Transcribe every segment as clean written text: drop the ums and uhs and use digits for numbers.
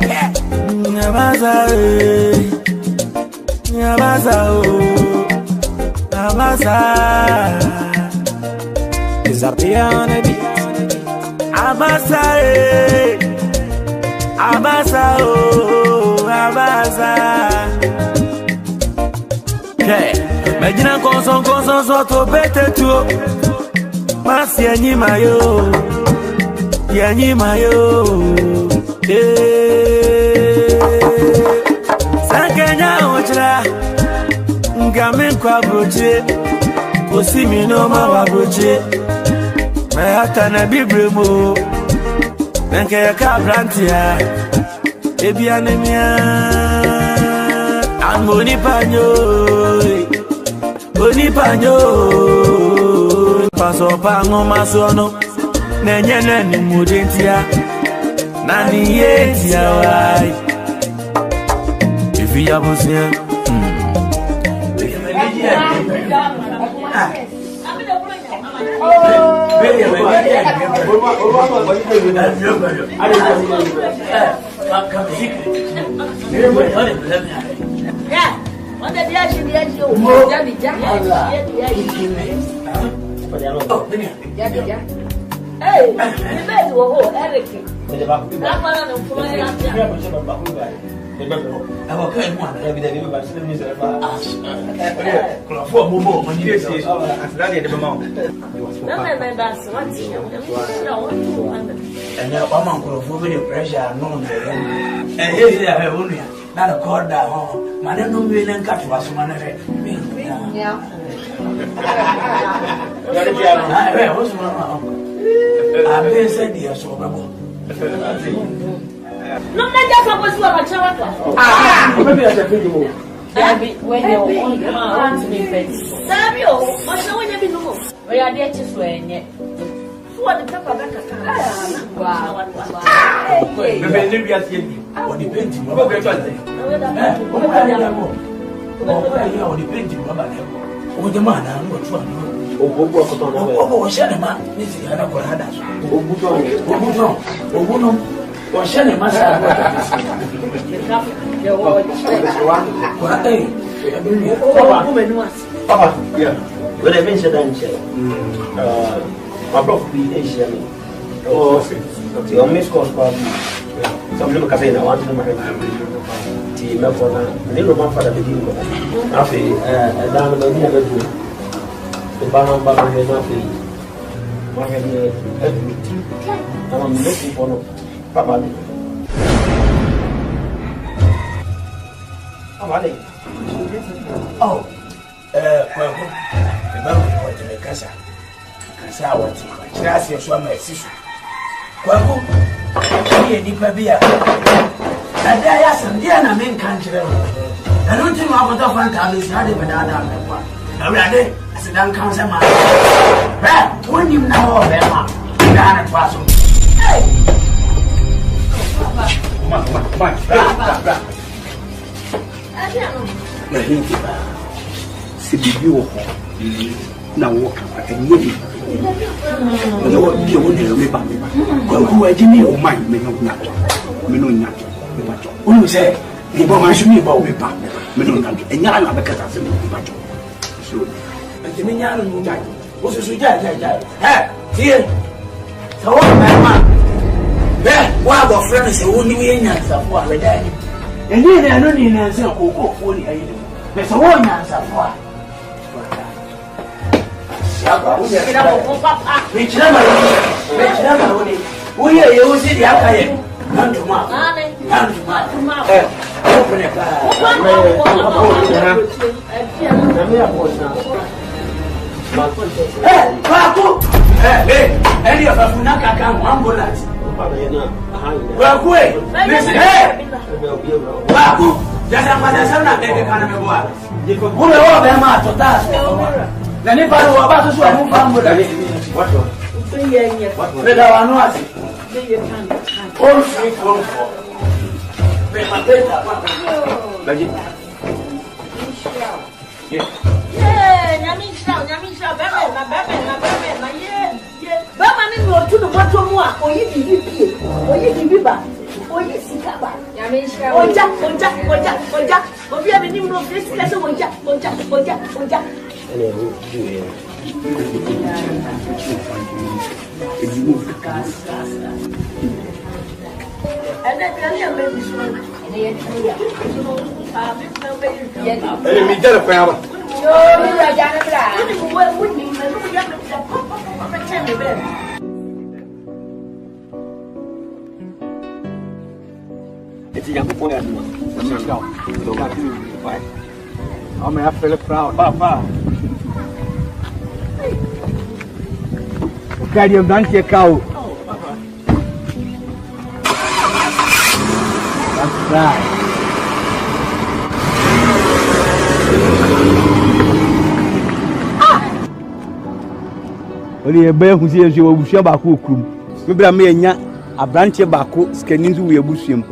Yeah. Nyabaza, Nyabaza. Disappear on the beat. Abasa, okay. Imagine konson so bete tu. Masi yanyi mayo. Sankenya ochra. Ngame kwa broche. Osimi no ma broche. Me hata na bibremo. Nanke ya kabrantia. Ebi anemia. Amoni panyo. Paso pango masono. Nenye neni mudentia. Nani yetia wai. If you have a sin. No, not just supposed to have a child. Maybe I should feed you. When you want to be fed. Sabio, what's the way you be no? We are there to swear yet. What the pepper back? Wow. Maybe we are seeing what the painting. What the painting. What the man, I'm not sure. Oh, Shanama, this is another Hadas. Oshane masa Papa, yeah. When I mentioned that, my brother be Asian. Oh, your miss course probably. Some people can say, I want to know my team. My father begin. After a down the never do. The banner button is not free. My head, I'm looking for no. Papa. Oh, well, the bank to make us. Casa, what? Gracias, so my sister. Well, I need to be a. And there are some dear men country. I don't think I want to find out is not even another. I'm ready. I said, I'm counting my. When you know, Bema, Ghana Paso. Hey! Come on. See the view now walk up and movie. You want to remember me. Who are Jimmy or mine? Me no. Who say, you want me about me back? Me no, and Yana because I said, so, and Jimmy Yana will die. What's the die? Here. So, what, man? Why our friend is only in answer for a day. And then I don't need an answer or go for the idea. There's a one answer for which number? We are using the Akaya. None to mark. Open it. Any of us will not come ambulance. Waku, listen, hey! Waku, just a man, I'm making a kind of a war. Who are all them out to task? Then if I were about to show a family, what? Let our noise. All free for. Yeah, Yamisha, Batman, my yeah. Mama me no to the bottom one. Oyi bibi. Oyi bibi ba. Oyi sikaba. Oja. Obi abi ni mo face kase oja. And then tell you baby son. Ele me deu com ela. Esse já foi a minha. Vai. I'm a feel proud. Papa. O cara andando que cau. That's right. Oli ebe hu sie so abusua ba ko okrum. Me bra me nya abranche ba ko skani nzu we abusuam.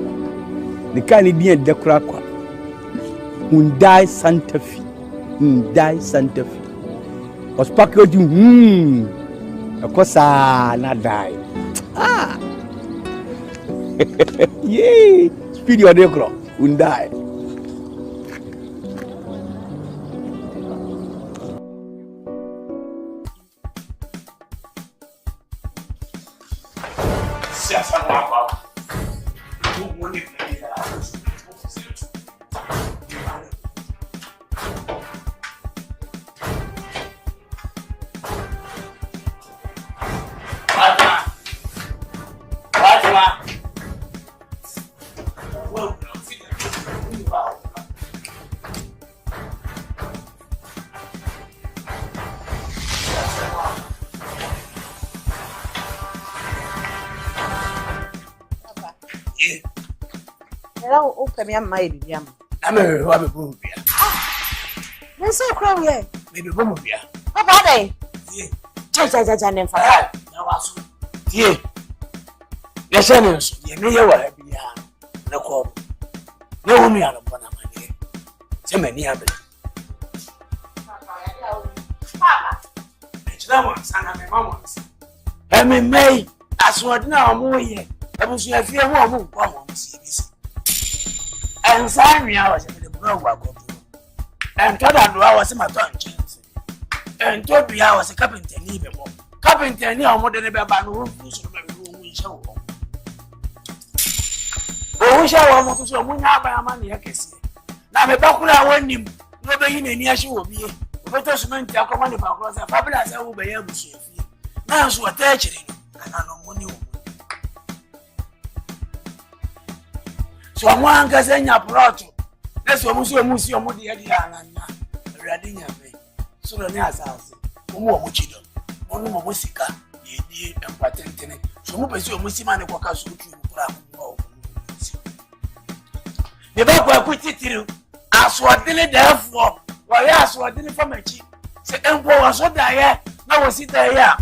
Ne kan ni dia dekora kwa. Hyundai Santa Fe. Was pack you akosa na die. Yeah, speed your dekro. Hyundai. Me am my diam. I'm a rubber booby. Let's so crowd here. Maybe booby. Papa day. Ja nem fa. Now aso. Die. Yes, you know you are be na ko. Na wo mi ara bona mane. Se mani abe. Papa. Ejina mo sana me mama. Emi mei aso na omo ye. Ebusu afie ho omo nko mo si bi. And Sammy, I was in the program. And Todd was in my tongue. And Toby, I was a carpenter, even more. Carpenter, near more than a baby who show. Oh, we shall almost so much by a money. I can see. Now, the Bakula won him. Nobody near she will be. But those men take a money back across a fabulous I will be able to see. Now, so attaching, and I know money. So I'm one Gazania Proto. That's what Monsieur Modi had na Radina. So the near house. More Muchido. One more Musica, ye and patent. So who pursue Musiman and walk out to the back were quit it. As what did it therefore? Why ask what did it from a cheap? Say, and was what I had. Now was it there?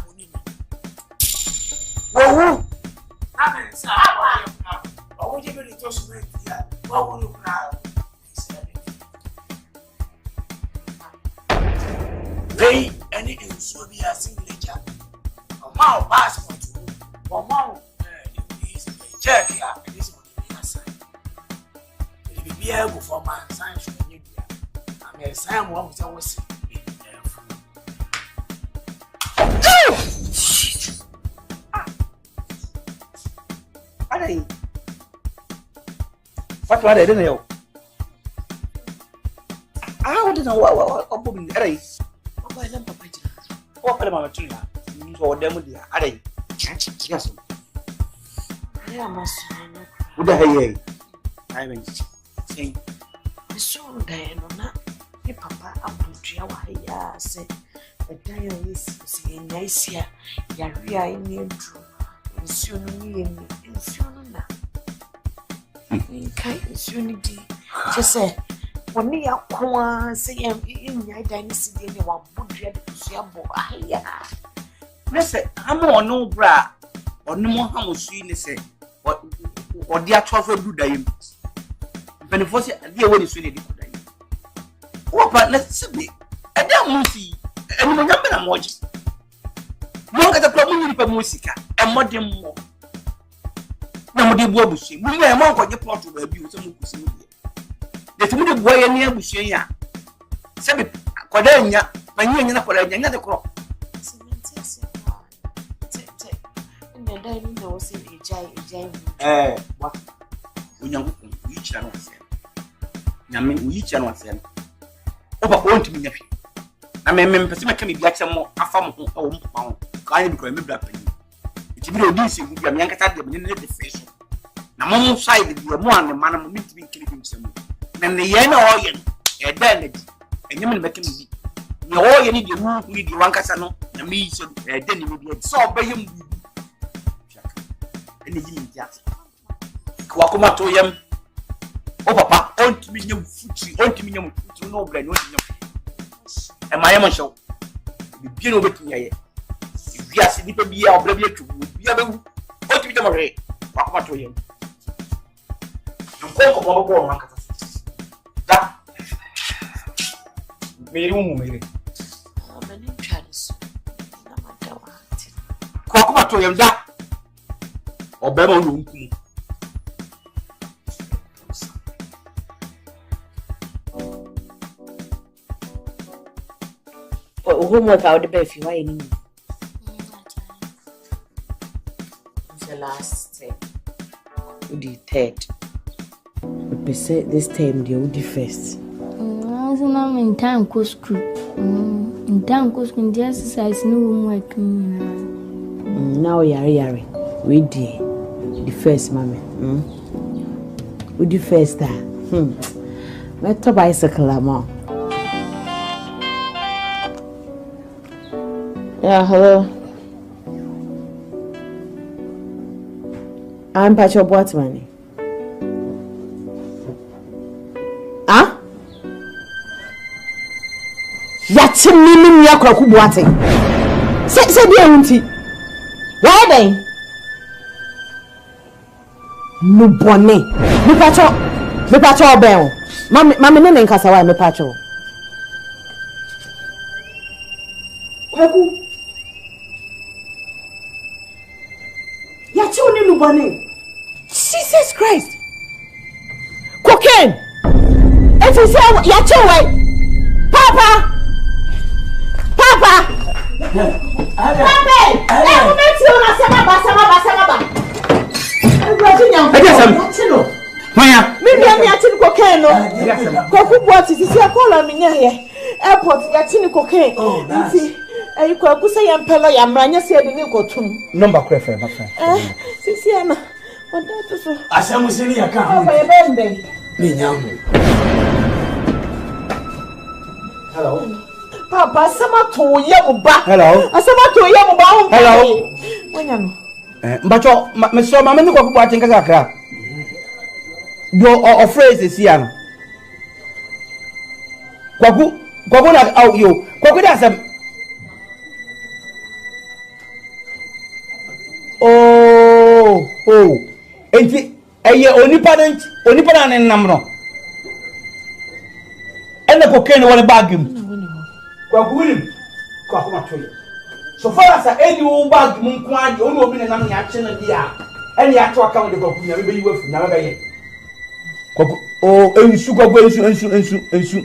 Who? I want you to toss me here. What will you cry? They any in Soviet signature. A mouth passport. Or mouth is check here. This one be assigned. It will be able for my science. I may sign one with our city. What I didn't know. I wouldn't know what would be race. What am I doing? Or them with the other. Yes. Would I? I mean, saying, so Diana, Papa, I want to say, the dial is saying, nice here, Yaria in the intro, and soon in Kind unity. Just say, when me are say, in my dynasty, anyone would read to see a boy. Listen, I'm on no bra or no more house, you say, or the actual do die. Benefoce, dear, what is really good. What, but let's see, I don't see any number of watches. Monga the problem with musica, and modern more. No, the boy, we are more what you plot to abuse and mukusi. The two boy and near Bushia. Sabi, Quadania, my new and another crop. What? We channel say. Yamin, we channel say. Over won't me. I mean, Pacific can be like some more a farm or pound. Can't be remember. It's a little decent with your young cat in the face. Now, one side of the one, the man will meet to be killing some. Then the yen oil, a damage, and you make him be. No, all you need to move with the one casano, and me, so then you will be absorbed by him. And the yin Wakuma to him. Oh, papa, on to me, you foot, on to me, you know, brain, and my own show. Begin over to me. If you are sleeping, be our brother to be able to be the Marie. Wakuma to him. You go for more that made room. Wakuma to him that or Bemo. Homework out the bed if you are in the last term. The third. We say this time the would first. I'm in town go school. In town go school the exercise no homework. Now yari. We did the first mommy. We do first time. Let's bicycle among. Yeah, hello. I'm Pacho Boatman. Huh? Yati mimi yakwa kubuate. Se dia unti. Why then? No bonne. Me Pacho obeo. Mami nene nkasa wa me Pacho. Eku. Jesus Christ! Cocaine! If you say you're too way, Papa! You could say I'm Pella, I'm Rania said in Nicotum. Number Creffer, my friend. Christiana, what that is? I said, we see a car. Hello. Papa, some to young back. Hello. I said, to young bound. Hello. But Mr. Mamma, watching Kazaka. Your phrases here. Kwaguna out you. Kwaguna. Oh, enti eye onipa na nam no ene cocaine wole bagim kwakulim kwakuma toye so far as any o bag mu nko ade onu obi na nam nya che no dia ene ya to aka wo de kwakunya be yi wafu na be ye kwaku ensu kwaku ensu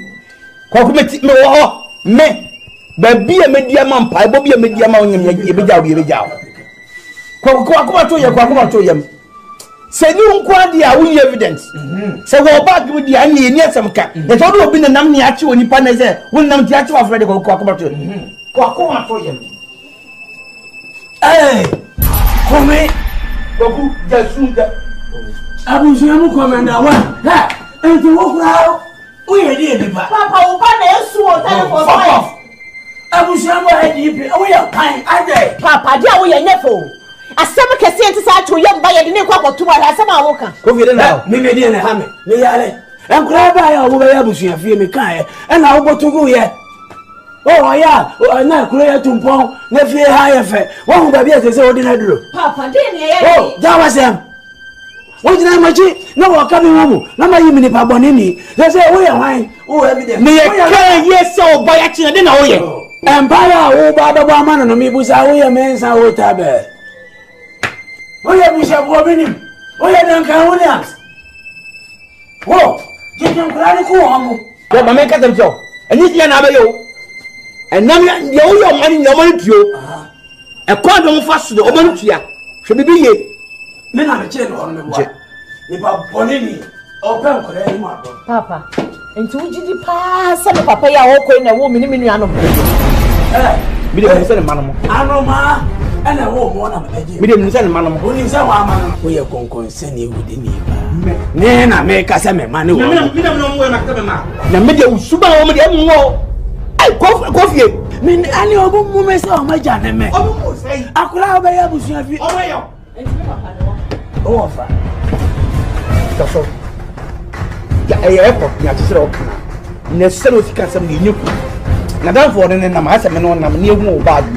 kwaku me wo me ba bia media man pa bo bia media ma onyam ye be jawo Kwakuma to yam. Say you unquadi a win evidence. Say we back with the any near some cat. There's all been a namny actual when you panese, when I'm the actual of Freddy Kwakuma to him. Kwakuma to yam. Hey, come Kwaku, just soon. ABUSHA commander one. And to walk out. We did Papa, Obana, so time for off. ABUSHA had deep. We are kind. Papa, dear, we are never. Asama kesi ntisa to yam ba yede ne kwa kotuma asama awoka ko fi de na me me de ne ha me yale enkura ba ya wo ba ya busua fie me kan e na wo botugu ye oh ya na kura ya tumpon na fie ha ye fe wo hu ba bi ese se odi na duro papa de ne ye oh ja wasem wo jina machi na wo ka mi mu na ma yi mi ni pa boni ni se wo ye hwan wo evidence me ye kan ye se o ba ya chi de na wo ye Empire o baba bama no mi busa wo ye mensa wo tabe. Wo ye busa bo binim. Wo ye dan kan Williams. Wo, je kan kula ko hamu. Yo mama ka dem jo. Eni ti na ba yo. Enam ye wo yo mani tuo. E kwa do mfa so do o mani tua. Hwe bibi ye. Me na me che no no me bo. Ni ba boni ni. O pen ko re mu ado. Papa, enti ujidi pa se me papa ya wo ko na wo mini mini ano. Mi de se ne manomo. Anoma, ana wo mo na me je. Mi de se ne manomo. Oni se wa manomo. Wo ye konkon se ne wudi ni ba. Ne na me ka se me mane wo. Mi de no mo na ka be ma. Na me de usuba wo me de mo. Ai kofie. Min ani obu mu me se o ma ja ne me. Obu mo sei. Akura oba ya busu afi. Oba yo. Enti me papa no. O fa. So. Ya airport ya tsira okana. Ne se no sika sam ni nyiku. Na dan for ne na ma ase me no na me ehu o Boadi.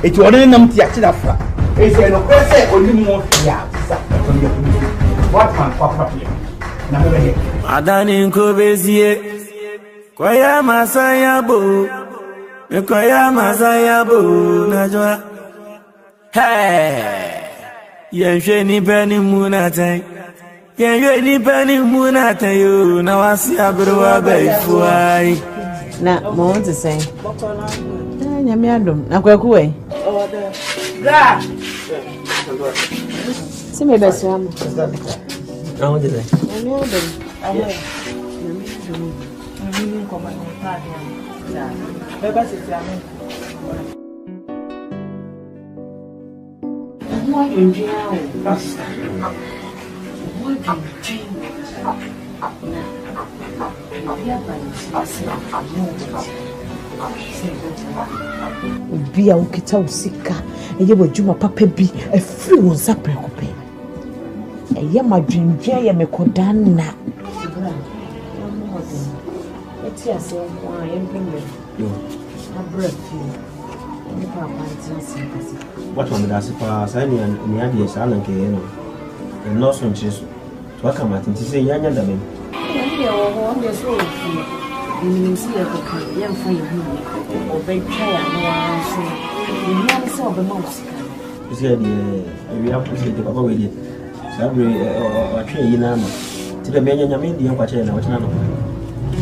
Eti ode ne nam ti achi na fra. E se no kwese oni mu ya sa. What man papa play. Na me be. Adani nkobezie. Kwaya masaya bo. Kwaya masaya bo najwa. Hey. Yenhwe ni bani munatan. Yenhwe ni bani munatan yo na wasi abruwa baifuai. Na mo want to say. Nyame adom. Na kwaku we. Ga. Si me be so am. Na want to say. Nyame adom. Ahe. Nyame ko ma ni pa dia. Beba se ti amen. Mo yonjia o. Mo yonjia. Obi a ukita usika eye wadwuma papa bi afiri wo nsa prekope eye madwendwe ye mekoda na eti ase kwa yempembe abrafi ni papa ntinsi what one da sipa sai ni ade sa nan ke no no so nchiso to aka matinti se yanya da men ya wo nde so ni si ya ko kan ya fa yi hu o betrayal no wa so ni ya so be ma usika isi ade we have to say the papa we dey sabre o twa yi na ma ti da benya nyame di kwa che na wo tena no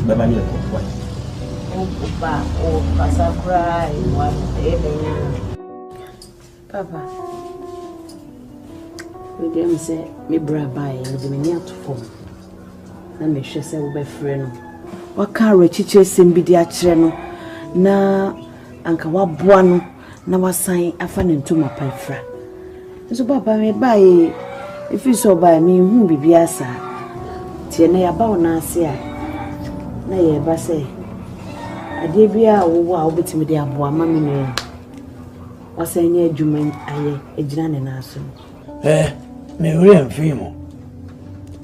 be ba ni ko wa o ba o pasakura wa e benya papa we dem say me bra bai de me ni atofo na me hwe se wo be frɛ no waka rechiche sembidi a kyerɛ no na anka waboa no na wasan afa ne ntoma pafra nso baba me bae ifi so bae me hu bibia sa tie na ya ba wona ase a na ye ba se ade bia wo a obetimi de aboa ma me ne wasan nye adwuma aye ejina ne na so me wure mfimo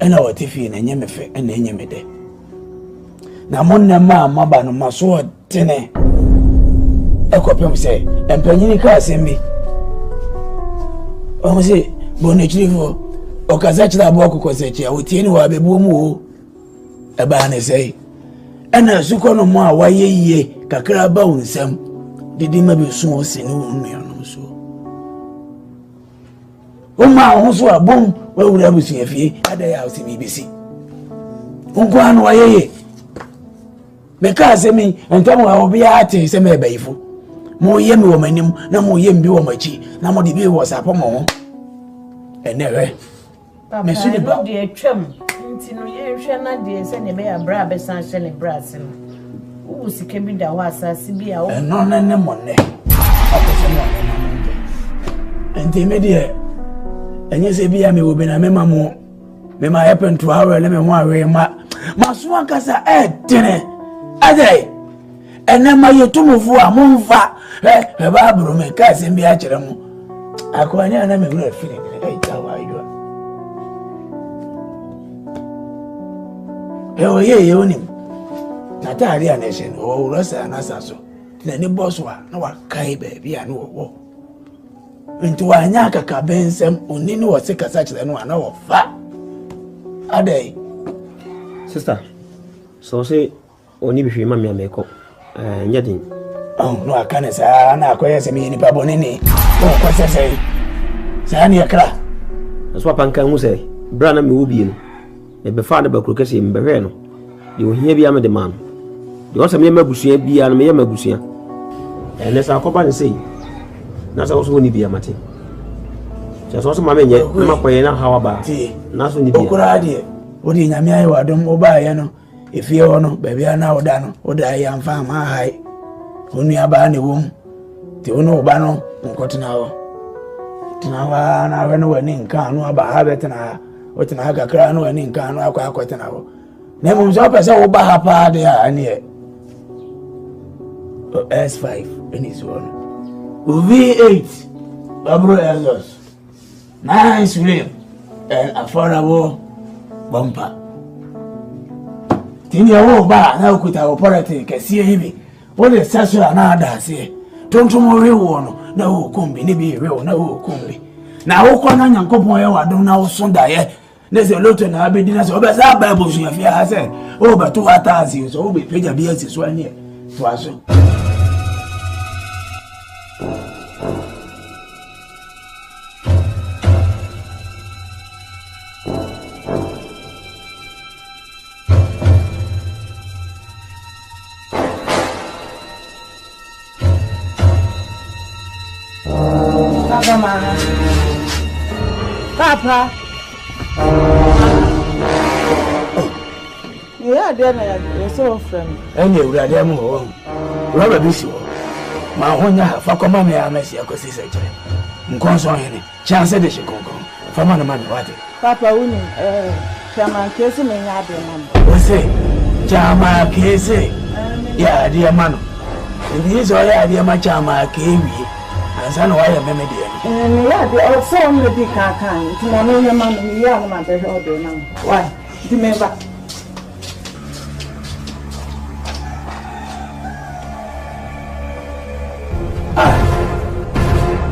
ena watifi na nyeme fe ena nyeme de na monna ma maba no maso tene ekopem se empanyini ka asembi o se bonechirifo o kaza chira bo akoko se chia otieni wa bebu mu o eba na sei ena suko no mo a waye yie kakra ba unsam didi ma be su o se ni unme no so o ma ho so abom wa wura busu afie ada ya o se bibisi unko anu waye because me entamu a obi ate se me bayifo mo yemi wo manim na mo yemi bi wo machi na mo de bi wo sapo mo enewe me suni ba de atwam nti no ye hwe na de se ne be ya bra be san hwe ne bra se no wo sike bi da ho asase bi a wo no na ne mo ne akose mo ne enti me de enye se bi ya me wo be na me ma mo me ma happen to our le me mo awe ma so ankasa tene ade enema yetumufu amumfa ba buru me ka se mbi a kire mu akwanya na me wura firi tawa ayo ye onim na taari aneshen o rosa na saso na ni boswa na wa kai be bia na wo nti wa nya kaka bensem onini wo se kasa kire no na wo fa ade sister so say oni bihwe ma me ameko nyadin Oh, no, I can't say, I'm not quite as many people in it. Oh, what's I say? Sani akra. That's what Pankan will say. Brana me will be in. Maybe father Bacrocasi in Bereno. You will hear me, I'm a demand. You also remember Busia be and me, Busia. And let's our company say. That's also only be a matter. Just also my man, Mapayana, how about nothing? What in Yamia, don't obey, if you know, baby, I now done, or I am farm high. Only a banny womb. The Uno Bano, Cottonao. Tinawa, and I ran away in Cano about habit and I, what an Aga Crano and in Cano, Aquatanao. Never was up as a Baha party, and yet S5 in his one. V8, Babro Elders. Nice rim and affordable bumper. Tinia wo ba na okuta wo politics kese hibi. Wo de sasho anada se. Tontomo rewo no na wo kombi ni bi rewo na wo kombi. Na wo kwa na nyankopon ye wadom na wo sonda ye. Na se loto na abedi na se obesa bible so ya fia ha se. O ba to atazi so wo be peja bi ase so anye. To aso. Papa. Yeah, you're so friend. And you are there more. Robert Bissell. My own for common me, I may see a consistency. Consonant, chance de Chicago. For man, what? Papa, Chairman Casey may have your mom. What's it? Chama Casey. Yeah, dear man. It is all I dear my chama Kiwi. And son, why a memory. And yeah, the old song will be kind. To my young man, young man, the whole day now. Why? Remember.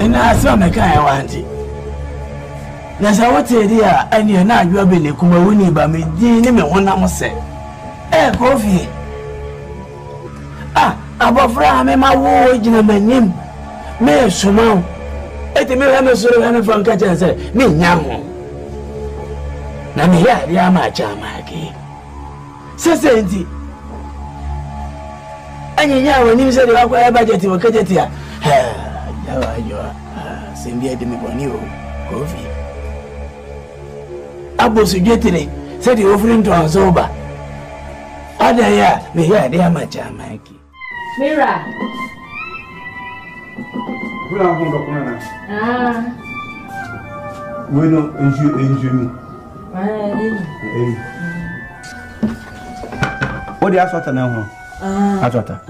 And I saw my kind of auntie. That's what idea, and you're not your Billy Kumawood, but me, dear, me one I say. Coffee. Above Ram, my war, my name. Me Sumau. It may have a sort of from Catcher say, me young. Namia, Yama Chamaki. Sassenti. And you know when you said I budget to a cadetia. You are Simbia de Mibonio, coffee. ABUSHA said you offering to us over. Other ya, me here, dear Machamaki. Mira. Kula hondo kuna. Bueno, enjumi. Odi asota na ho. Asota.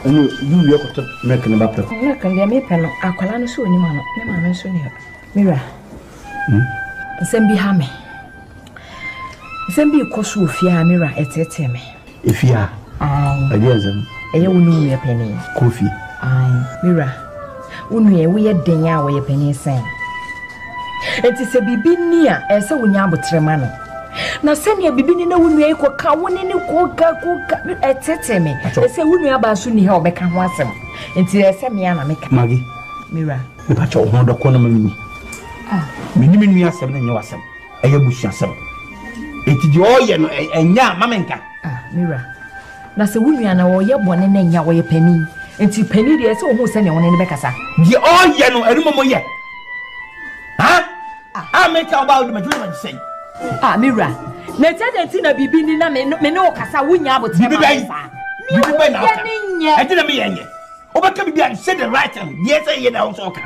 Enu yu ko to mek na bapta. Na kan dia me peno akwala no so onima no. Me ma me so ne. Mira. Nsem bi ha me. Nsem bi ko so ofia Mira etete me. Efia. Adiazem. Eye wonu me peni. Kofi. Mira. Wonu e wo ye den a wo ye peni sen. Enti se bibi ni a ese wonya abotrema no. Na sene bibi ni na wonu e ko ka woni ni ko ka etete me. Ese wonu aba so ni he obeka ho asem. Enti ese me ana meka. Magi. Mira. Me pa cho ho do ko na mami. Minimi nua asem na nya wasem. Eye bushi asem. Enti di oye no enya mamenka. Mira. Na se wunu na wo ye bone na nya wo ye pani. Enti pani de se wo hu se ne woni ne bekasa. Di oye no erumomo ye. Ha? Make about the majority say. Mira. Na tede na bibi ni na me no kasa wunya abotre ma. Bibi be na oka. E de na me yenye. Obaka bibi an say the right thing. Yes say ye na also oka.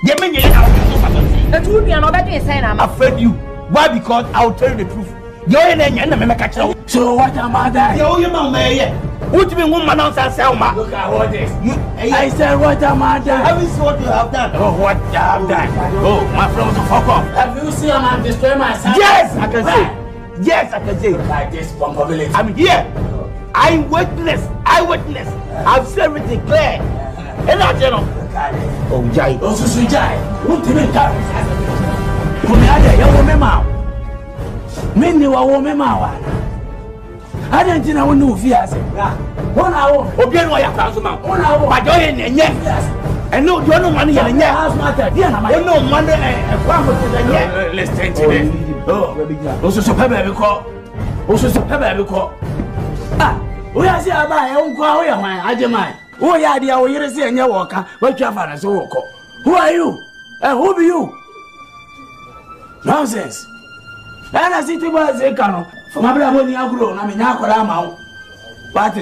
Ye me nye na oka. Et wunu na obedi say na. Afraid you. Why? Because I'll tell you the truth. Yo ye na me catch you. So what am I doing? Yo ye ma me what do you mean woman now say ma? Look at what this. I said what am I doing? Have you seen what you have done? Oh, what you have done? Oh, my friend, fuck off. Have you seen I'm destroying myself? Yes, I can say. Yes, I can say. Like this pumpability. I'm here. Eyewitness. I've seen everything clear. And I tell you. Oh, Jai. Oh, so Jai. What do you mean? Come here, you woman. Many woman. I didn't know who knew Fias. 1 hour, Obian Waya Kazuma, 1 hour, my joy and yes. And no, you know money and yes, matter. I know money and one let's take it. Oh, also so pebble call. Also so pebble call. Ah, we are see about your own call. I demand. Oh, yeah, dear, we see and your walker. What you have so call. Who are you? And who be you? Nonsense. And I see the boys say, Cano, from my brother, you have grown. I mean, now, I'm but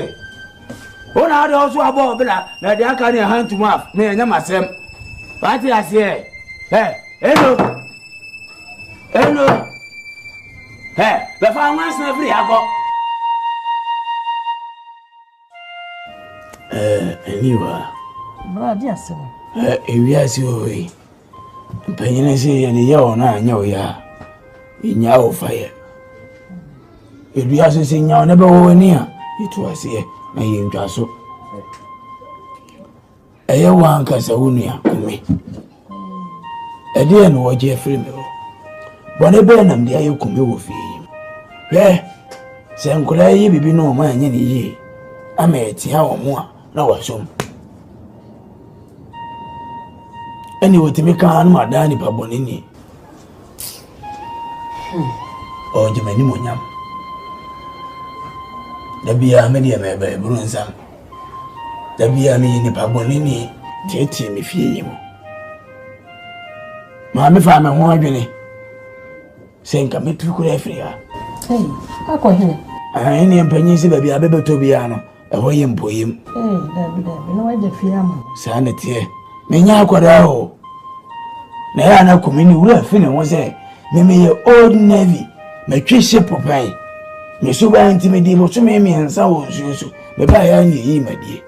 one out also about that they are carrying a hand to mouth. Me and myself. But I say, hey, hello, hello, hey, the farmers never free. I got anyway. Blood, yes, If yes, you penny say, and the yaw now, no, ya in your fire. If you are saying you never go near, it was here. I am just so. A one cast a unia to me. A dear no Jeffrey Mill. But a Bernam, dear, you come over for him. Yeah, Sam could I be no man any ye. I may see how more, no, I assume. Anyway, to make a my Danny Pabonini. Oh, Jimmy Monyam. The beer media may be brunsam. The beer me in the Pabonini, Tete me fee. Mammy farm and one saying, come to Kurephria. Hey, I call him. I ain't pennies baby a baby Tobiano, a way in poem. Hey, no idea, Fiam. Sanity, Menya Quadao. Nayana Comini would have finished was there. Maybe your old navy, my tree ship of pie. Me so ba intimidate so me ensa wo nsusu me ba ya nyi ma die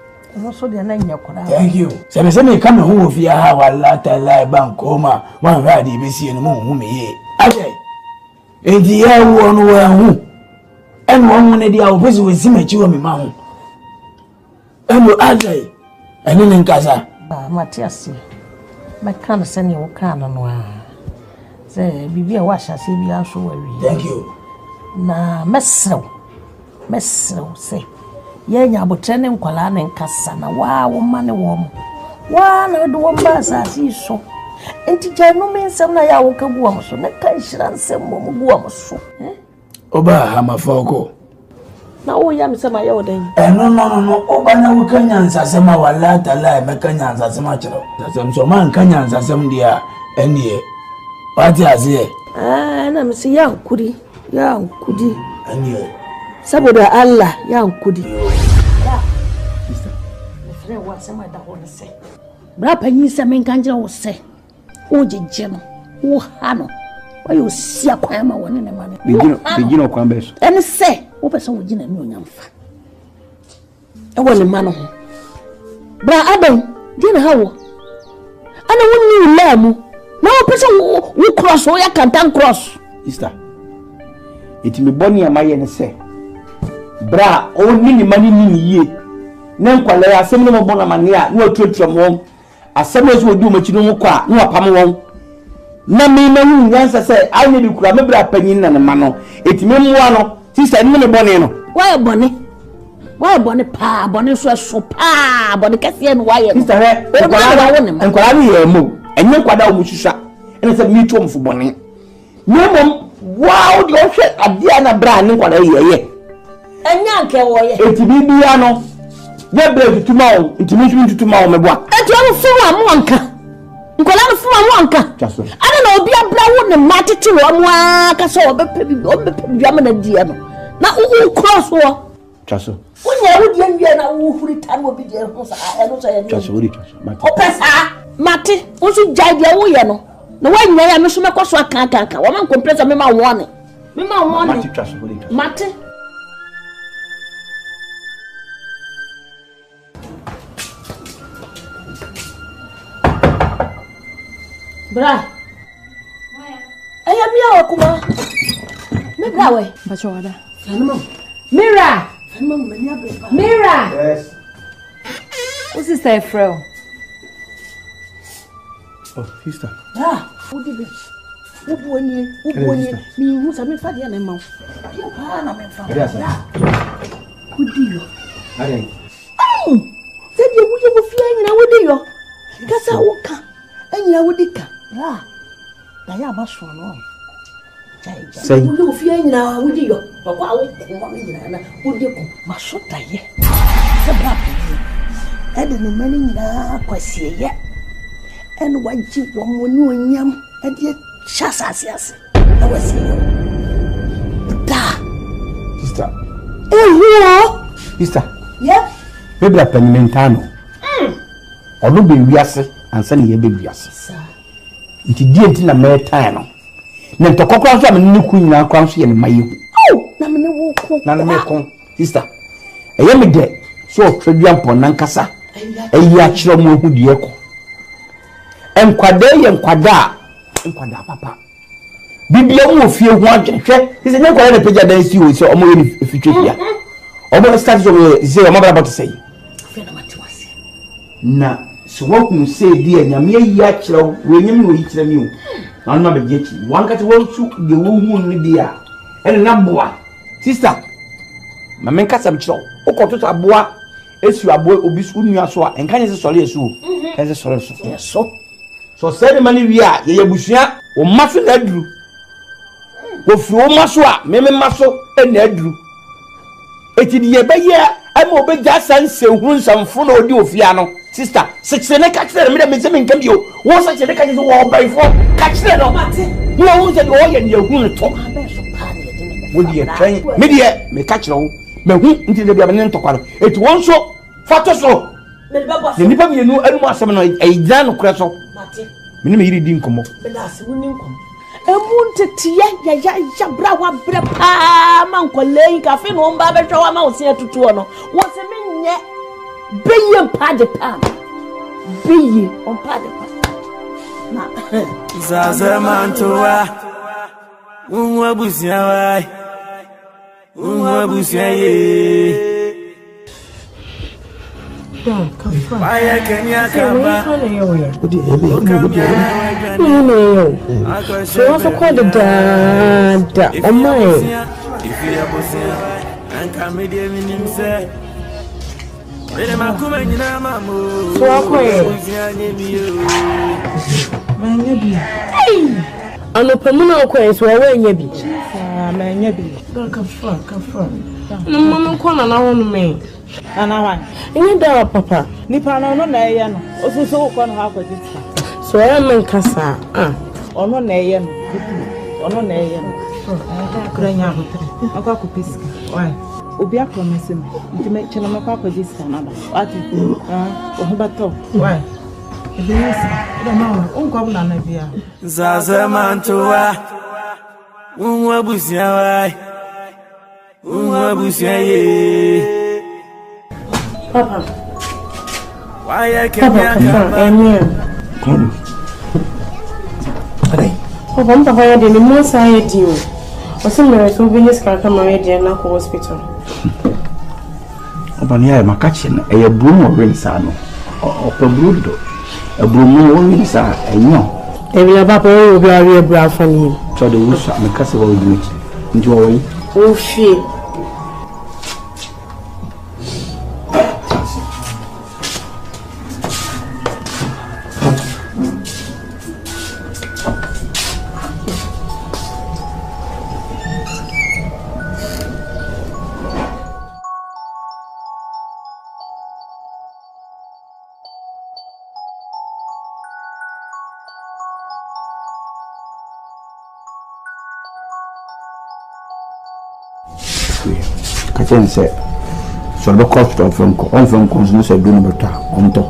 so de na nya kora. Thank you se me come hu fi ha wala ta lai ban koma wan ra di be si no hu me ye ade enti ya wo no wa hu en wo mu ne dia wo pesi wo si ma chi wo me ma hu eno ade eni ne nkasa ba Matias me kan se ne wo kan no a se bibia wa hya se bia so wa wi. Thank you. Na mesrew say ye nya botrene nkwala ne nkasa na wa wo mane wo mo wa na do wo ba sa si so enti janu me nsem na ya wo ka gu am so na kan hira nsem mo gu am so oba ha mafoko na wo ya me sema ya wo den no oba na wo kan nyansa sema wala ta lai me kan nyansa sema chiro tasem so man kan nyansa sem dia enie wati azie na me si ya nkuri anie saboda Allah ya nkudi sister me frɛ wa sema da ho se bra panyi se men kanjira wo se o jeje no wo ha no wa yo sia kwan ma woni ne ma ne begino kwan be so ene se wo pese wo gina ni onyamfa e wole ma no ho bra adam di na hawo ana woni lamu na wo pese wo cross wo ya kantan cross sister iti me boni amaye ne se bra o ni mani ni yie na nkwala ya asem ne mo bona mane a na otuatua mo asem no so odi mo chi no mo kwa na apam won na me na hu nyansa se aye bi kura me bra panyin na ne ma no iti me moa no sister ni me boni no why boni pa boni so pa boni kase no why sister he nkwala ni ye mo enye nkwada o mo hwehwa ene se mi tuom fo boni mom wow the ohwe adia na bra ni nkwala ye enya nke wo ye eti bibia no ye bre tutuma o enti mi tutuma o meboa eti o fuwa mo anka nkola no fuwa mo anka jaso ana na obi abra wo ne matete wo mo aka so obepe bi amana dia no na u cross wo jaso unya wo dia nwie na wo huri tan obi dia ho sa eno so ye jaso wori jaso mate opesa mate wo so jai dia wo ye no na wa nya ya me so mekoso aka wo man compressor me ma wone mate jaso wori jaso mate bra aya mi akuma me bra we bacho wada Mira yes what's this say fro oh sister who did it who boni mi hu sa me fa dia na ma dia pa na me fa Would you? Aye. Oh, said you would fly in a wood. Because I would come, and you would come. Ah, I am much for long. Say, you fear now, would you? But what would you? My shot, I and the money now, quite yet. And why you want one yam and yet Shasas, I was here. Sister. Oh, Sister. yeah, Baby, a penmentano. Or no be wiase and send ye baby wiase. It didn't in a mere time. Then to cock out some new queen now comes here in my you. Oh, Namako, sister. A yummy day, so tribute upon Nankasa, a yachro who diaco. And quade and quada, papa. Bibia will feel one check. Is a never a page against you, so almost if you check here. Almost starts to say, I'm about to say. Na so what you say dear nyame yachro we nyame we yikyerɛ mi o na no ma be gichi wan ka te won su de wo hu ni dia ene na boa sister ma men ka sam kyerɛ okoto aboa esu aboa obi su nua so a enka nye se sɔre esu o ense sɔre so so say me mani wi a ye yabusua o maso na aduru wo fi o maso a me maso na aduru eti de ye be ye ama obegya sanse hu nsamfo na odi ofia no sister, six and a catcher, me say me come you. Once I said the catcher wall by four, catch that on you always said, oh, and you're going to talk. Would you train? Media may catch no, me who until the Babanan talk. It won't so fat so. The Nipper you know, and more some a Jan Crasso. Minimum you didn't come up. But that's winning come. A mounted ya brawa brepa, Manco Lake, a fin on Baba Show a mouse here to Tuano. What's a min yet? Be ye padapa. Be ye on padapa. Zazamantoa. Unwabusia. Why can you come back? So also called the dad. Oh my. If you are Bosia and comedian in himself. So I'm a permanent quest where you be. No, Mamma, come on me. And I want papa. Nipano, no, Nayan, also so con half of it. So I am in Casa, or no, Nayan, or no, Nayan. Crying out with a cock of piece. Why? Obia promise me to make Chalama Papa this Canada. What why? No, Governor Navia. Zazamantoa. Unwabusia. Papa. Why I can't come. Papa, I did the most I do. Or somewhere to be his car come already and not hospital. Obania ma kitchen e broom or rinsano or brudo a broom rinsa enyo e bi papa o bi ari ebra fan him so the wish me kase wo do it njo wo o fi Kachen say so the cost of from no say do no better on top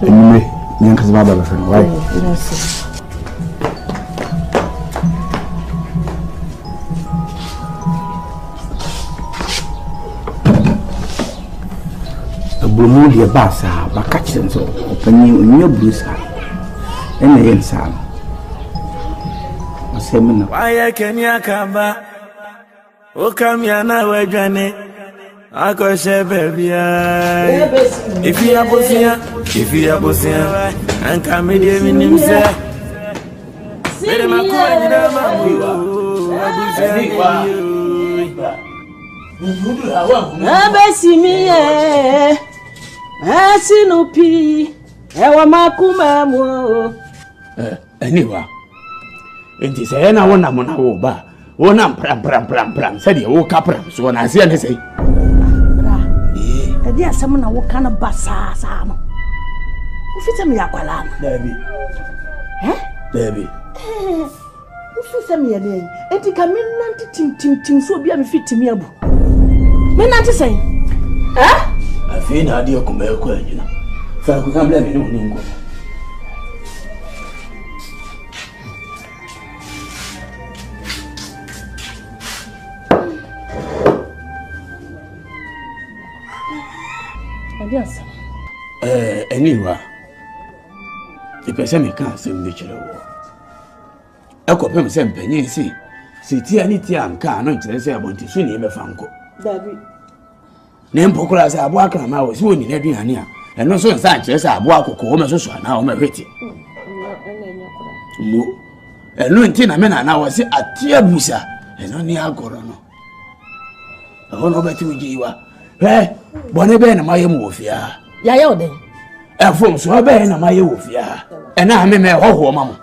anyway nyankas baba ba fen why Bruno dia basa ba kitchen so opani onyo brusa ena yensa asemina why can you come back? O come ya na wejane akoshe baby if you are bosia and come media minim say mere makwa nyina mamu abusia Abesimi asinupi ewa makuma mo anyway enti say na wona mo na wo ba wona pram say de wo ka pram so na say ne say bra e dia asem na wo kana basa sa no ufite me yakwala no Debbie ufite me yade enti ka me nanti tim so bia me fitimi abu me nanti say afi na ade ko me ko anyina fa ko kan bla me no ngo Adios. Anyway. The person can't send me to the war. I could pay some penny, see tia ni tia and car, no, say about to swing him a fanco. David. Name Pocolas, I walk on my was winning every ania, and no so Sanchez, I walk home so now, my witty. And no intina men and I was a tia busa, and only alcohol. I won't over to you. Eh, Bonne my mafia. Yayo then. A form so ben my mafia. And I may ho mamma.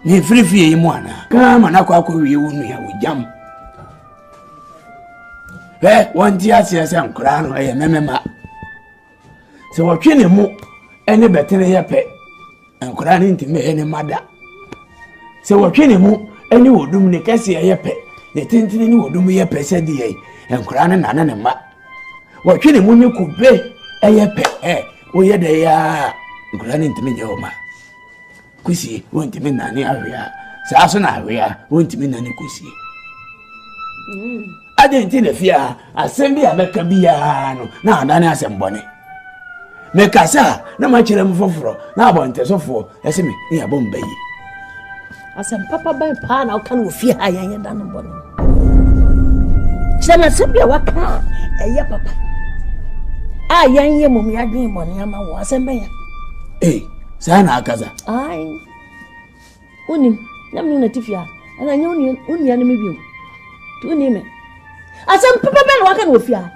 Ni free fee mwana. Come and aqua you with jam. Eh, one tear says I'm crown I am. So what can you move any better here pet and crying to me any mother. So what can you move any would do me cassia pet. The tintin would do me a pesset and crying and ma. What can you could play a pet? We had a granting to me, your ma. Kusi won't mean any area. Sasson area won't mean any kusi. I didn't interfere. I send me a mecabiano. Now, Dana Samboni. Mekasa, no much of for now, I want to so for as me near Bombay. I said, Papa by pan, how can we fear I ain't done a bonnet? Sana Sabia Waka, a ya papa. Ah, young Yammy, I dream on Yama was a man. Eh, Sana Kaza. I Unim, Naminatifia, and I know you only enemy view. To name it. I said, Papa Ben, what can we fear?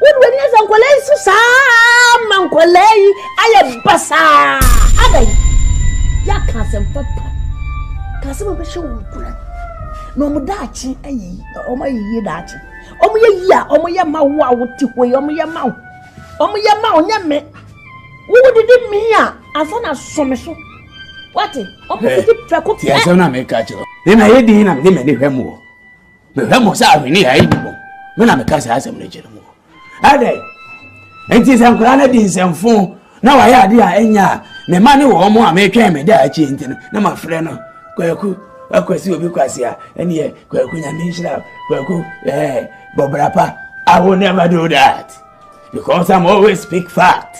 What when yes, Uncle Sam, Uncle I am Bassa. Ada Yakasam Papa. Casam of a show. No Mudachi, oh my ye dachi. Oh my ya, oh my yama, wow, to way, oh my yama. Oh my yama, yame. What did it mean? I thought I saw me so. What? Oh, yes, I'm not make catch you. Then I had him and him and him more. The Ramos are in here. When I'm a cousin, I am legit. Ade, enti se nkrana di nsemfo na wa ya ade a enya me mane wo mo a me twa me da achi enti na ma frɛ no kwaku akwasi obi kwasi a ene ye kwaku nya me nhira kwaku bobrapa. I will never do that because I'm always speak fact.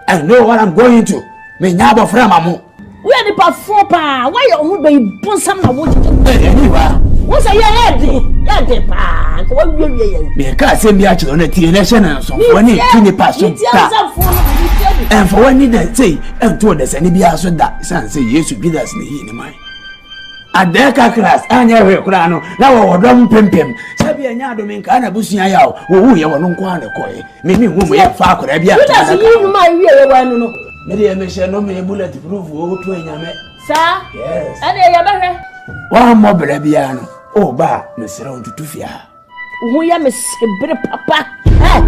I know what I'm going to. Me nya bo frɛ mamo we are the perform pa why you be bon sam na wo anyway. What's a head pa? What will you? Because send me actually on a television so when it 20%. And for one need that say and told us any be also that son say yes to be that's in the mind. At their class, I never crano. Now our drum pimpim. Sabia Yado Minka and Abusia Yao, who you were no quantity coy. Maybe whom we have far could have been. My real one. Maybe I may share no me bulletproof or to a sir? Yes. And I one more Brabiano. Oh, ba, Miss Round to Tufia. We are Miss Bre Papa. Eh,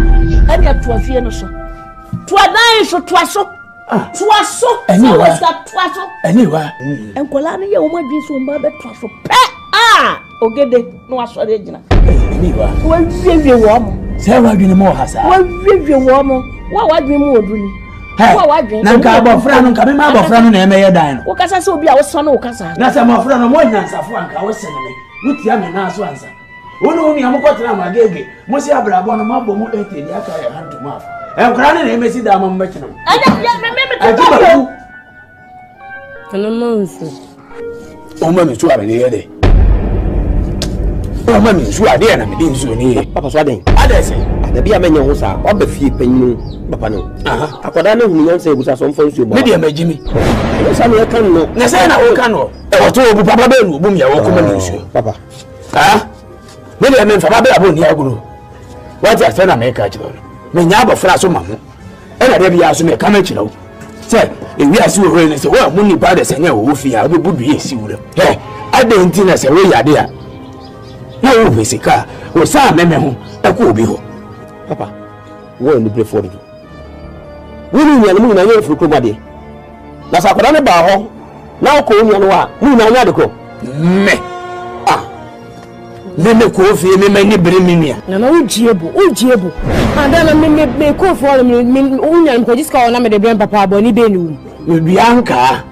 and you have to a fear so. To a nice or twasso. Twasso, and you was that twasso. Anyway, and Colana, you might be so mother twasso. Ah, or get it, no, I saw it. Anyway, well, give you warm. Sarah, you more has. Well, give you warm. What would be more doing? Nanka abofra nka me ma abofra no na emeye dan no. Wokasa se obi a woso na wokasa. Na se abofra no mo nyansafo anka wo sene me. Wutia me na aso ansa. Wono oni amokotena magege. Mo se abrabo no mabo mo ete dia ka ya hantu ma. Enkra ne na emesi da ma mbekina. Ada me to. Kana manso. O ma me so abi ne yede. O ma me so ade na me din so ni. Papa so aden. Ada se. Ada bia menye ho sa. Oba fie panyin. Papa no. Aha. Akoda na hunu yansa ebusa so mfa nsuo ba. Me dia magimi. Yansa me kan no. Na say na wo kan no. E wo to obu papa be nu obu me ya wo koma nsuo. Papa. Ah. Me dey men fa ba abo ni aguro. What I said America chiro. Me nya ba fra so mamu. E na dey bia so me ka ma chiro. Say, e wi ase wo hwe ni say wo mu ni ba de senya wo fi a obi budu ye si wure. He, ade nti na say we yade a. Na wo besika, wo sa meme ho, e ko obi ho. Papa, wo ni pray for you. We ni nya mu na ye furu kroma de. Na sa kwada ne ba ho. Na ko nya no a, mu na nya de ko. Me. Me ko fi me mani bere minia. Na na ujiebo. And then me ko for me unya ko jiska ona me de bren papa aboni be ni. Me bianka.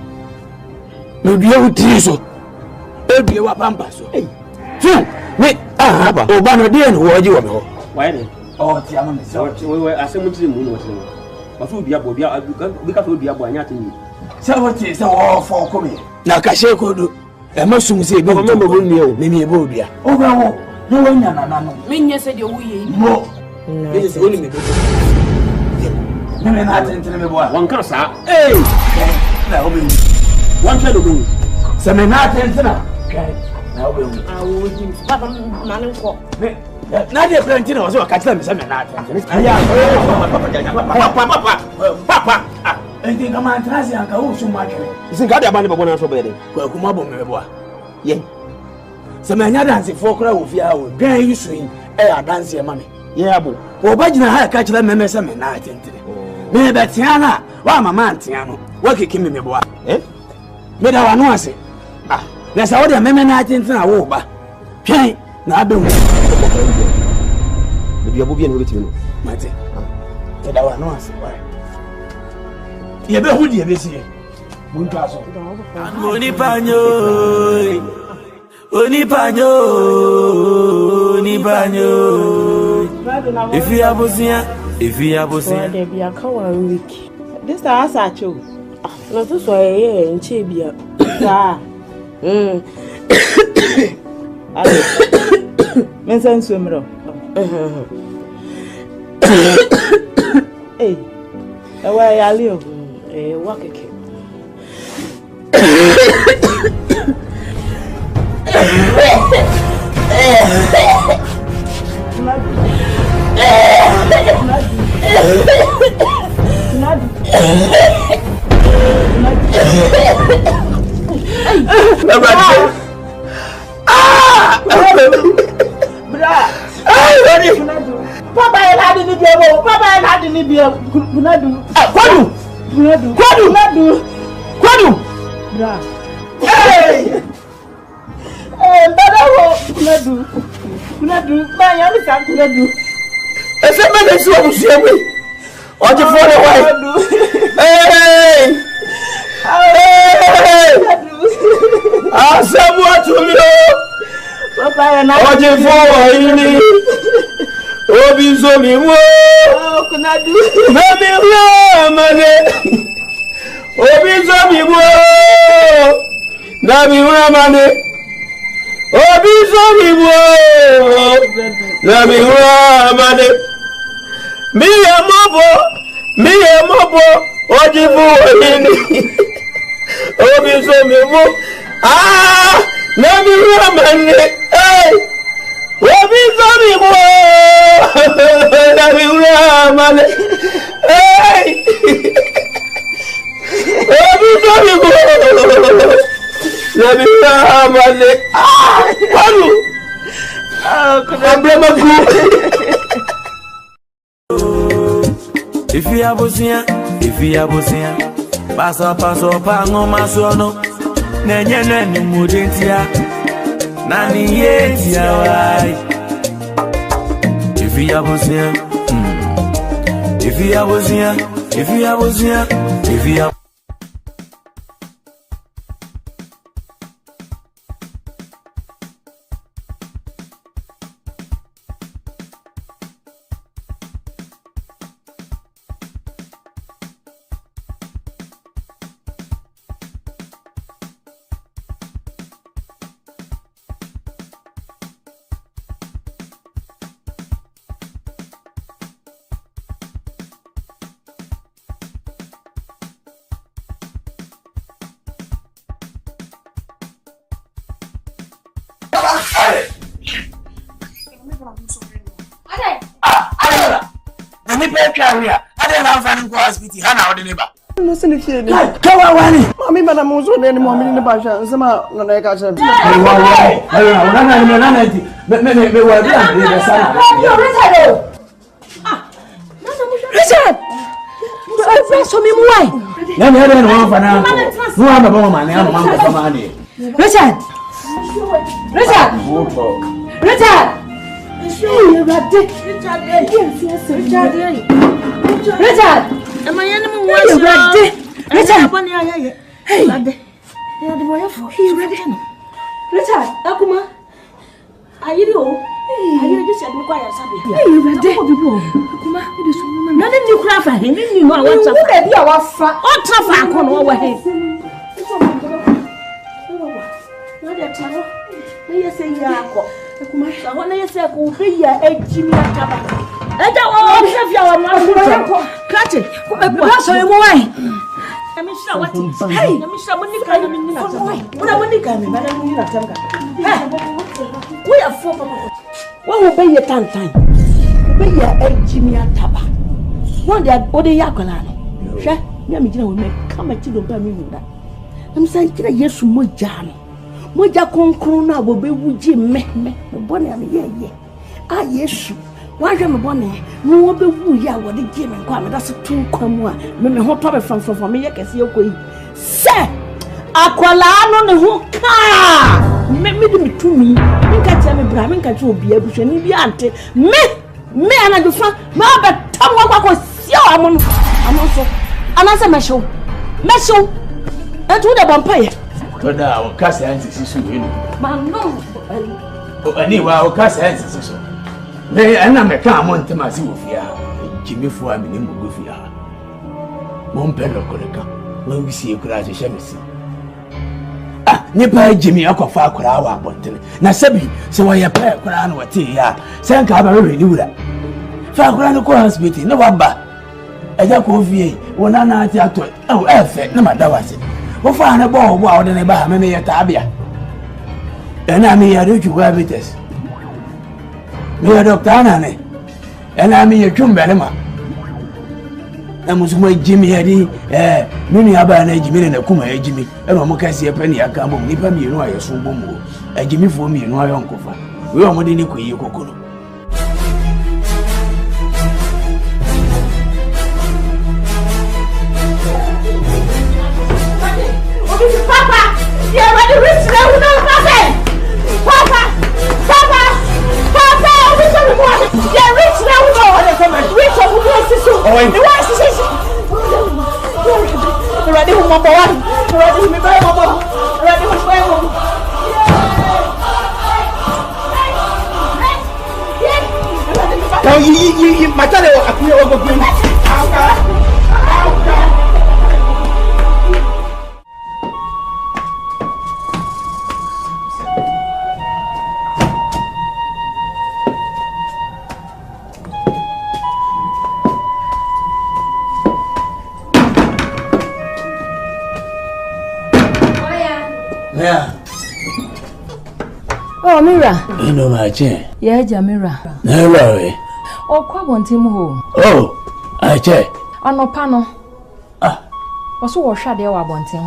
Me bia utiri so. E bia wa pampa so. Me oba no de no woji wo me ho. Why ne? Oh, ti ama me so. We asemu tiri mu no wo tiri. Ba fu bia bo bia bi ka fu bia bo anya tini. Se wo ti se wo fo ko me. Na ka she ko do. E ma sum se bi. Me mo ni o. Me bo bia. O ba wo. No wanya na no. Me nya se de wo ye. Mo. Me se woni me do. Me na atentene me bo a. Wan kan sa. Na o be. Wan kan do be. Se me na atentene. Okay. Na o be. Awo jim. Papa na ne ko. Me na de plenty na o se o ka tell me se me na atentene. Aya. Papa. Enti kama antrasi anka wo so ma twere. Isin ka de abane babo na so be de. Kwa kuma bo me bo a. Ye. Se me nya dance for kra wo fia wo. Dwan yi so yi e ya dance e ma me. Ye abo. Wo ba gina ha ka kira meme se me na atentene. Me be tia na wa mama antia no. Wa keke me bo a. Me da wa no ase. Na sa wo de meme na atentene a wo ba. Twan na abe wo. Be bia bo bia no betimi no. Mate. Me da wa no ase. Ye be hu die be sie. Muntu aso. Oni panyo. If you abusia. There be a cow week. This house at you. No to so ye in chebia. Ah. Men sen swimro. Eh. Ewa ya leo. Wakeke. Papa had in the bill. Papa had in the bill. Kwadu. Hey! Kunadu. Man, you understand kunadu. Ese me de so abusia we. Oje for the wife. Hey! Asamu atumi o. Papa na. Oje for yini. Obi so mi wo. Kunadu. Mami wo mane. Obi so mi wo. Nami wo mane. Obi so mi wo. Nami wo mane. Mi mobo. Oji fu yini. Obi so mi wo. Nami wo mane. Hey! Obi so mi wo. Nami wo mane. Hey! Obi so mi wo. Nami wo mane. Kwadu. If you abusia, paso pango masono, nenye mudentia, nani yetia wai. If you abusia. ni pe twaria ade na fa ni ko hospital ha na ode ne ba no se ni fie ni kawa wani mami bana mo so ne ni mo ni ba sha nsema na na ka sha wa na ti me wa bi an de sana Richard so me muai na me ade no fa na no ha baba mama ne ha mama ko ma ne Richard Richard am I any more Richard, Akuma. Are you just said me quiet, Sabi? You ready? Akuma, what is your name? Nothing you cry for him. You know what's up. You are fat. Oh, tough, I can't overhead. Yes, Akuma. I want to say, who be your Jimmy Taba. I don't want to have your mouth. Catch it. What's your way? I'm sure what is. Hey, I'm sure when you come in. What I want to come in, but I'm not a we are four. What will be your time? Be your Jimmy Taba. One day, Odi Yakolano. Share, Yammy will make come at you to buy me with that. I'm saying, yes, Mujano. Moja konkrona bo be wuji me bone am ye ah yesu wa hwe me bone no be wu ya wo de gi me kwa me da so tun kwamu a me ho to be from me ye kese yokoyi se akwala no ne ho ka me de mitumi nka tia me bra me nka tia obi abusha ni bi ante me ana do fa ma be tam wa kwa sia wa mo so anase mesho etu de bompaye toda o kasa anti sisu wenu no ani wa o kasa anti sisu me ana me ka mo ntema si ofia jimefo a me ni mugo fia mo mpelo koleka mo wisi ekura je shemisi ni pa jimi akofa akura wa abontene na sabi se wa ya pa akura na wate ya se nka ba we ni wura fa akura no ko hospital na waba eja ko fie wona na ati ato efe na madawase wo fa na bo a wode ne ba me ye tabia ena mi ya do chukwa bites me ya doctor na ne ena mi ye twumbele ma na musuma jimi ya di mini aba na jimi na kuma ya jimi ena mo kasi e pe ne aka mo nipa mi enu ayeso bo mo jimi fo mi enu ayo nkofa we o mo de ni koyi kokoro Papa, you are ready to reach now with no nothing. Papa, we shall be more. You are rich now with no nothing. Rich of who is this? Oh, you want to say? You ready with my boy? You ready with me, my mama? Ready with my mama? Now you, my child, I go green. Oh, Mira. You know my chair. Yeah, Jamira. No worry. Oh, quite want him home. Oh, I check. No panel. Also, what shall they want him?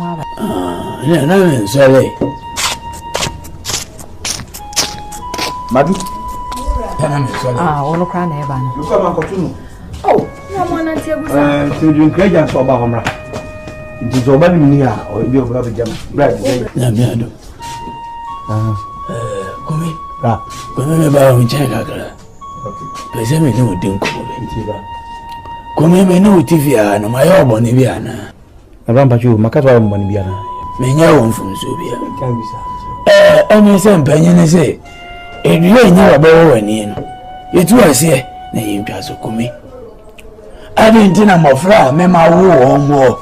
Yeah, no, sorry. Madu. All crying ever. You come and continue. Oh, no one until to drink credits or Bahama. It is over near or you have a jam. Right, Come ba o chega kala. Pese me no din ko be. Come me no TV ana ma yo bo ni bia na. Abamba chu makatwa mo ni bia na. Me nya won funso bia. Kan bisa. Eni se mpanyi ne se. Edue nya wa ba wo wani no. Yetu ase na yintwa so kumi. Ade ntina mofra me ma wo mo.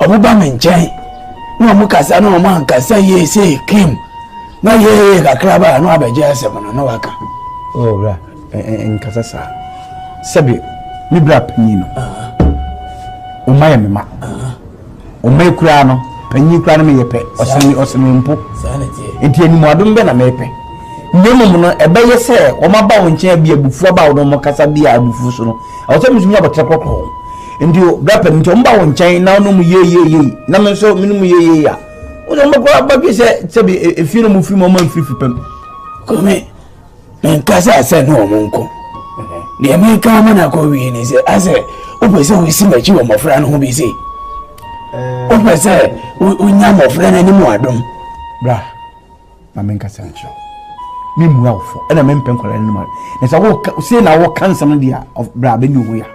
Obuba me nchen. No mu kasa no ma nkasa ye se kim. Na ye kakraba no abeje asem no waka. Oh ra en kasasa. Sabi mi bra panyi no. O maye me ma. O mai kura no panyi kura no me yepe. Osemi mpo. Sanete. Enti ani mo adom be na mepe. Nemu no ebe ye se o ma ba wo nche bia bufu aba wo no kasa bia bufu so no o se musumi abotre kokko ndio brapa nche o mba wo nche na no mu ye na me so minum ye ya o se mba ba bi se bi efi no mu fi mo ma fifi pam Kome men kasa se no mo nko de me ka ma na ko wi ni se ase o pe se o si machi wo mofra no ho bi se o pe se o nya mofra na ni mu adom bra ma men kasa ncho mi mu awfo na me mpen kwala ni ma na sa wo se na wo kansa no dia of bra be ni ho ya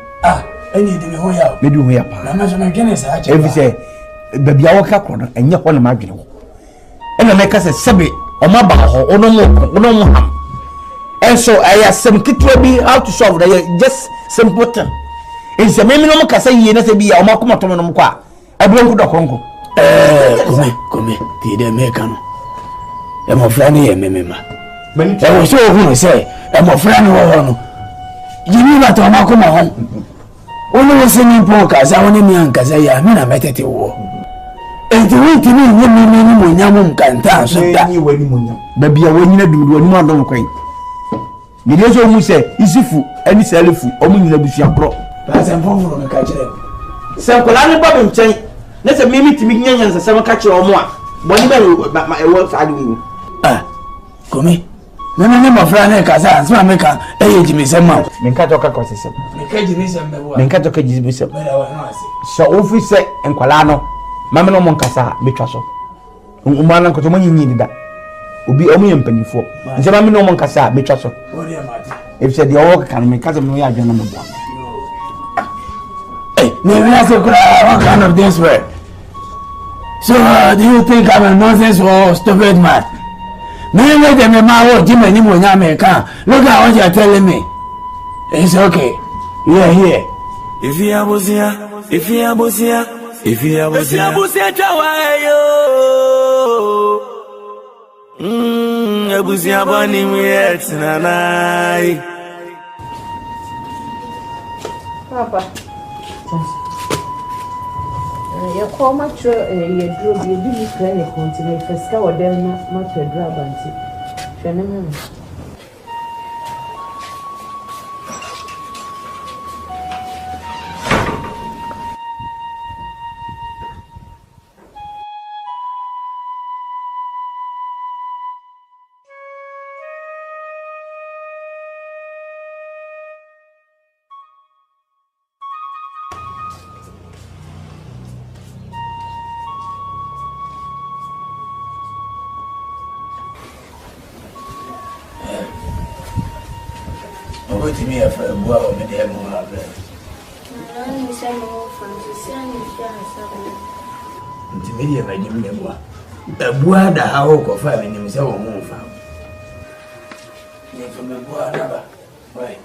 eni de me ho ya me du ho ya pa na ma so me gene sa ache evi se baby awo ka kro no enye ho na ma dwene ho na me kasa sebe o ma ba ho ono mo ham and so I have some kitwa be how to solve that just simple thing in se me no mo kasa yie na se bi ya o ma kuma to no mo kwa abron ku dokonko kome ti de me ka no e mo fra ni ye memema e wo so hu se e mo fra ni wo no yimi ba to ma kuma ho ono wo se ni po ka sa woni mi an ka sa ya me na metete wo enti wi ti ni ni mo nyamo nkanta so da ni wani mo nyam ba bia wani na dudu wani mo adon kwan mi de so mu se isifu ani salifu o mu nyina busia pro ba se mfoforo me ka kire se kola ni ba be nchen na se mi timi nyanya nsa se me ka kire o mo a boni ba e wo sa adu mu kome nana ne mafra ne ka sa asma me ka e jimi se ma me ka to ka ko se me ka jimi se me bo me ka to ka jimi se so office enkwala no mama no mon kasa me twa so umma nan ko to manyi dida obi omu ye mpanifo nje mama no mon kasa me twa so if said the work can me kasa me ya adwana mo bo ne we say what kind of this way so do you think I'm a nonsense or stupid man me we dem ma wo jime ni mo nya me kan look at what you are telling me it's okay you are here if you abusia chawa yo abusia bani mi etinanai papa ya ko matro ye dro bi ni kra ne continue feska wodem na matro dro abanti hwene me to me a friend, well, me de mo ha bre. Nani se mo Francis ani fia sabe. Nti me de ma nim ne boa. Abua da ha ho ko fa me nim se wo mo fa. Ni fo me boa na ba. Wai.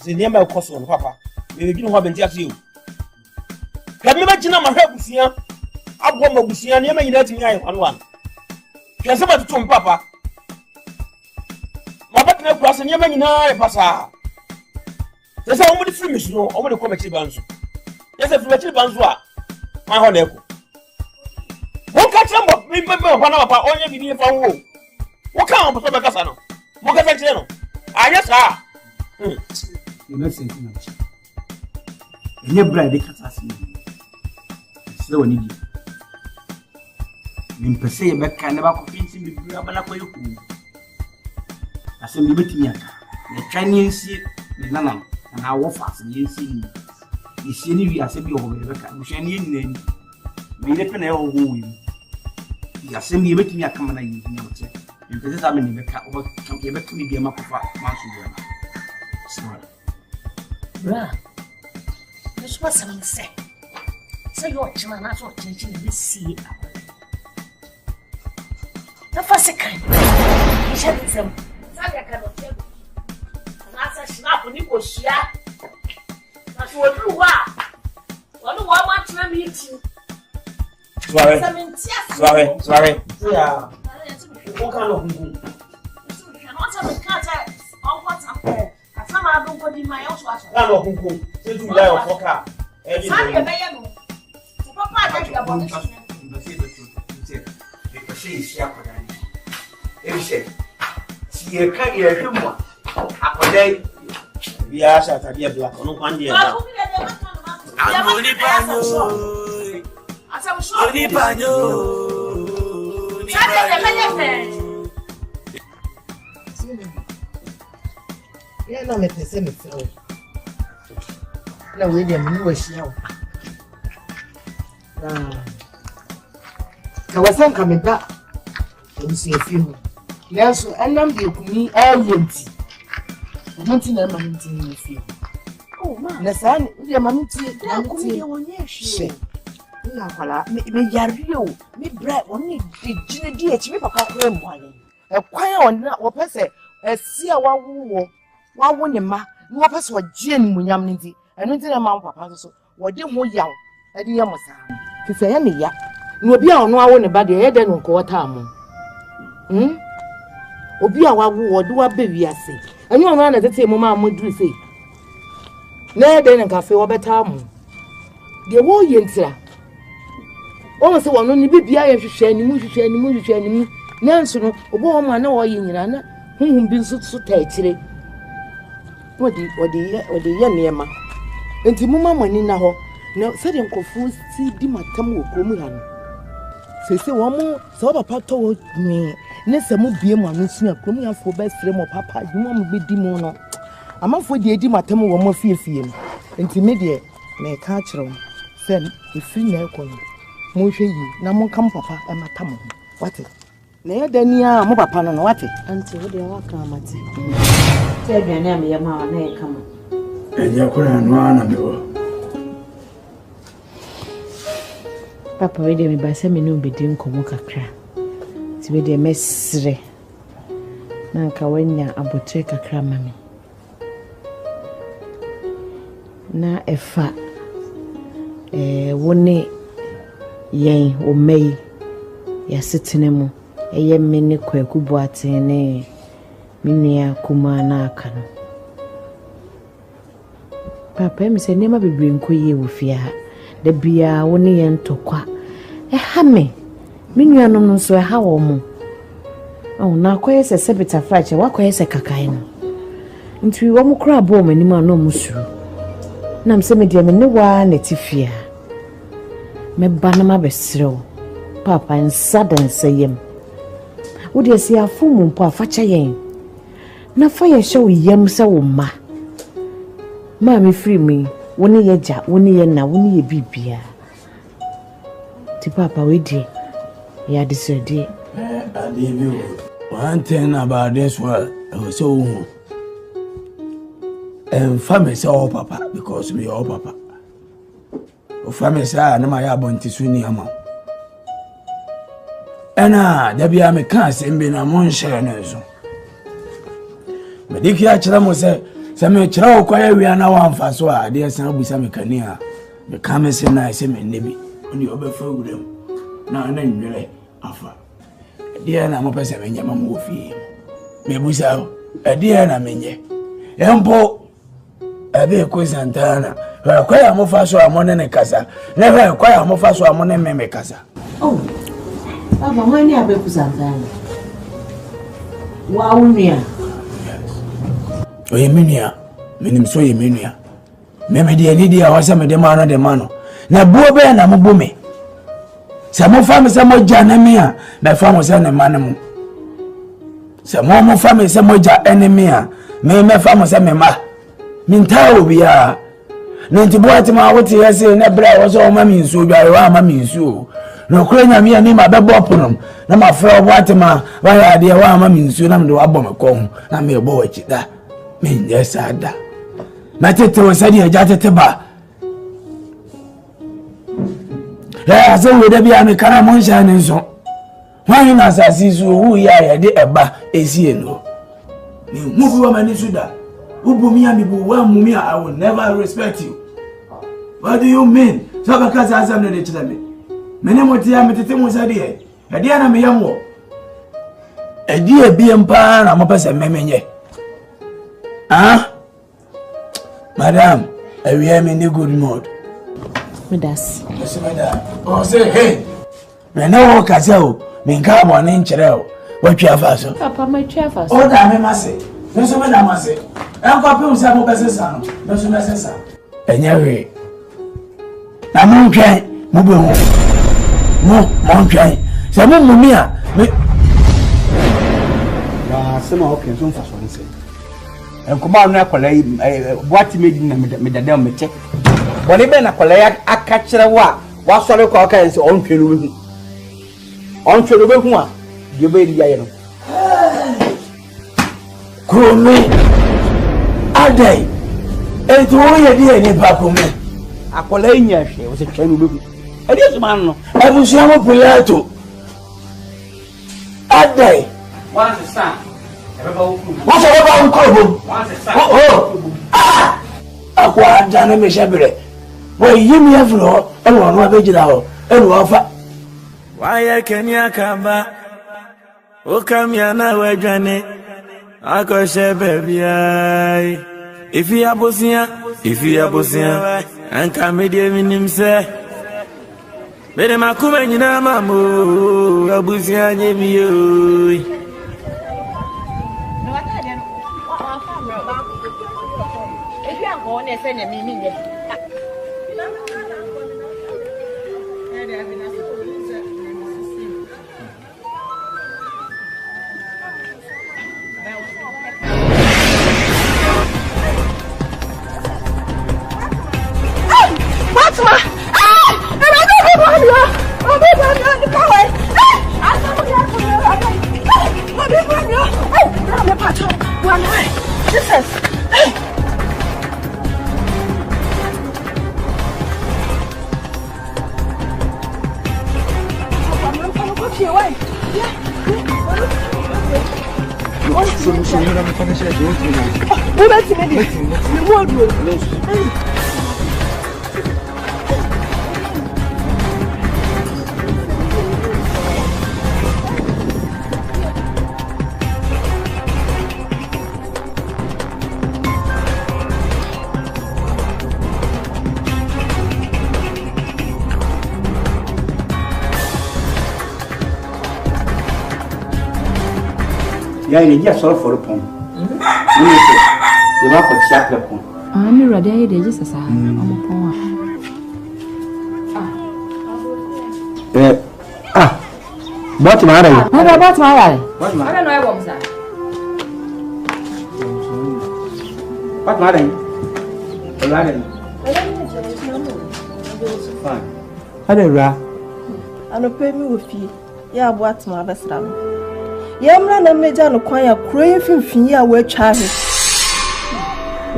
Nneɛma ɛkɔ so no papa mebɛdwene hɔ abɛnti ase o hwɛ me bɛgyina ma hwɛ abusua aboɔ ma abusua nneɛma nyinaa atumi ayɛ hwanoa hwɛ sɛ bɛtoto m papa mabɛtena akura sɛ nneɛma nyinaa yɛ pasaa sɛ sɛ wɔmode firi me so no ɔmode kɔ makyiri ba nso yɛ sɛ firi makyiri ba nso a man hɔ na ɛkɔ monka kyerɛ mbɔ hɔ na papa ɔnyɛ biribi yɛfa wo o woka wɔn pɛsɛ bɛkasa no monkasa kyerɛ no anyɛ saa you know something much. And your bride, they can't ask me. Slow and idiot. In per se, but can never convince him to be up and up for you. I said, you bet me. The Chinese see the Nana and how fast you see. You see, you are saying, you shall need name. We let me know who you. You are saying, you bet me a common idea. And this is how many come here back to me, game up of MANSO. Smart. Bra, this was someone say. So you're children, that's what teaching this sea. The first kind. You shall be some. Saga cannot tell. And that's a snap when you go share. That's what you are. What do I want to meet you? Sorry. Yeah. What kind of people? You cannot have a cat. Oh, what's up there? I don't go in my house. I don't know who to lie of car. Sorry, Papa, I got your body. She can't hear him. After day, we are shut at the black on one day. I'm only yeah, no, let me say it. No, William, you wish you. I wasn't coming back. You see a few. Yes, and I'm the ailment. I don't think I'm in a few. Oh, man, the son, your mammy, I'm going on your shit. Me yario, me bread, only the GDH, me papa cream one. A choir on that, or person, a sea one. One woman, no person was Jim Munyamnity, and until a man papa so, what did more young, at the Yamas. To say any ya, no be on no one about the head and go time. Obi a wawu do a baby I say, and you are at the same moment would say. Nay, then a cafe or better. The war yenter. Almost one only baby I have share any moon, Nancy, a woman or yin, whom been so tight. What the young Yama? And to Mumma Manina, no, said him confused, see Dimatamu Comulan. Say one so papa told me, Nessa would be a man who sneak, Crumia for best frame of papa, you won't be demono. I'm off for the idea, my time one more fear for him. Intermediate, may catch room. Send if free nail calling. Moshe ye, no come papa and my tam. What it? Nay, then ya, mo papa, and what it? Until they walk on at it. Tell your name, your mamma, nay, come. And your Korean one. Papa, ready me by some no be doing Komokakra. To be the messre. Nanka when ya abotre kakra mami. Na efa wone yen o mei ya setene mu eye mene kwaku boate ne minia kuma na aka no. Papa mi se nema bebre nkoye wo fia ha. Da bia wone yen tokwa ha me minuanom no so ha wo mu. Oh na koye se sebita frache wa koye se kakai no. Ntwi wo mu kra bo mani ma no musuru. Nam se me de me ne wa na tifia. Me ba na ma besrew. Papa nsaden sayem. Wo de se afu mu mpo afacha yen. Na fa ye hye wo yam se wo ma. Ma me free me. Woni ye ja, woni ye na, woni ye bibia. Ti papa we di. Ya disedi. One thing about this world, I was so family say all papa because we all papa. O family say na my abonti suni ama. Ena, there be am kan se mbe na mon share na so. Me diki a kira mo se me kira o kwa wi na wa mfa so a de san busa me kani a me kan me se na se me nebi. Oni obefa wurem. Na nwere afa. De na mo pese me nyama mo ofie. Me busa o. De na menye. Empo Abe ko Santana. Kwa ya mo fa so amone ne kasa. Na kwa ya mo fa so amone me kasa. Oh. Baba mwani abe ku Santana. Wa unia. O yeminia. Menim so yeminia. Me de ani dia wasa me de ma no de ma no. Na buo be na mo bu me. Sa mo fa me se mo ja na me a, me fa mo se ne ma ne mo. Sa mo fa me se mo ja enemy a, me fa mo se me ma. Minta obia na ntiboati ma wote yase na bra wo so ma minsu dware wa ma minsu no kura nya me ani ma bebo ponom na ma fra oboati ma wa ya de wa ma minsu na me do abọ meko na me bo wachi da me nye sada na tete wo sadi eja tete ba ya so we da bia me kana mon sha ne nso wan na asasi su wu ya de eba esie no ni mu bi wa mani suda Ubumia mibu wa mumia, I will never respect you. What do you mean? So because I am not the me. Mene motia metete mo sadie. Edia na me yamwo. Edia bi empa na mo pese memenye. Ah? Madam, I am in a good mood. Medas. Yes, madam. Oh say hey. Me no work as you. Me nka bo ne nkyere o. Watwa fa so. Papa my twa fa so. O da me mase. Me so madam mase. Enko pe unsa mo besesa no. Me so besesa. Enyewe. Na mo ntwen, mo be ho. Mo ntwen. Se mo mumi a, me ya sema okay so mfa so nse. Enko ma no akola boati meji na me dada me che. Boni be na akola aka kire wa sore kwa aka nse on twelu be hu. On twelu be hu a, de be ri aye no. Kumi Adai eto wo ye de ni pa kumi Akola nya hwe wo se twanu be hu. E de so man no. Abushia mo Pilato Adai One se sa. What's about Uncle? Akwa jana me shabere. Boy, yimi afro, and one wa bejira and wafa. Why Kenya kamba? O kamyana wejane. Ako baby. If you are bosia, and kamedi minim se. Bede makuma nyina mamu, abusia nyemi. Yaani dia sọ̀rọ̀ for pon. Ni se. They wa ko tia pe pon. Ah mi rade ayi de just sa. Omo pon wa. Bot ma ara yi. Bot ma ara yi. Ara no e wo msa. Bot ma ara yi. Ola ara yi. Fine. Ada ra. Ano pe mi wo fie. Ya bot ma besra no. Yamra na meja no kwan ya kuro mfimfin ya wa twa he.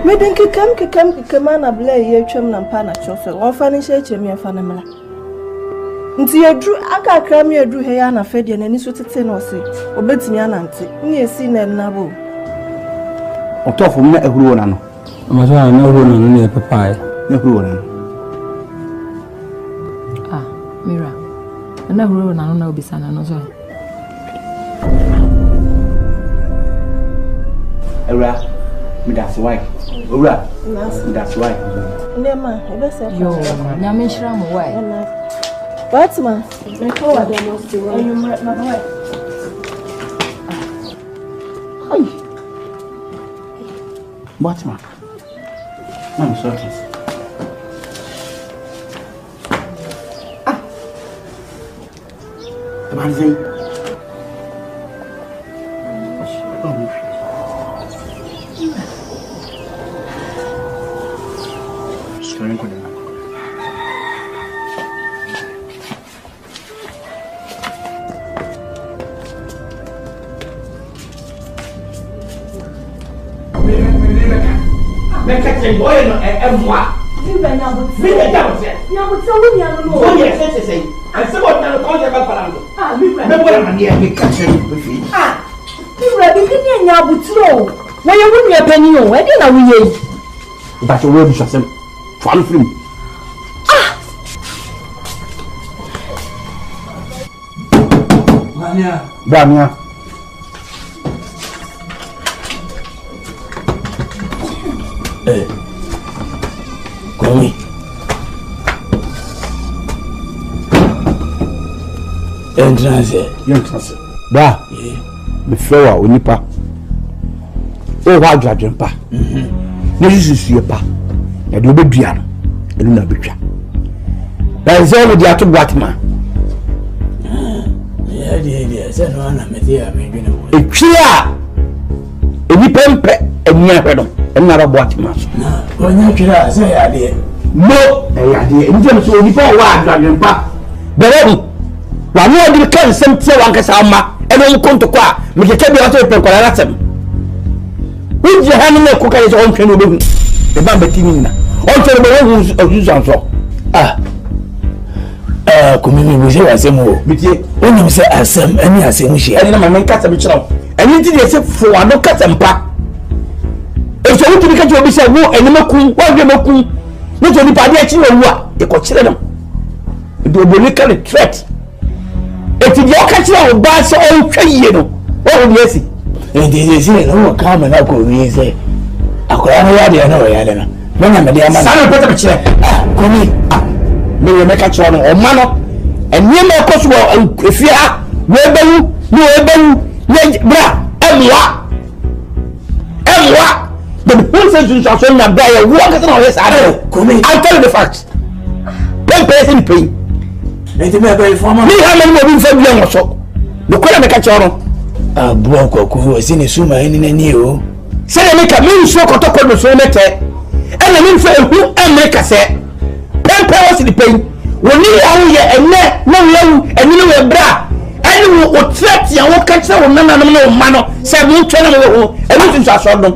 Me den kekam na bla ye twam na mpa na chofe. Won fa ni hye me fa na mla. Nti yedru akakra me yedru he ya na fede na ni so tete no se. Obetimi anante. Ni esi na na bo. Otofo me ehuru na no. Amaso na ehuru na no ne papa e. Ehuru na no. Ah, Mira. Na ehuru na no na obisana no so. Ora, me that's why. Ora, that's why. Nema, ebe se. Yo, na me shira mo why. What man? Me ko wa de most to you na why. Ai. What man? I'm sorry. Ah. Tabanzai. Boy, and what? You are now with me. Now, with someone you know, yes, and someone can contact Palando. Ah, remember, I'm here, we catch you with me. Ah, you are beginning now with slow. Why you wouldn't have penny? Why didn't we? But you will be some fun film. Ah, Banya. Komi. Entrance. Ba. Me fewa onipa. O wa adwadwen pa. Ne susu pa. E de obedua no. Enu na betwa. Na nze de ato boatma. Yeah, say no na me dia me dwene wo. Etwia. Enipa mpe eni ahwedo. Ena ra boatma so. Na, onya twira say ya de. No, ya de. Enti so onipa wa adwadwen pa. Berebu. Wa no de kan semtie wankasa ma. Eno nkonto kwa. Me keke bi ato pe kwala ratem. Unje hanu me ko kale so on twene obehu. E ba betimi na. On twene be hu ozuzo. Ah. Kumimi buse wasemo bitie onu se asem ani asem shi ani na mama nkata bi kyerɛw ani ti de se fo ado kata mpa e so wuti bi ka obi se wo animaku wo de maku ne to nipa de akyi wo a e ko kyerɛ dem de oboli ka le threat e ti de o ka kyerɛ wo ba se o hwɛ yie no wo de asi ndi se no ka ma na ko wi se akora no ya de na o ya de na na me de ama sa no pete bi kyerɛ komi me we make a try no o ma no enye me ko so efia we bewu ne bra emwa the whole sense so na bra ya wo ka na o yes are komi I tell you the facts one person pay enti me be informa me ha me no bi fa bi an so no ko na make a try no abu ko ku si ni suma ni ni o se na make me so kotoko do so mete e na me fa ehu America se powers the pain. When you are here and there, no, and you know, bra. I know what threats you won't catch them, no manner, 7 channel, everything to us on them.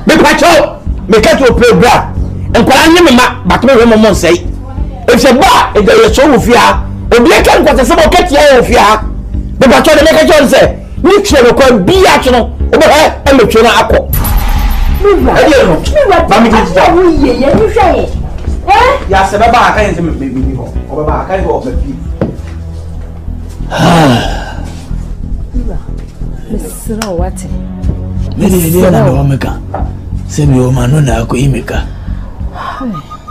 Make my child, make it to a play bra. And Kwan but no woman say. If a bar, if there is so of ya, a black and what a simple cat of ya. The battle make a choice say, which will be actual over her and the children apple. Yes, about I can't maybe over I can't go off the feet. Mr. What? Many Omega. Send you man on a coimica.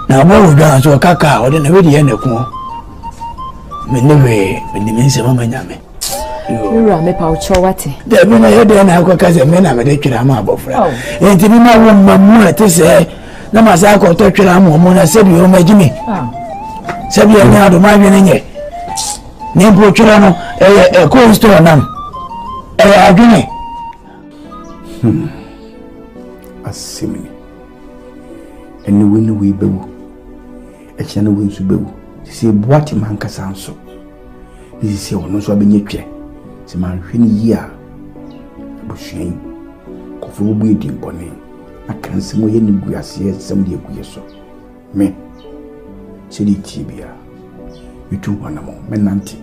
Now, more down to a cacao or then a really end of more. Many when the men's a woman yammy. You are me pouch or what? There been a head and I got as a man of a decrama of and to be my woman to say, no massacre touch your arm, Mona said you, my Jimmy. Said you now to my name. Name Pochurano, a cold store now. A guinea. A simile. And the wind we bew. A channel wins to bew. See what a man can sound so. This is your no so be chair. See man, any year. Bushing. Coffee will be eating bonnet. I can't see more any grass yet, some dear so. Me. Said it, Tibia. You two one more, Menanti.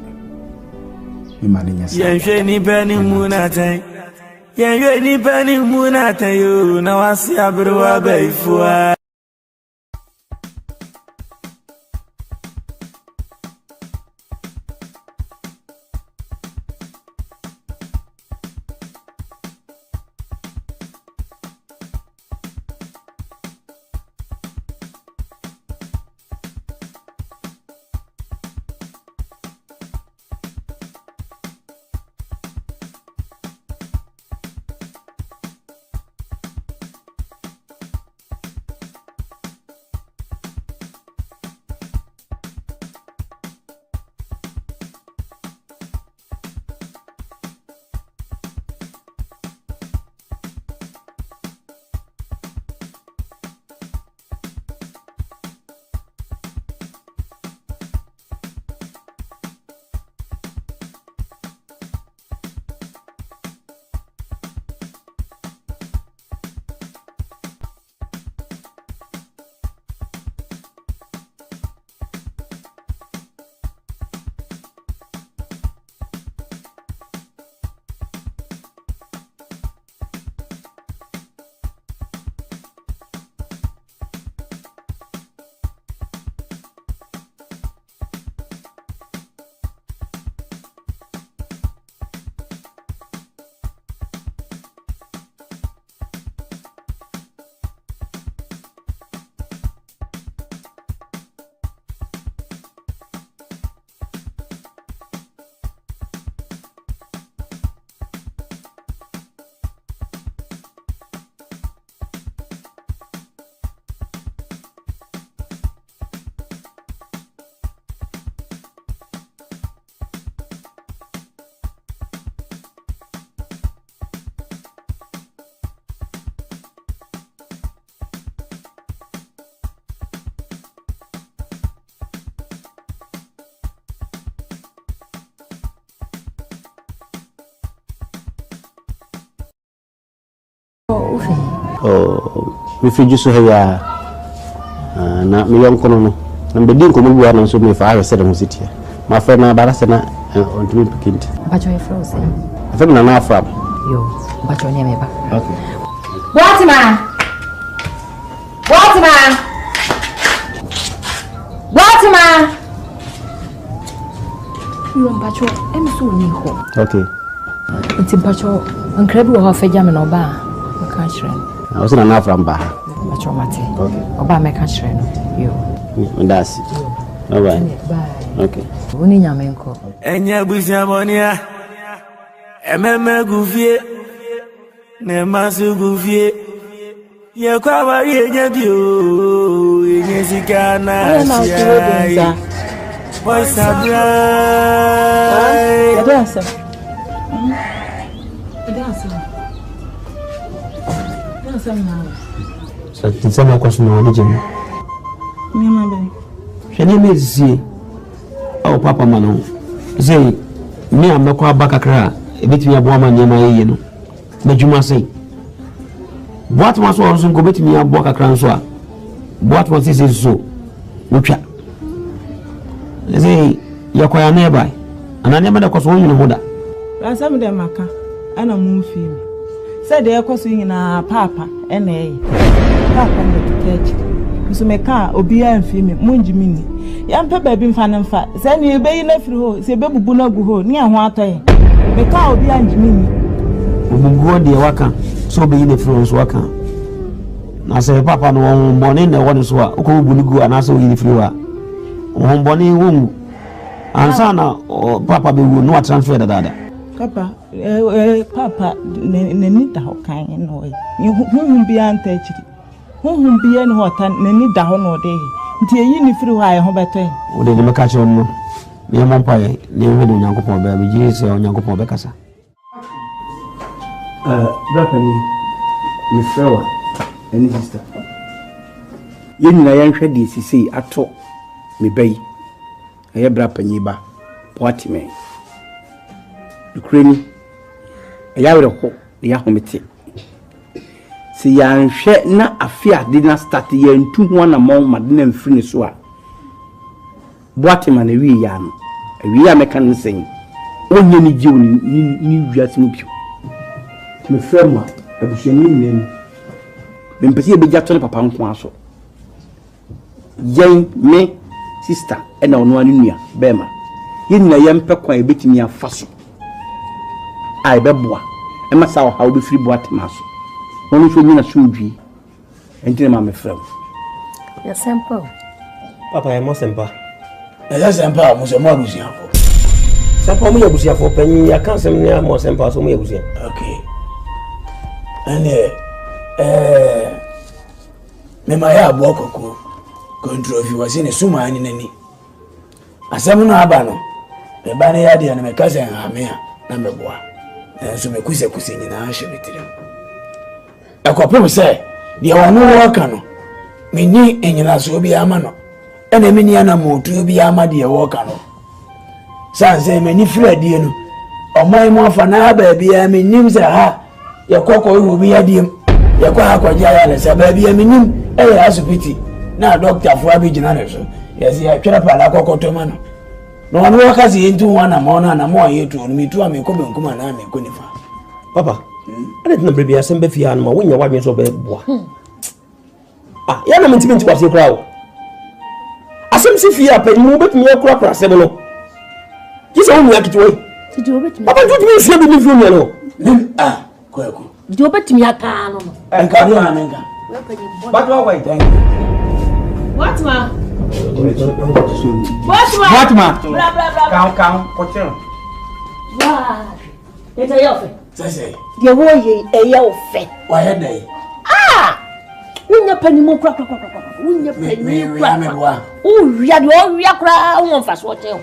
You manage yourself. Any penny moon at time. Any penny moon at you. Now I see a bit of a for. Oh, we feel just here. Na me young kono na be din ko mo buwa na so me fa I said mo sit here. My friend na barasa na on to me pikinti. Bacho e frozen. I feel na afra. Yo, bacho ni me ba. Okay. Watima. Yo bacho em so ni ho. Okay. Nti bacho ankra bi wo ha fa jam na oba. Ka chere. I was na afra mba. Bacho mate. Okay. Oba me ka chere no. Yo. Ndasi. Bye bye. Okay. Oni nyame nko. Enya busia monia. Ememe gufie. Ne masu gufie. Ye kwa bari enya bio. Enya sikana. Boy sabra. Dansa. So, tinsa mo kwasu na wani jemi. Mima be. Shani mezi au papa mano. Say me am not quite back a cra. A bit me a woman near my you know. But you must say. What was also go bet me a walk a crown so? What was this is so? Which say you're quite nearby. And I never know cause one you know that. And some of them maka and a moon film. Said they are causing papa and papa church. So me car obia and film munjimini. Yam papa bin fan and fat. Send you bay left ho, say baby buna go near water. Me car obia and jimini. Go dear waka, so be in the France waka. I say papa no morning the one is what Okubunugu and also in the floor. On bonny womb. And sana papa be will not transfer the dada. Papa, papa, Nenita Hokai, no, you won't be untouched. Who be any water, Nenita Hono day. Dear you through I hope I tell. Would they never catch on? Near Mompire, near Widow Yanko baby, Jesus or Yanko Becassa. Brapani, Miss Flower, and sister. You know, I am ready to say at all. Me bay. I have Brapani ba. What me? Ukraine, a yard of hope, the Yahomity. See, I am sure na a fear did not start the year in 2-1 among Madina and Finiswa. What him and a wee yarn, a wee American saying, only any Jew knew just move you. Me firma, a bushing name. Then Pessia be just on Papa Quanso. Young me, sister, and on one near Bema. In a young pequa bit me a fussy. I beboa, and my sow how be free boat mass. Only for me a shoe and tell my friend. Yes, simple. Papa, I must empower. Yes, empower was a model. Sample me a busia for penny, I can't say more simple so me. Okay. And me my hair walk control if you was in a summa in any. A seven abano, a banner and my cousin Hamea, number one. And so me kusa kusin in a ship. A couple say, the one no workano. Me ni in your last will be a mano. And a mini animal to be a muddy workano. San say many Fred, you know. Or my more for now, baby, I mean, names are ha. Your cocoa will be a dim. Your quack jaya, baby, I mean, as a pity. Now, Doctor Fabi Janano. Yes, I try to la cocoa to mano. No one works into one among and a more here to me to a me come and me conifer. Papa, I didn't baby a sympathy and my when your wife is so bad. Ah, you're not meant to was a crowd. I seem to fear up and move it me a crop or seven. He's only like it way. To do it, Papa, do me sleep in you. Ah, Quaco. Do it to me a can. And Cardiana. But wait, thank you. What, ma? What, ma? Count, what's your? Wow. It's a yofe. Say, the way a yofe. Why had they? Ah! When your penny more crack, when your penny crack. Oh, we had all we are crying on fast water.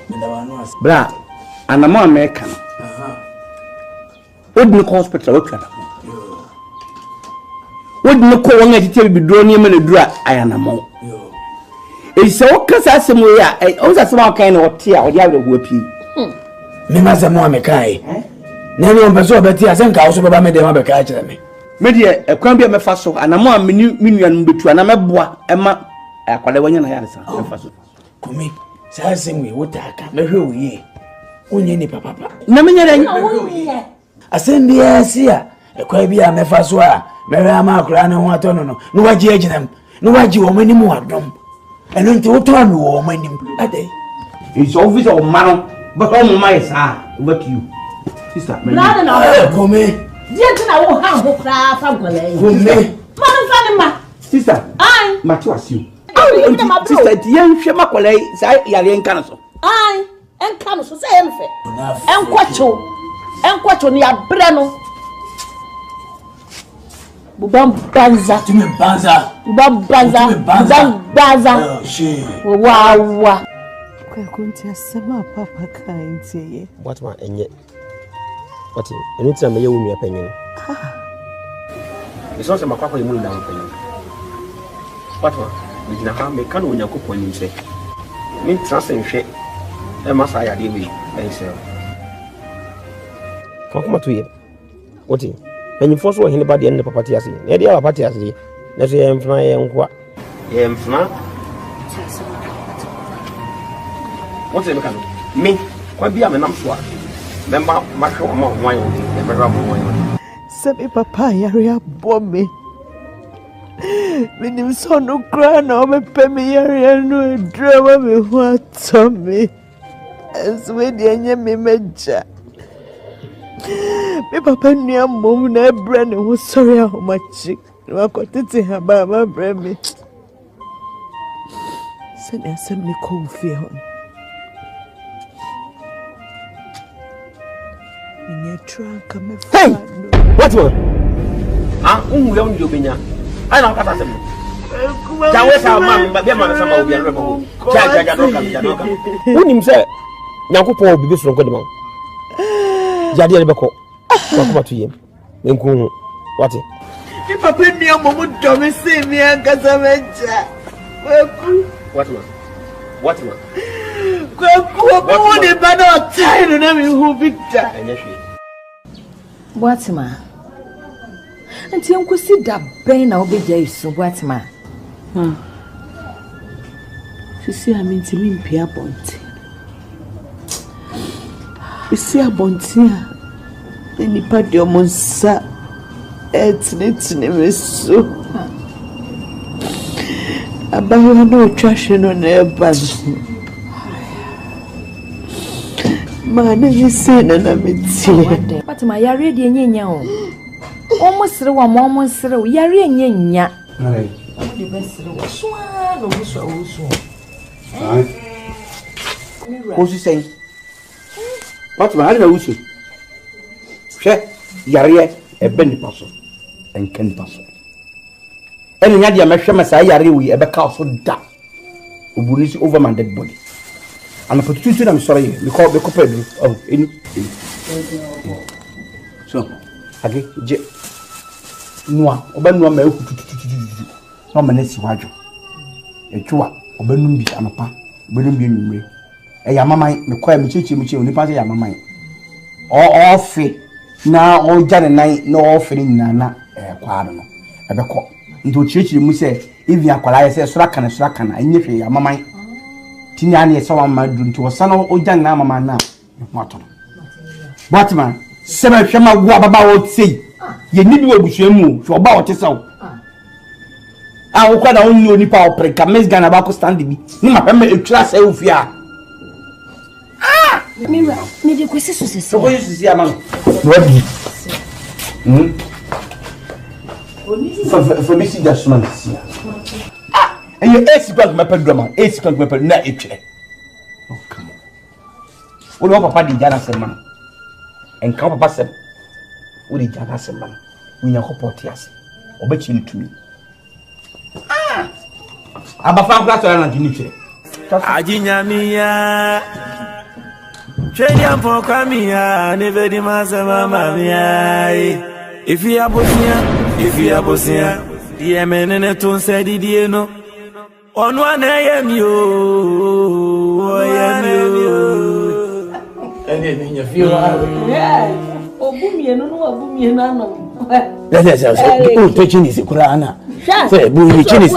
Bra, and I'm American. What do you hospital? What do you call one at the be drawn him in a dry iron among? It's so cassassim we are, I also small kind of tea or the other whoopee. Mimasa Moamekai. Never on Basso, but I think I also made them a catch me. Media, a crumbia me faso, and a more minion between a bois, Emma, a quadawanian answer. Come, Sassing we would take me who ye. Only papa. No, I send the ass here. A quabia me fasoa, Marama Grana Watono, no I judge them, no I do many more drum. And until time you will mind him a day. It's obvious of man, but all my son, what you, sister, come. Yet I will have a craft from Ghanaian. Sister, I, Matuas you. Oh, sister, the young Shemaquale, say, Yalian Canaso. I, and comes to say anything. And quacho near Breno. Bubam Banza to me, Banza, Banza. Wow. Quakuntia Sama Papa kind say, what my and yet. What anytime you win your opinion. It's also my property money down opinion. What we can have me can win your coupon, you say. Me trust and shit. I must I deal with myself. Come to you. What is and you force anybody in the property as in the other party as the let's say I'm flying and what? I'm flying. What's it become? Me, what be a man? I'm sure. Remember, my show among wine, the rubber wine. Semi papa, Yaria bomb me. When you saw no crown or a pemmy area, no drama me what on me. As when the enemy major. Me papa knew a mom, no brand was sorry how much I got to see her by my brain. Send me cold fear. Hey! What one? Ah, young Jubinia. I don't have them. Jawes our man, but them are some of the rebel. Jajadoka. Who himself? Yakupo will be this from Godman. Jadia Bako. Talk to him. What? If I put me a moment to me, see me and Casaventure. What one? What one? What if I don't tell you who Victor? What ma? Auntie Uncle see that brain now be there so what ma? You see, I mean to me Pia Bonti. You see a Bonti any part your monsa it's never so. About no trash on air bus. Man, you say no, I'm it. But my ready and yan. Almost the one moment, sir. Yari and yan. The best swan or so. What's he saying? What's my other issue? Share Yari a bendy person and Ken person. And in Yadia Meshamas, I Yari, we ever castle that. Ubunisi over my dead body. And for 2 I'm sorry, we call the couple of any. So, again, no, Obanua may no manesi wajo. A chua, Obanumbi, Amapa, Benumbi, a Yamamai, the choir Michi, only party Yamamai. All fit now, all Jan and I, no offering Nana, a quadrano, a beco. Into church, you must say, if you are quiet, say, Slakan, and if you are Mamai. Tinyani saw my dream to a son of Ojan Namama now. But man, 7 Shama Wababa would say, you need to be move to about yourself. I will quite only only power break a Miss Ganabaco standing me. Nima, a class of ya. Ah! Mira, me de questi successi. So what is the amount? For me, see that man. And your ace bank my pedroma, ace bank my ped na eche. Oh, come on. What papa di jana seman? And come papa sem. What di jana seman? We are hopotias. Obey to me. Ah! Abafa class na jiniche. Ajinya miya. Chedia poka miya, never di masama miya. If you are bosia, the men ton said the no. On one I am you. And then you feel yeah. Obumi no obumi na no. That's all touching is a Kurana. Say, Bui Chinis.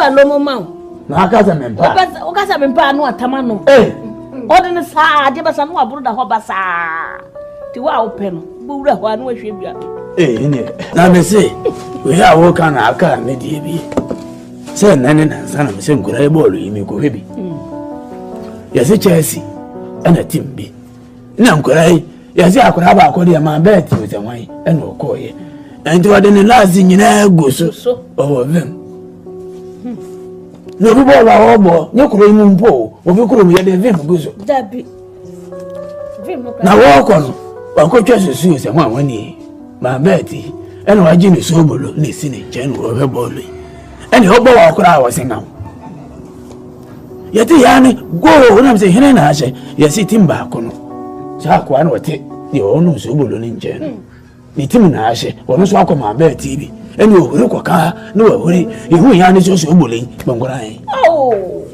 Na casa mempa. O casa mempa no atamano. Eh. Odin sa de basa no aburu da ho basa. Ti wa open no. Bura ho anu ahwe bia. Eh, ne. Na me say, we have work on aka me die bi. Say nane na sana me say nkura e ball yi me ko hebi. Ya say Chelsea ana team bi. Na nkura yi ya say akura ba akọ de ma bet we say wan e na okoye. Enti wa de ne last nyina go so. Oh, them. No bi ball wa obo, nyekuro yi mpo. Obi kuro mi ya de vim go so. Dabi. Vim no. Na wo ko no. Wa ko twese su say wan wani. Ma beti eno aji ni sobolo ni sini chen wo he bolu eni ho bo wa kura wa singa yati yani go na mse hene na ashe yasi timba kono cha ko an wote ni onu sobolo ni chen ni timu na ashe wono so akọ ma beti bi eni o hore ko ka ni wo hore ihu ya ni so sobolo gbongora yin oh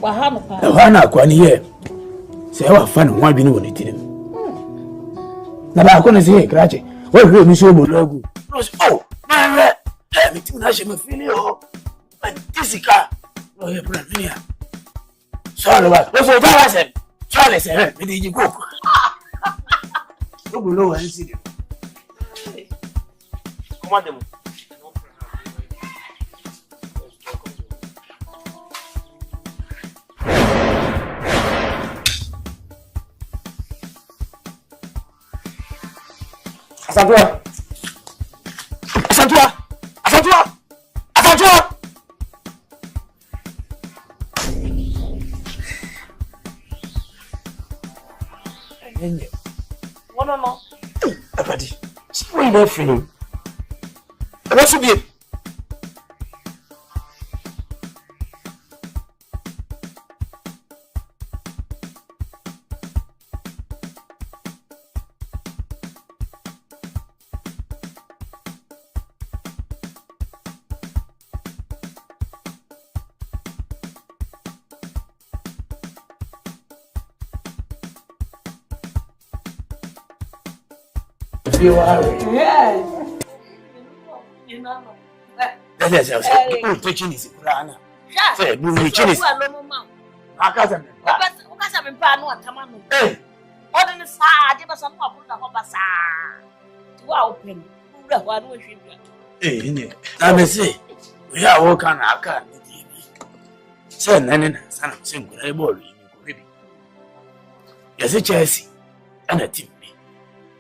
Hana kwani ye. Say wa fan ho bi ni woni tirim. Na ba ko na say krache. Wa hwe mi so bologu. Oh, man. Me ti na she me feel o. But disika. No ye plan ni ya. So ba. Wo so ba se. Charles eh me di go. No bolo wa nsi de. Commande mo. Asante. Enye. No. Abadi. Where you from? What's it? You are. Yes. That's it. Teaching is Kurana. Say, you Chinese. Akaza. Ukasa mpa no atamano. Odin sa de basa no abuda ho basa. Wa open. Ura wa no hwebia. Nye. Na me say, we are work on aka ni. Say nane na sana say ngura e ball yi ko bebi. Yesi Chelsea. Ana team bi.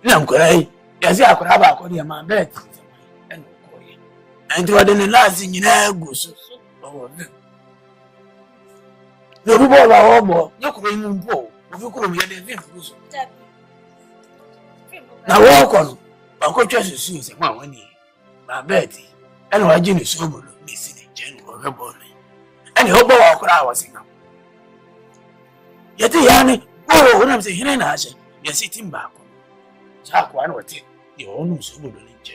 Na ngura yi yasi akora ba akodi ma bet en ko ye and what in the last nyina gu so o no bi ball ba obo nyekuru nyu mpo ofi kuro mi de vim gu so na wo ko no ba ko twa susu se ma wani ma bet en wa ji ni so bolo ni si ni jen ko be ball en ho bo wa kora wa singa yeti yani o wona se hine na ashe yasi timba ko sa ko an wote yo no so bodo ni je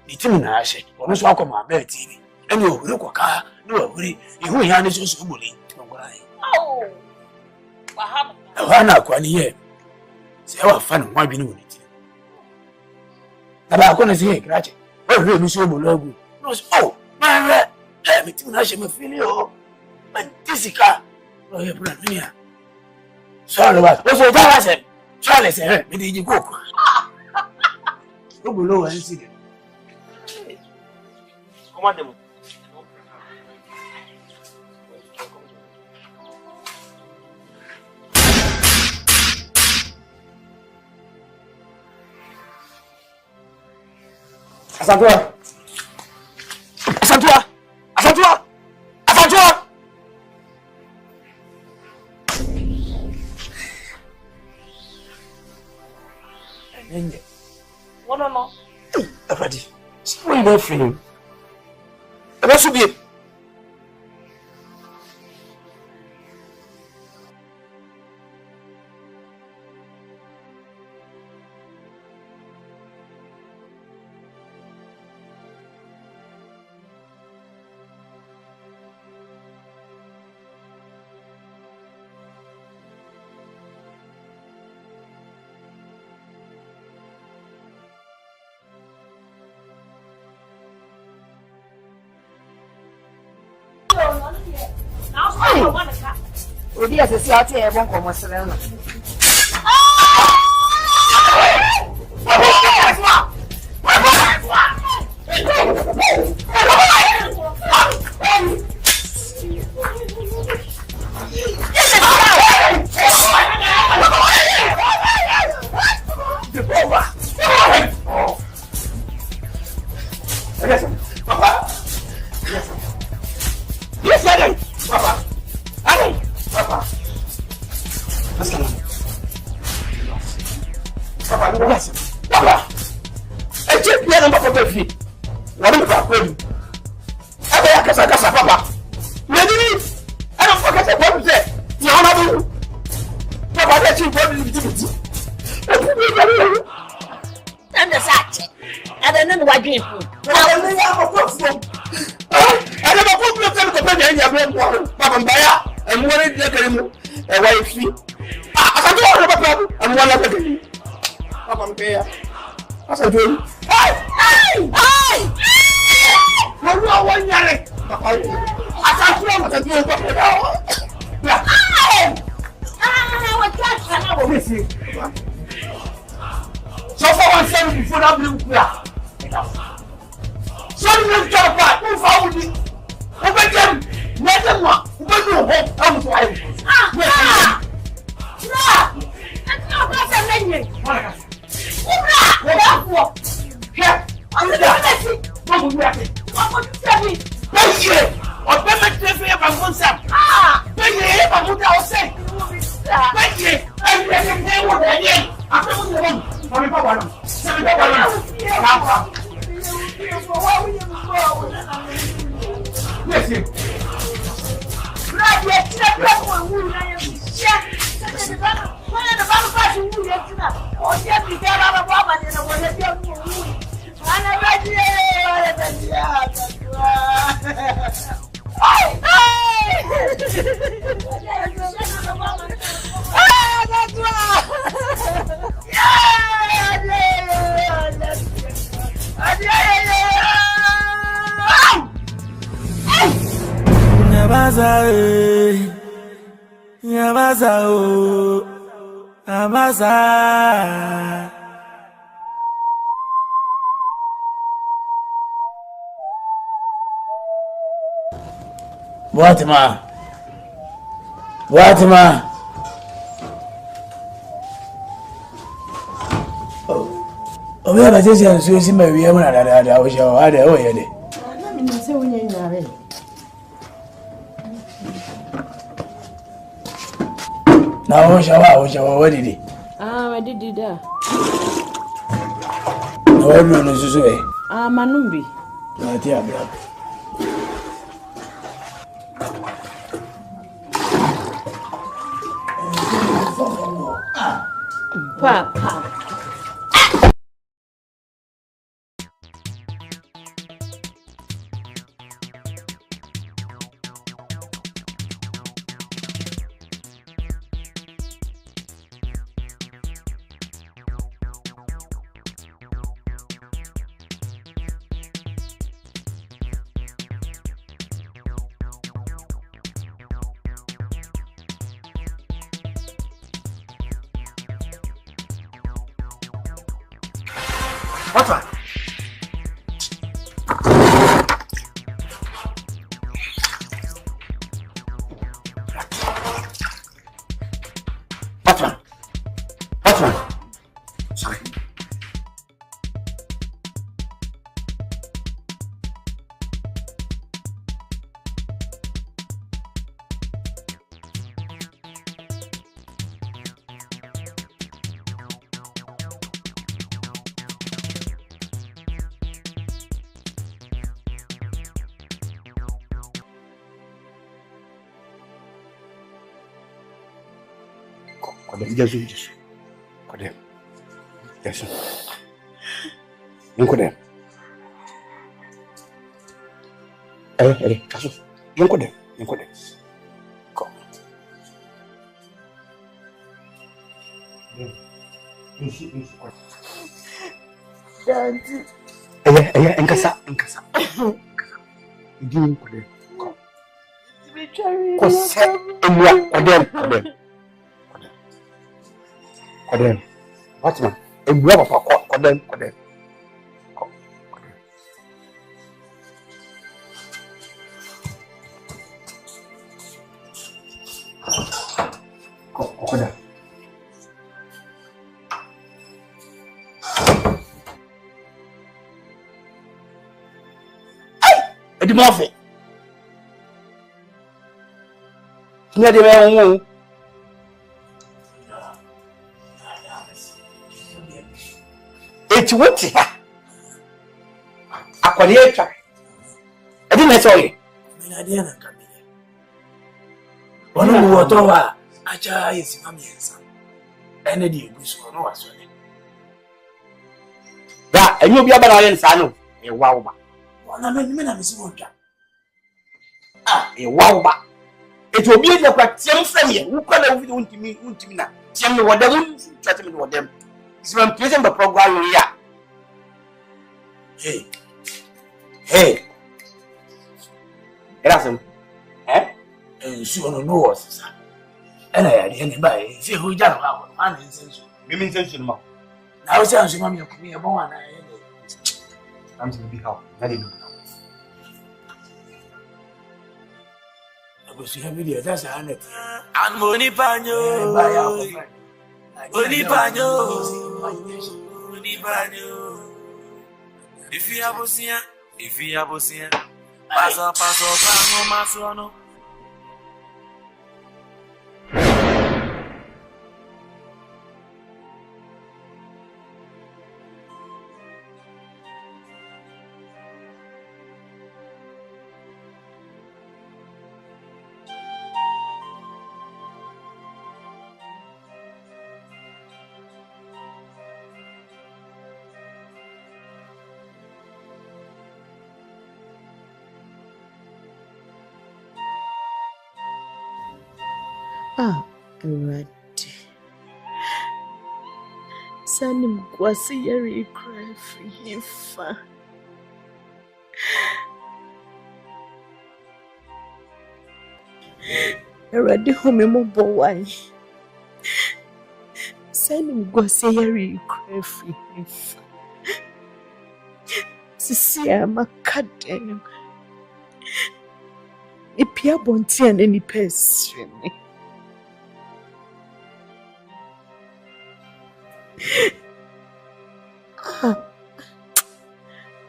ni timi na ashe ono so akoma be tv eni ohuri kwaka ni ohuri ihu ya ni so boli ngora yi Oh. Wahaba. Hana kwani ye se wa fa no wa bi ni woni ti na ba ko na se krache o hwe mi so bologu no so oh man mi timi na ashe me feel o man disika no ye plan ni ya so lo ba so ja wa se Charles eh mi di go ko Oduro nsi de. Commande mo. Asante. Enye. No. Abadi. Where you from? Ebe so bi. Odi asesi ati e bon komo sere no. and what is the game? A wife. I don't know, and one of the I'm there. I said, hey! No, one yelling. I can't do so far, one seven before that blue crack. Some little job back, who found it? Open them, let them walk, open your home, I'm sorry. That's not what I'm saying. Here, I'm the best. What would you tell me? Thank you. Or better tell me about one sam. Thank you. I would have said. Thank you. I'm letting them what I am. I'm not the one. I'm not one. Listen. Watima. Oh, we are just saying, so you see my way. I wish I had a way. Now, what did he? I did that. No, everyone is this way. Manumbi. Papa. What's that? Sorry. Jesus. Kodem. Yes. Kodem. Kaso. Kodem. Ko. Enkasa. Kodem. Ko. Ko se kodem. Kodem. What's man? Kodem. Kodem. Edi mafe. Nya de me Eti ha. Akwali etwa. Edi na soye. Mina dia na kamia. Ono mu woto wa acha yesi mamiensa. Ene di egusu ono wasone. Ba, enyo bi aba na yen sa no. E wawo ba. Ona me na mesi wonja. E wawo ba. It will be a tiam from you. Who can have you to me? Tiam, whatever you try to me with them. It's when present the program. Hey. Erasm. And she will know us. And I had anybody. See who does one intention. Women intention. Now, sounds mommy of me a born. I'm to be helped. I didn't know. I was here. That's a hundred. And money panyo. Money panyo. If you have Osia, paso, maso. Alright. Sanim kwasi yari cry for hifa. Already home mo boy. Sanim kwasi yari cry for hifa. Sisi amakadem. Ipia bonti and any person.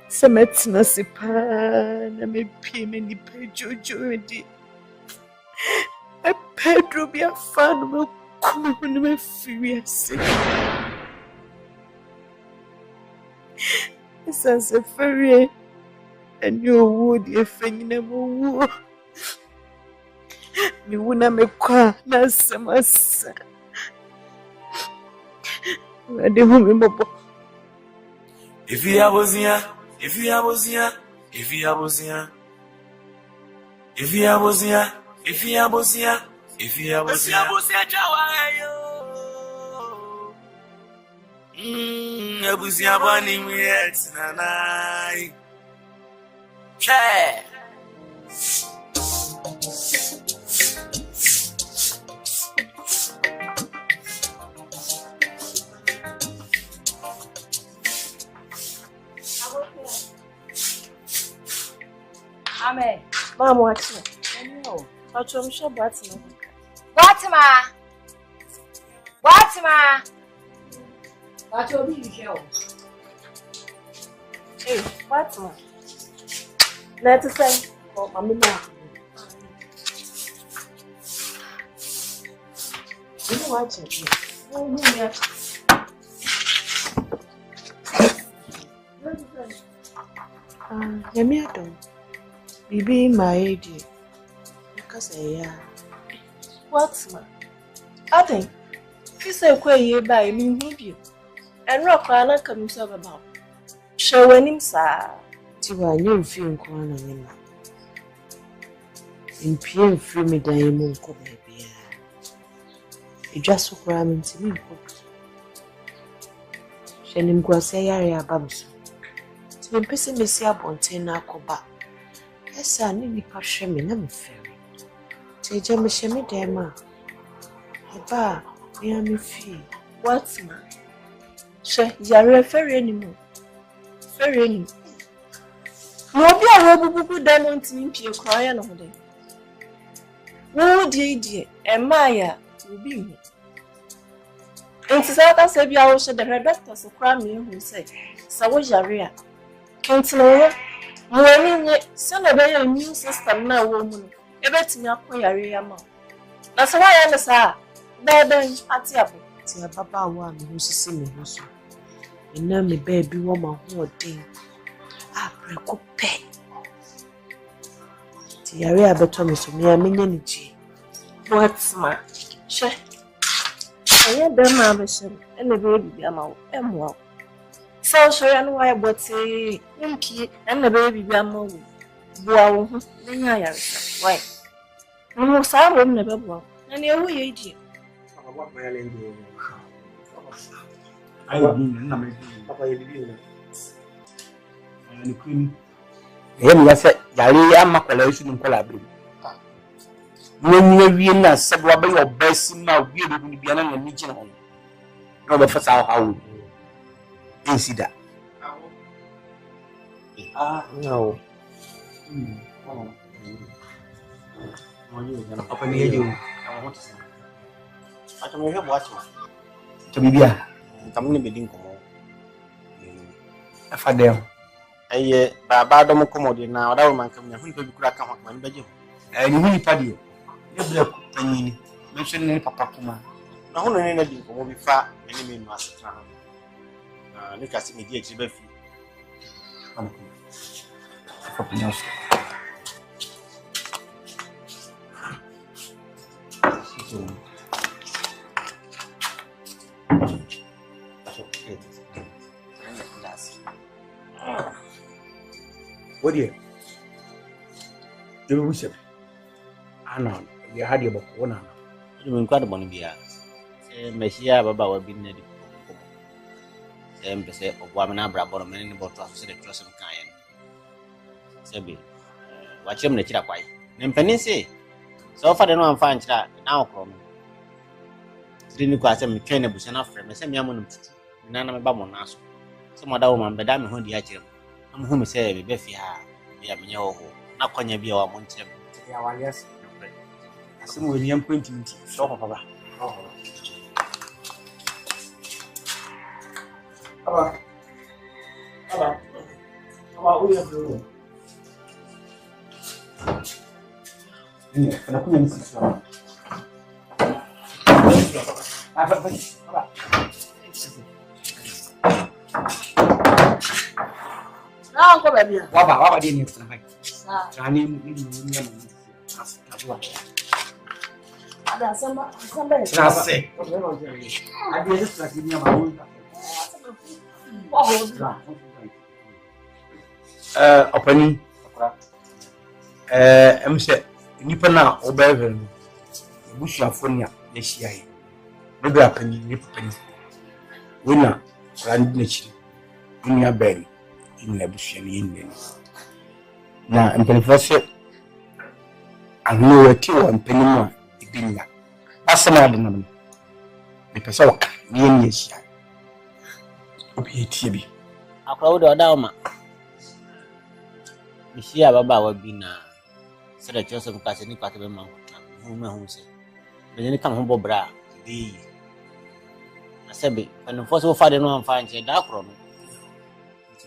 Semetna sipa na me pime ni pejojo di. E Pedro bi afan me kuma no me furious. It's a fairy and you would if you wo. Mi wuna me kwa na semasa. Ready home mobo. If you have Osia, Abusia bani miet nanai. Che. Ame, Mom, watch me. No, I'm sure what's my. What will be you? Hey, what's my? Let's say, oh, I'm in there. You know what? Oh, yeah. Yamiado. Bibi my idea. Because what's my? I think. If you say quay ye by me, move you. And rock I come himself about. Show him, sir. Tiwa, you feel corner him. In Pierre free me diamond, baby. You just so cramming to me. Shenim Guasaya Babs. To be pissing me see upon 10 Akoba. Yes, I need to share me, I'm fairy. Take a shimmy, dear ma. Eba, I am a fee. What's ma? She, you're a fairy anymore. Fairy anymore. No, be a robo diamond to me, Pia crying all day. Oh, dear, and Maya will be me. And Sata said, I will shed the doctor so cry me who said, so was your can't know. Morning, son of a new system now, woman. A bet me up for your rear mouth. That's why I understand. Then, at the apple. Tia Baba one who's a silly also. And now me baby woman who a day. I break up pay. Tia Rea better so me a minity. What's my? She. I had them ambition and the baby am out and well. So sure and why but say Inky and the baby am out. Wow, then I why? I'm sorry, I'm never born. And you're who you did. I don't say, Yali, I'm a collaboration in collaboration. When you're in a suburb or best now, we will be an original. No, the first how you see that. No. Apa ni aja? Macam ni buat macam. Macam dia. Kamu ni beding komo. Apa dia? Aye, baba do mo komo dia na oda man kam nya hun ko bikura kan man baje. Ni hu pa dia. Dia bla panyi ni. Mention ni papa kuma. Na hun ni na di komo bi fa ni me no astra. Na ni kasi mi dia ji ba fi. Apa punya? What do you? You wish it. I know. You had your book. You mean quite a money beer. Messia Baba will be needed. Same say of Wamana Brabor, many about to say the trust of Kayan. Sebi, watch him the Chirapai. Nempenisi. So far, the one finds that now from Didn't quite some train a bush enough from the same yaman. None of Bamonas. Some other woman, but I'm who the actual. I'm whom say, Beffia, the Amino, not Conya be our Montem. Yes, some William Quintin, so of I couldn't see. Now go baby. What did you say? Opening. I'm saying, nipa na obere no. Busuafo nia na hia yi. Maybe apani nipa pani. We na brand na chiri. Nya beri. Ina busua ni enne. Na mpelifo se anwo ati wo mpenimu a ibinya. Asema de no. Me pese waka ni enne hia. Obi etie bi. Akrobeto odawma. Mishia baba wa bi na sere Joseph kasi ni kwate be man hu se. Be ni kam ho bobra bi. Asebe when force wo father no amfa nche da akro no.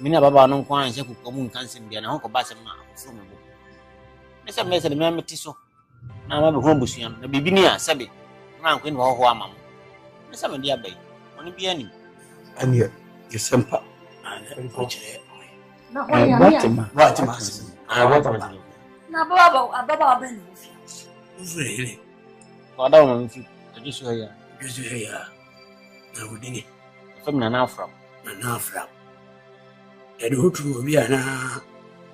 Mina baba no kwa nche ku komu kanse bia na ho ko ba se ma afro me bo. Nese mese me ameti so. Na ma be ho busuam na bibi ni asebe. Na anko ni ho amam. Nese me dia bai. Oni bia ni. Ani yesempa. Na what na baba ben really wada wo mfi ajusu ya na wudini famna na afra e do tu obi ana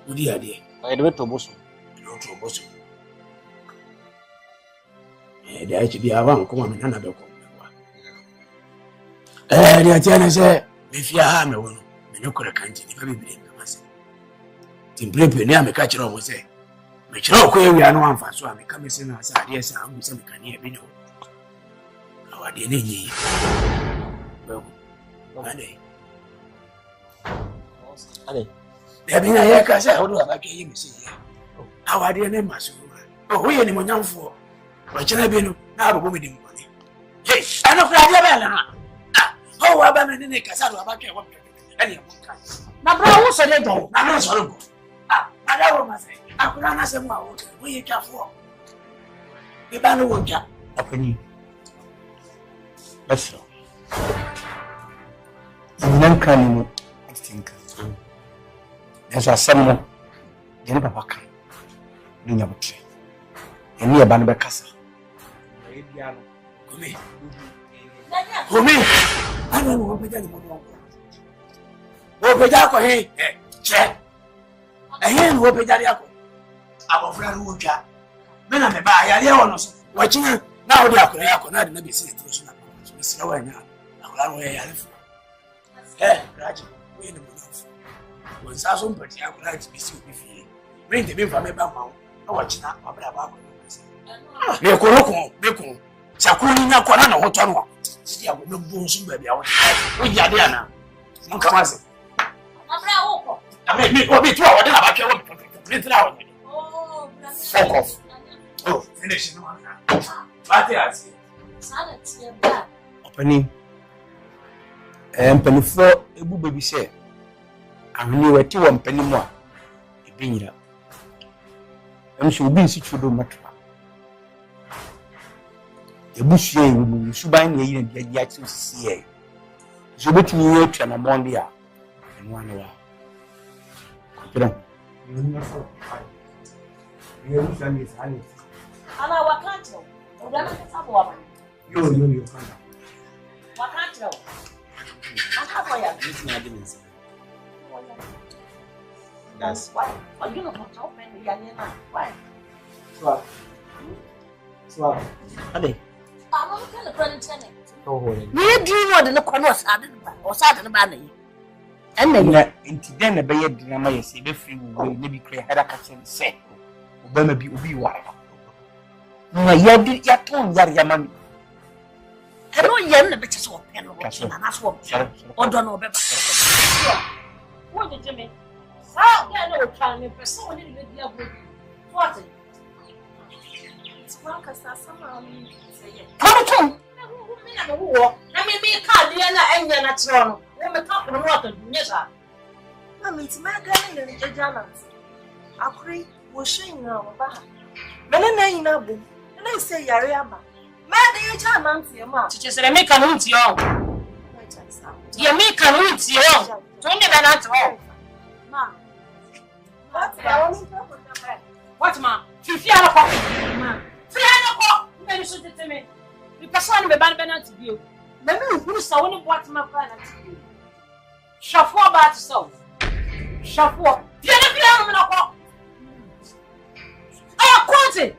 udi ade e do to boso e da ci biya ban kuma me nana be ko dia tiana se me fia ha me wono me no kora kanji ni ba bibire me mase timprepe ni ameka kira wo se me kira ko ewi anu amfa so ameka me se na sa ade sa amu se me kan e bi no awade ne nyi ade be na ye ka sa odo abake yi me se awade ne maso o ye ni monyamfo o kira bi no na abobo me dim kone hey ana kura dia be na o wa ba me ne ka sa do abake wo ani amunka na bra wo so le do na na so go ada wo ma se akura na se mu awo wo ye twafo e ba no wo twa apani basi nan kan mu think esa sammo jeni papa kan dunya butre eni e ba no be kasa e bia no komi ana wo be jani mo wo be ja ko he che ehin wo be jari ako abofra ru twa Bena me ba ya ya wono so. Wachina na odi akora ya kona na be si tro so na. So si na wanya. Akora no ya lefu. Raji, we ni munafu. Wonsa so mpati akora ji be si obi fie. Me nte be fa me ba ma. Na wachina abra ba ko. Me ko roko, me ko. Sakuni nya kona na hoto no. Sidi ago me bu nso ba bia wo. Wo ya de ana. Mon kamase. Abra woko. Abra me obi tu a wo de na ba twa wo. Oh, fuck off. Oh, finish no. Batias. Sada tia ba. Opani. Mpanifo ebu baby say. Ahuni wati wo mpanimu a ebinyira. Amso obi nsi chudo matwa. Ebusu e wo suban ne yi na dia ya chi sisi e. So betimi ye atwa na monde a. Eno ane wa. Kopira. Ana wakati udana kitabu hapa. Yo kana. Wakati leo. Akapo ya This na dimens. That's why. Are you not open the yana? Why? Swap. Ade. I'm not going to print channel. Oh, You do what in the corner or Saturday banning. And then then a bay dinner may say the free will maybe create a catching say. Obama be why. No, you did your tongue, Yaman. I know you're the bitches of pen and that's what or don't know better. What did you mean? How can I try me for so many video? What? It's one because somehow say, come on. I mean, me can't be an engine at all. Women talk about water, yes, sir. I mean, it's my girl in the Germans. I pray, we're showing now about Melana in a boom, and I say, Yariama. Mad age, I'm anti a man. Just let me come with you. You make a root, you don't even at all. What, ma? If you are a pocket, ma. 3 o'clock, then you should tell me. Because one of the bad to you. Maybe who saw only what my plan to you. Shuffle about so. Shuffle. You never I am quoted.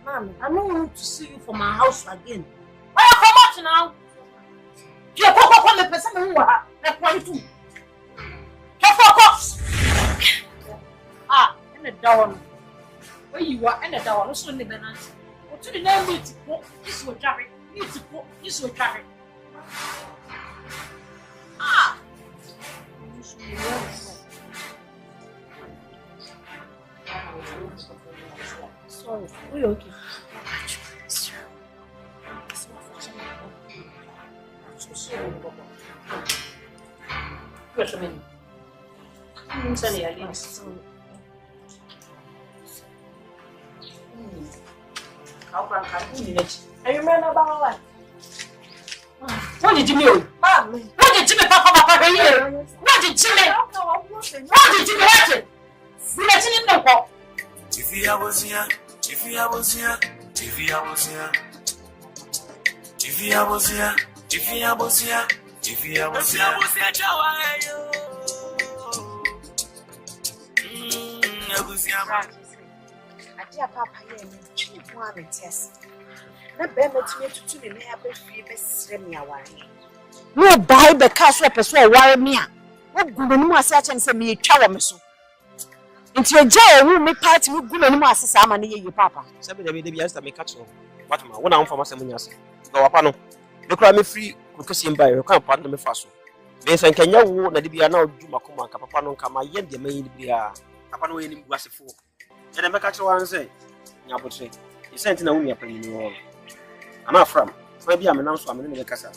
Mommy, I don't want to see you from my house again. Why come out now? You are from the person who are that point too. Ah, and the down. Where you are and the down, also in the banana. What to the name me to put this will carry. Need to put this will carry. Ah. Sorry, we okay. Wait a minute. I'm sorry, I remember about what? What did you mean? What did you mean, Papa? What did you mean? What did you mean? We let him know. If I was here, if I was here, if I was here, if I was here, if I was here, if I was here, Dear Papa, you want to test. Na bema tumi tutu ne na abefie besre me aware. No buy be cash so person aware me a. Wo gunanu ase a chen se me twa wo me so. Nti eja ewu me party wo gunanu ase sa ama ne ye papa. Sabe de be biasa me catch no. What ma wona amfa masem nya se. Go wapa no. Me kura me free kokesi mba e kan pa no me fa so. Me san kanya wo na de bia na odu makoma ka papa no nka ma ye de mayin bia. Papa no ye ni guasefo. E de me catch one say. Nya botre. E sent na wo mi apani ni wo. I'm not from. Why be a man so I'm in the casa.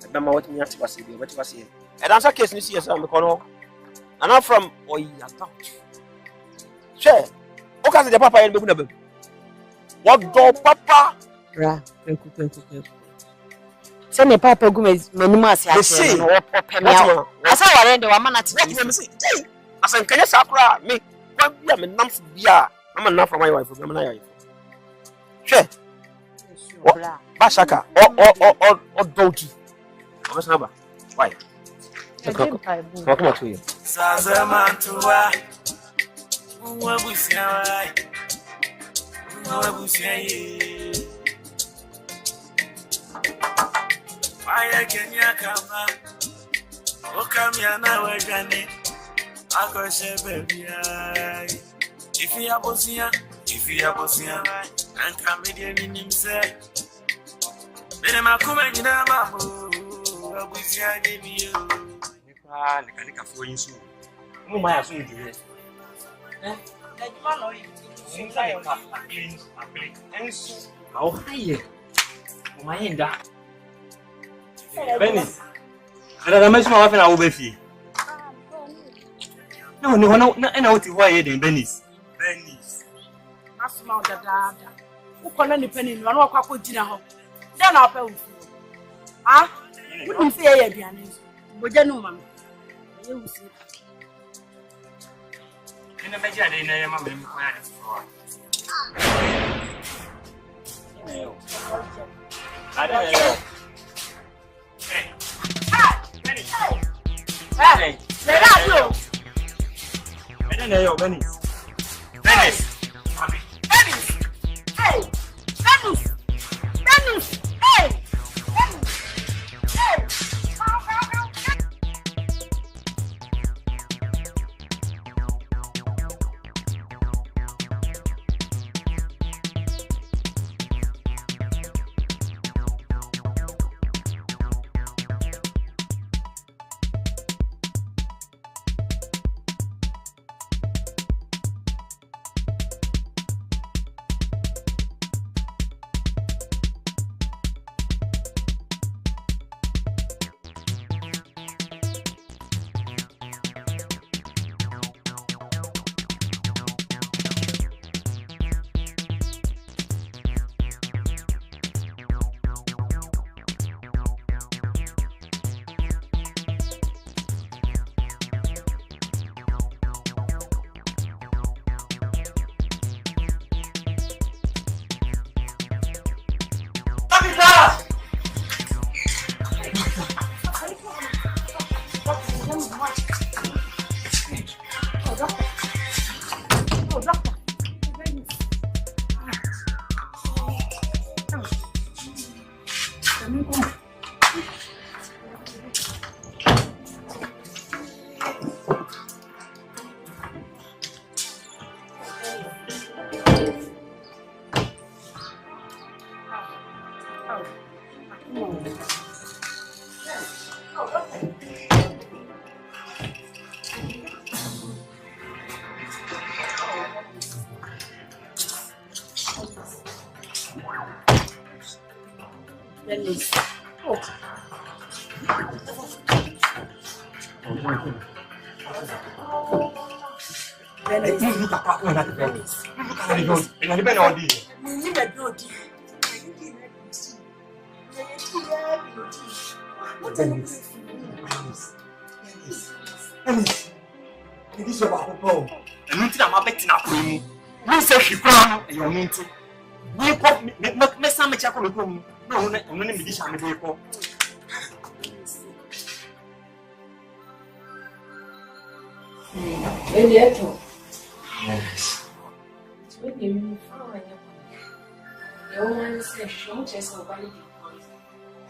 I don't know what me to say. What was here? And answer case you see, I'm the I'm not from or you about. Sure. Okay, the papa and the what do papa? Ra, send the papa go with Manumas. I say, I saw I the woman at the I said, can you sakura me? What be a man for beer? I'm enough for my wife. Sure. Bashaka or Doji. What's number? Why? Welcome to you. Why Kenya kama Okamiana wajane Akose baby if you are bosia and come with him say then ma kuma nyina mamu abusia give you nipa nika for yin so mo ma ya so ndure na juma no yi singa yo ka apele enso au haye mo ma yenda Benny ada mais uma wafena wo be fi no ni hono na wuti ho aye den Benny asma dada ukona ni peni no akwa akogina ho da na apa wufu ah wudum se ye aduane boja no mama ye wusi ina meji ade na ye mama mi ko ya de ada yo hey let up yo ene yo Benny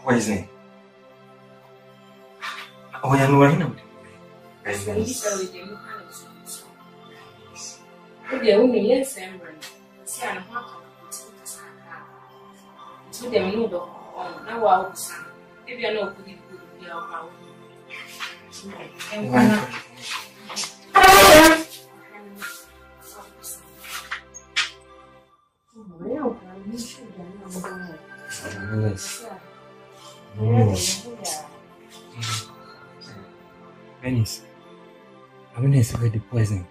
Poison. Oh, yeah, no, I know. Venice, I'm going to the poison.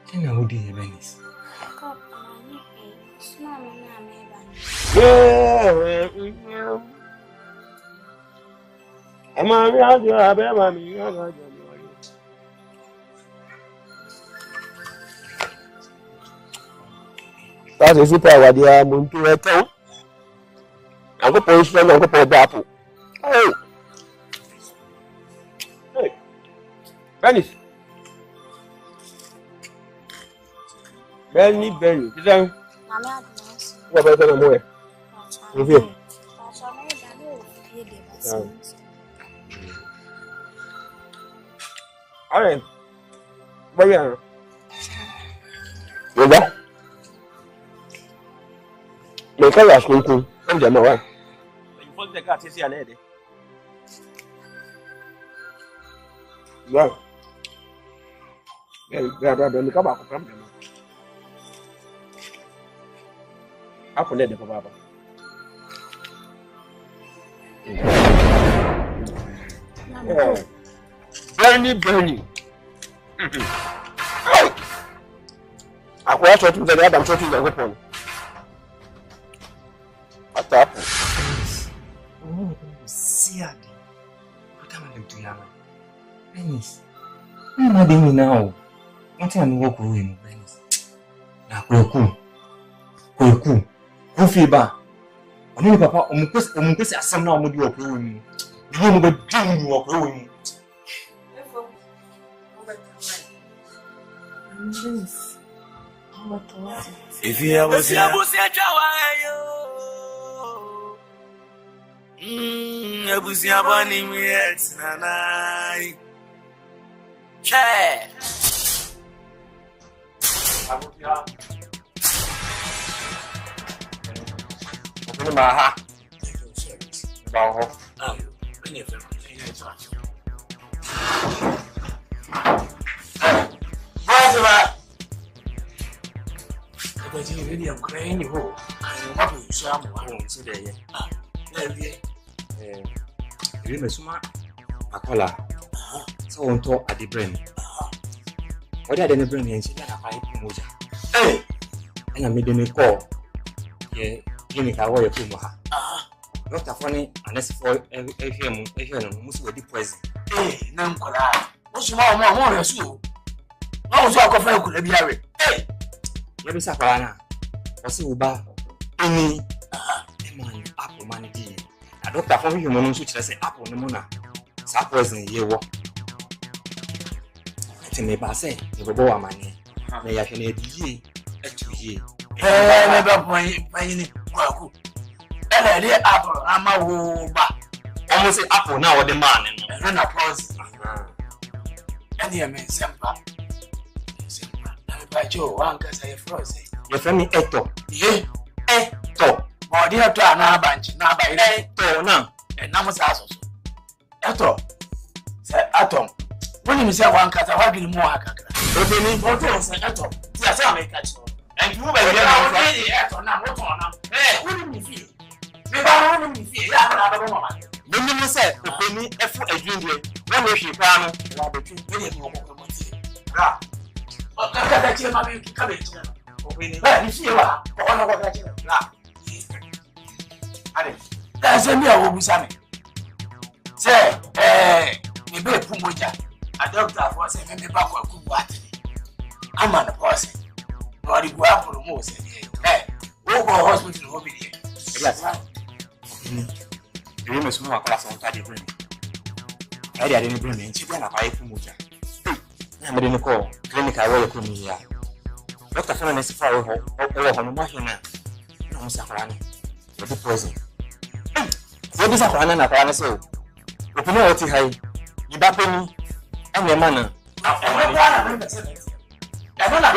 Can I hold you, Venice? That's a super idea. Muntu eto. Aku polisi na aku pedapu. Hey. Hey. Venice. Benny. Kisan. Mama advance. What about the more? Review. Alright. But yeah. Yoga. Make a last one. I'm the more. You put the cat is here, lady. Yeah. Yeah, brother, come back from them. I put it for Baba. Bernie. I was talking to the other talking the weapon. What's up? Oh, see, what am I doing now? Venice. I'm not doing now. What am I walking Venice? Now, Koku. Who feel bad? Only Papa, Umukes, as some now would you approve me. You will be doing you approve me. If you ever see a Abusia bunny yet, Nanai. Chair. Open my heart. Because you really am crying you hope. I'm happy you share one so there. You may suma a collar. So on top at the brain. What are the brain and she got a pipe moja? Hey! And I made them a call. Yeah, give me a way of Kumaha. Not a funny unless for every must be present. Hey, Namkola. What's your mama? You? How was your coffee? Could be Harry? Hey! Let me say, Parana. What's it about? Any man, apple money. A doctor for you, Mono, which I say apple no mona. Suppose in year walk. Let me pass it. You will go a money. May I can aid ye at 2 years. Never point by any Kwaku. And I apple, I'm a wooba. Almost say apple now, the man, and run applause. And you may semper. By Joe, one case I froze. Your family Eto. Ye, Eto. Body of Tana Bunch, now by Eto now. And Namas also. Eto. Say Atom. When you say one cat, I will be more. Opening photos and Eto. Yes, I make that. And you will be Eto now. What on now? Hey, wouldn't you feel? Maybe I wouldn't feel. I don't know. Then you said, Opening a dream. When you should come, really more. That's your mammy coming. You see, that's a mere who Sammy. Say, you better Pumoja. A doctor was a member of Kumawood. I'm on the person. Nobody go up for the most. Hey, we'll go hospital over here. Yes, you must move a class on Taddy Brain. I didn't bring in Chibiana by Pumoja. I'm going to call clinic. I will come here. Dr. Fernandez is far over on machine. No, Mr. Farani. What the poison? What is a Farana? So, open your high. You back me and your manner. I don't know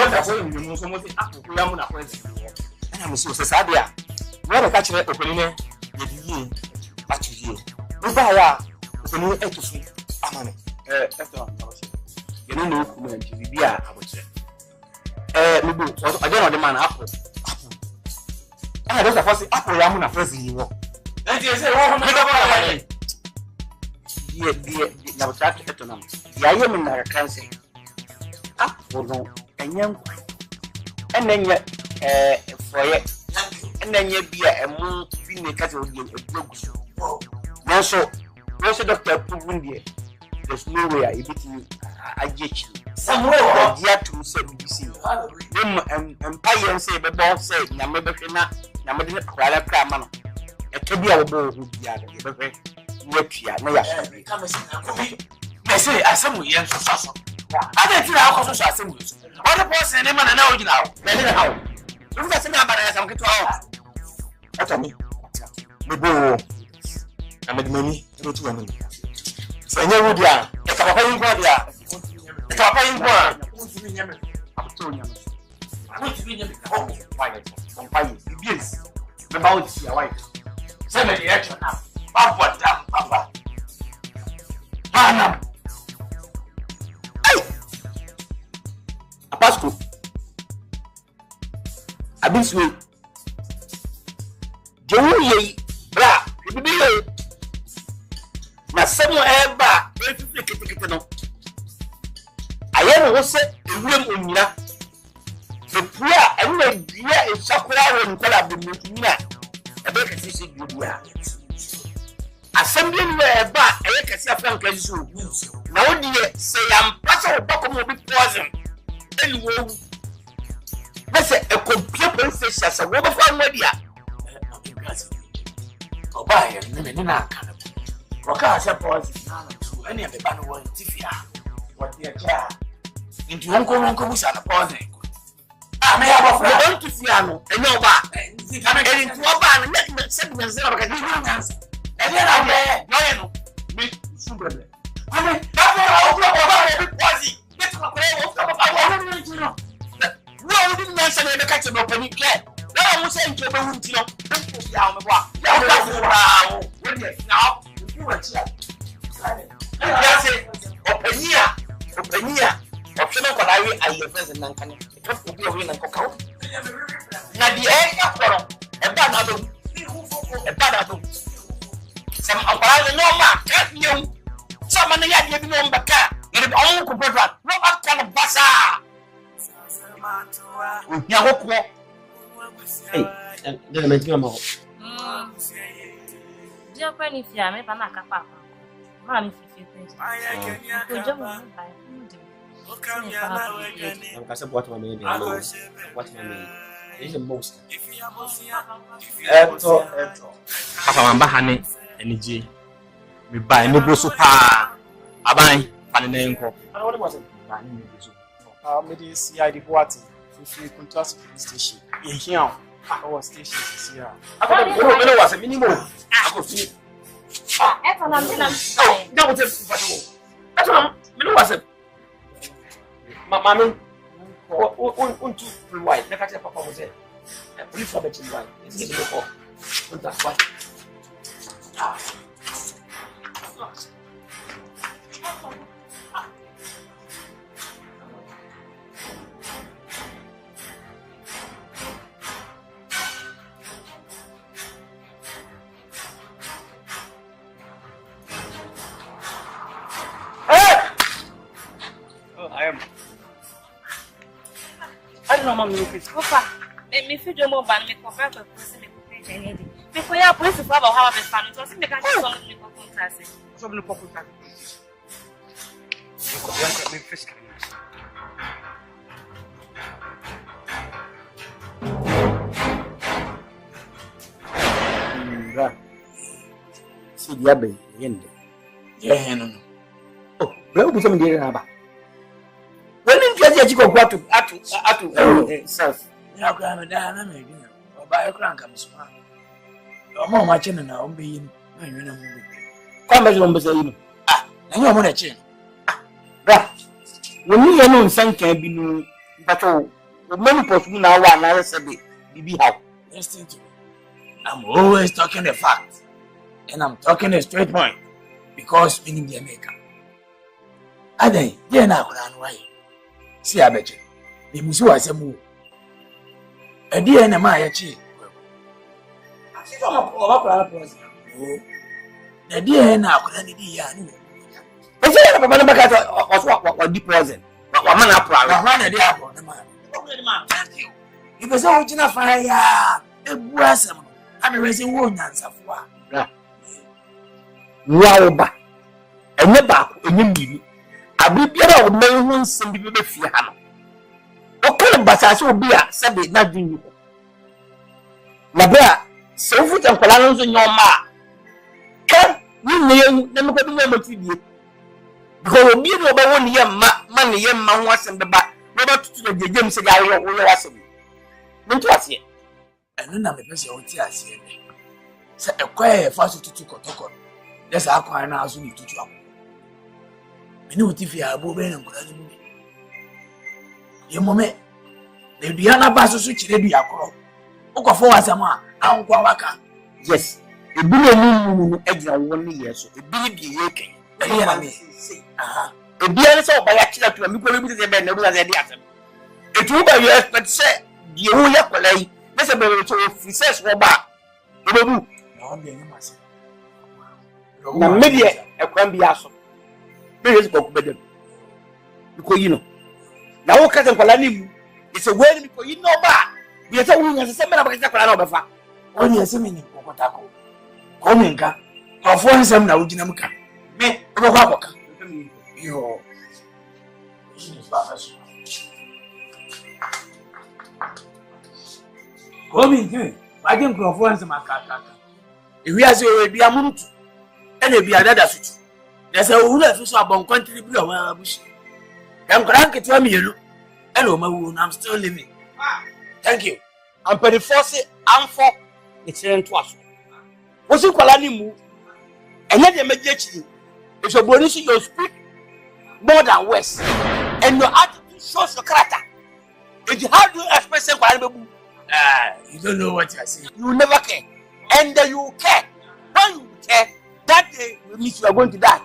you know so much after Yamuna President. And I'm so Sadia. What a catcher opening you at you. Ubaya, opening a to see. Amane. You don't know who to be I would say. I don't know the man apple. I don't have to apple Yamuna President. You walk. And you say, oh, my God. Dear, now start to them. The I am in our country. Up for no, and young. And then yet, for it. And then you be a moon being a cattle of MANSO, Doctor Pundi. There's no way I beat you. I get you. Somewhere, yet to say, you see. And Pay say, the boss said, Namabina, Namadina, Kramana. A Tobia who be out of the what you are. I say, I some young so. I don't feel how close I am. What a person, and now you know. How? Look at some other as I'm going to Ata me. Me bo. Na me mani, me tu ani. Se nya wo dia, e ka papa yin kwa dia. E ka papa yin kwa. O ti mi nya me. Abuto nya me. Ano ti mi nya me. Oh, why not? Don't buy it. Yes. Me ba o ti ya why. Se me di action now. Papa dam, papa. Mana. Ay. Apasko. Abiswe. Jowo ye bra, bibi ye. Na semo eba, efifi ketekete no. Aye no se ewurem onyira. Epua enna dia esakura wo nkola bimutuna. Ebe kesi se bia. Assembly no eba, aye kesi afranka jisu. Na wodi ye se yampasa obako mo bi poison. Eni wo. Bese e compare police station se wo ba fa nwadia. Oba ye ne na aka. Roka se poison na so eni e be ba no wo tifia. What dey cha. Nti wonko busa na poison. Ah me ya ba fra. Don't tifia no. Eni oba. Eni nti oba na me se bi nze ba ka di na nsa. Eni na be no ye no. Me subrele. Ame da fo oba be poison. Get to ko e wo ka ba wo no no. No, we didn't mention the catch no penny care. No, we say to be hunting no. Ya me bwa. Ya ka fo ra o. We dey now. You want here. Ya say openia. Option ko na we ayi friends nan kan. Ka fo bi o we nan ko ka. Na di e ka foro. E ba na do. Some apara no ma ka nyu. Some na ya di bi no mbaka. Ye bi on ko pedra. No ba kan basa. Ya hokwo. Dele mentinga mo. Dia kwa ni fia me pa na ka papa. Ma ni fifi pesa. Ko jamu ba. I'm kasa what my name. What my name. Is the most. Eto. Papa mamba hane enije. Me buy me bro so pa. Aban fane na enko. What was it? Maybe CID Boadi, if you contrast police station. In here, our station is here. I thought it was a minimum. I could see. That was it. That's what was it. Mamma, one, two, white. Look at your papa was it. Brief for the white. It's getting before. That's why. I don't know, Mamma. Papa, me feel your mobile, me compare to person me put any. Before you police for about how I found it, so me can just on me contrast. So me contrast. Me fish. See the abbey, end. Yeah, no. Oh, where would some dear about? When did you go to self? Ya kwa me da na me bi na. Oba e kra nka me so. Omo ma che na o be yi na nwe na mu be. Kwa me zo mbese yi no. Ah, na nyo mo na che. Ah, bra. Woni ye no nsanka bi no bato. O many possible na wa na se be bibi how. Listen to me. I'm always talking the fact. And I'm talking a straight point. Because we need the America. Adai, ye na akura no aye. Si abeje. Ni musu asemu. Edi na ma ya chi. Si to ma akura na promise. Oh. Edi na akura ni di ya ni. E se na baba na baka to wa di promise. Wa ma na akura. Wa ma na di akura na ma. Akura ni ma. Thank you. Ibe so ojina fa ya. Ebu asem. Ami resi wo nyansafo a. Ra. Wa ba. Enye ba ko enye miri. Abibiara o man hu nsem bi be fie ha no. O kele basase obi a sebe na dwunyu. Na bra, se ofu tankwala no nso nyoma. Ka ni ne na me ko bi na matidie. Because obi no ba woni ye ma ne ye ma ho asem be ba. No ba tutu na jejem se ga wo wasem. Ntu ase. ɛno na mepɛ sɛ wote aseɛ ne sɛ ɛkɔɛ ɛfa so tutu kɔtɔkɔ dɛ saa kwan no aso ne tutu akɔ mene wote fie abo bɛyɛ ne nkɔla no mu bi yɛ mmɔmɛ na dua no ba so so kyerɛ dua korɔ wokɔfɔ w'asɛm a na wonkɔ waka yes ebi na mu no agyina wo ne yɛ so ebi ne bi yɛ kɛn ɛyɛ na me aha ebi ani sɛ ɔba ya kyerɛ to mi kɔ bi sɛ bɛ na bu sɛ de asɛm etu ba yɛ expect sɛ die wo yɛ kɔla yi na sɛ bɛ to free sex wo ba obebu na ɔbɛ ni ma sɛ na me deɛ ɛkwan bi aso me yɛ sɛ kɔ bɛ dem ko yi no na wo ka sɛ kɔla ni mu it's a way mi ko yi no ba bi sɛ wo nya sɛ mɛ na ba ka kɔla na ɔbɛfa ɔni ɛsɛ me ni kɔkɔta ko ko me nka ɔfo nsɛm na wogina mu ka me ɔbɛkɔ akɔka yo Komi nke waje nkrofo nsem akaka ewi ase we bia munutu ene bia dada sutu na se owura fi so abon country bi o wa abushi dem kran ketewa mienu ene o mawu na I'm still living thank you I'm pretty force amfo ekire nto aso wo si kwala ni mu enye de meje chiri if your body see you speak more than words and your attitude shows your character how do you express kwala bebu you don't know what you are saying. You never care. And you care. When you care, that day will mean you are going to die.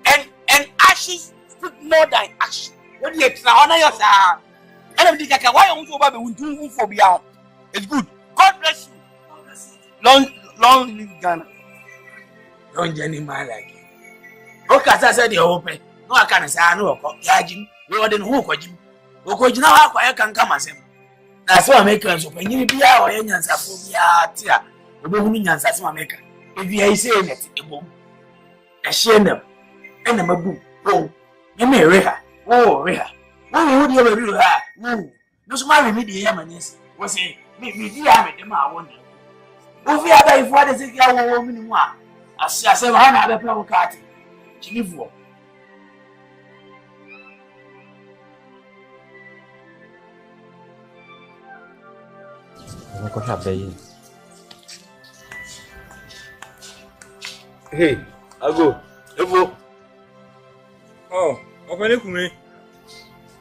And actions speak more than action. When you honor yourself, and I'm thinking, why you want to be for beyond? It's good. God bless you. Long live Ghana. Don't journey man like you. Okay, as I said, you're open. No, I can't say I know. Yajim, we are the who could you. Because you know how I can come as him. That's why Americans open. You be our Indians are for tia. The Bohemians as America. If you are saying it, a boom. A shame them. And a maboom. Oh, you may reha. Oh, reha. Why would you ever do that? No. No, so my remedy, Yamanis was saying, me, I made them. I wonder. If you are if what is it, I will woman one. I said, I have a problem card. Chinivo. Hey, I go. Evo. Oh, open it me.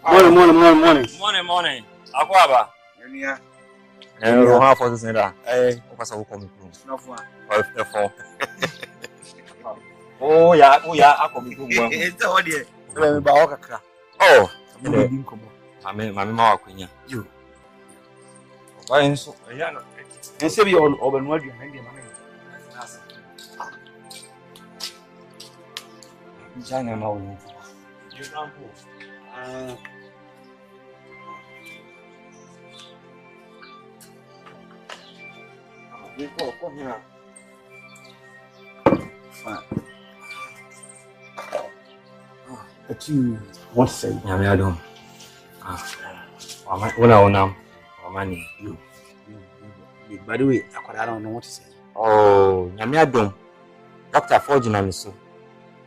Morning. Akwaba. Enia. Eh, how for this nada? Eh, o passa o come through. No for. Oh yeah, akomi through. It's all there. Me ba o kakra. Oh, me bi nkomo. Mame ma wakwenya. You. Why so? Yeah, no. Nse bi on obenu aduan ndi ma me. Jana ma wo. You sample. Come here. Fine. But you want to say? Yeah, me I don't. Una. Money. You. By the way, I don't know what to say. Oh, nyame adom. Dr. Forgina me so.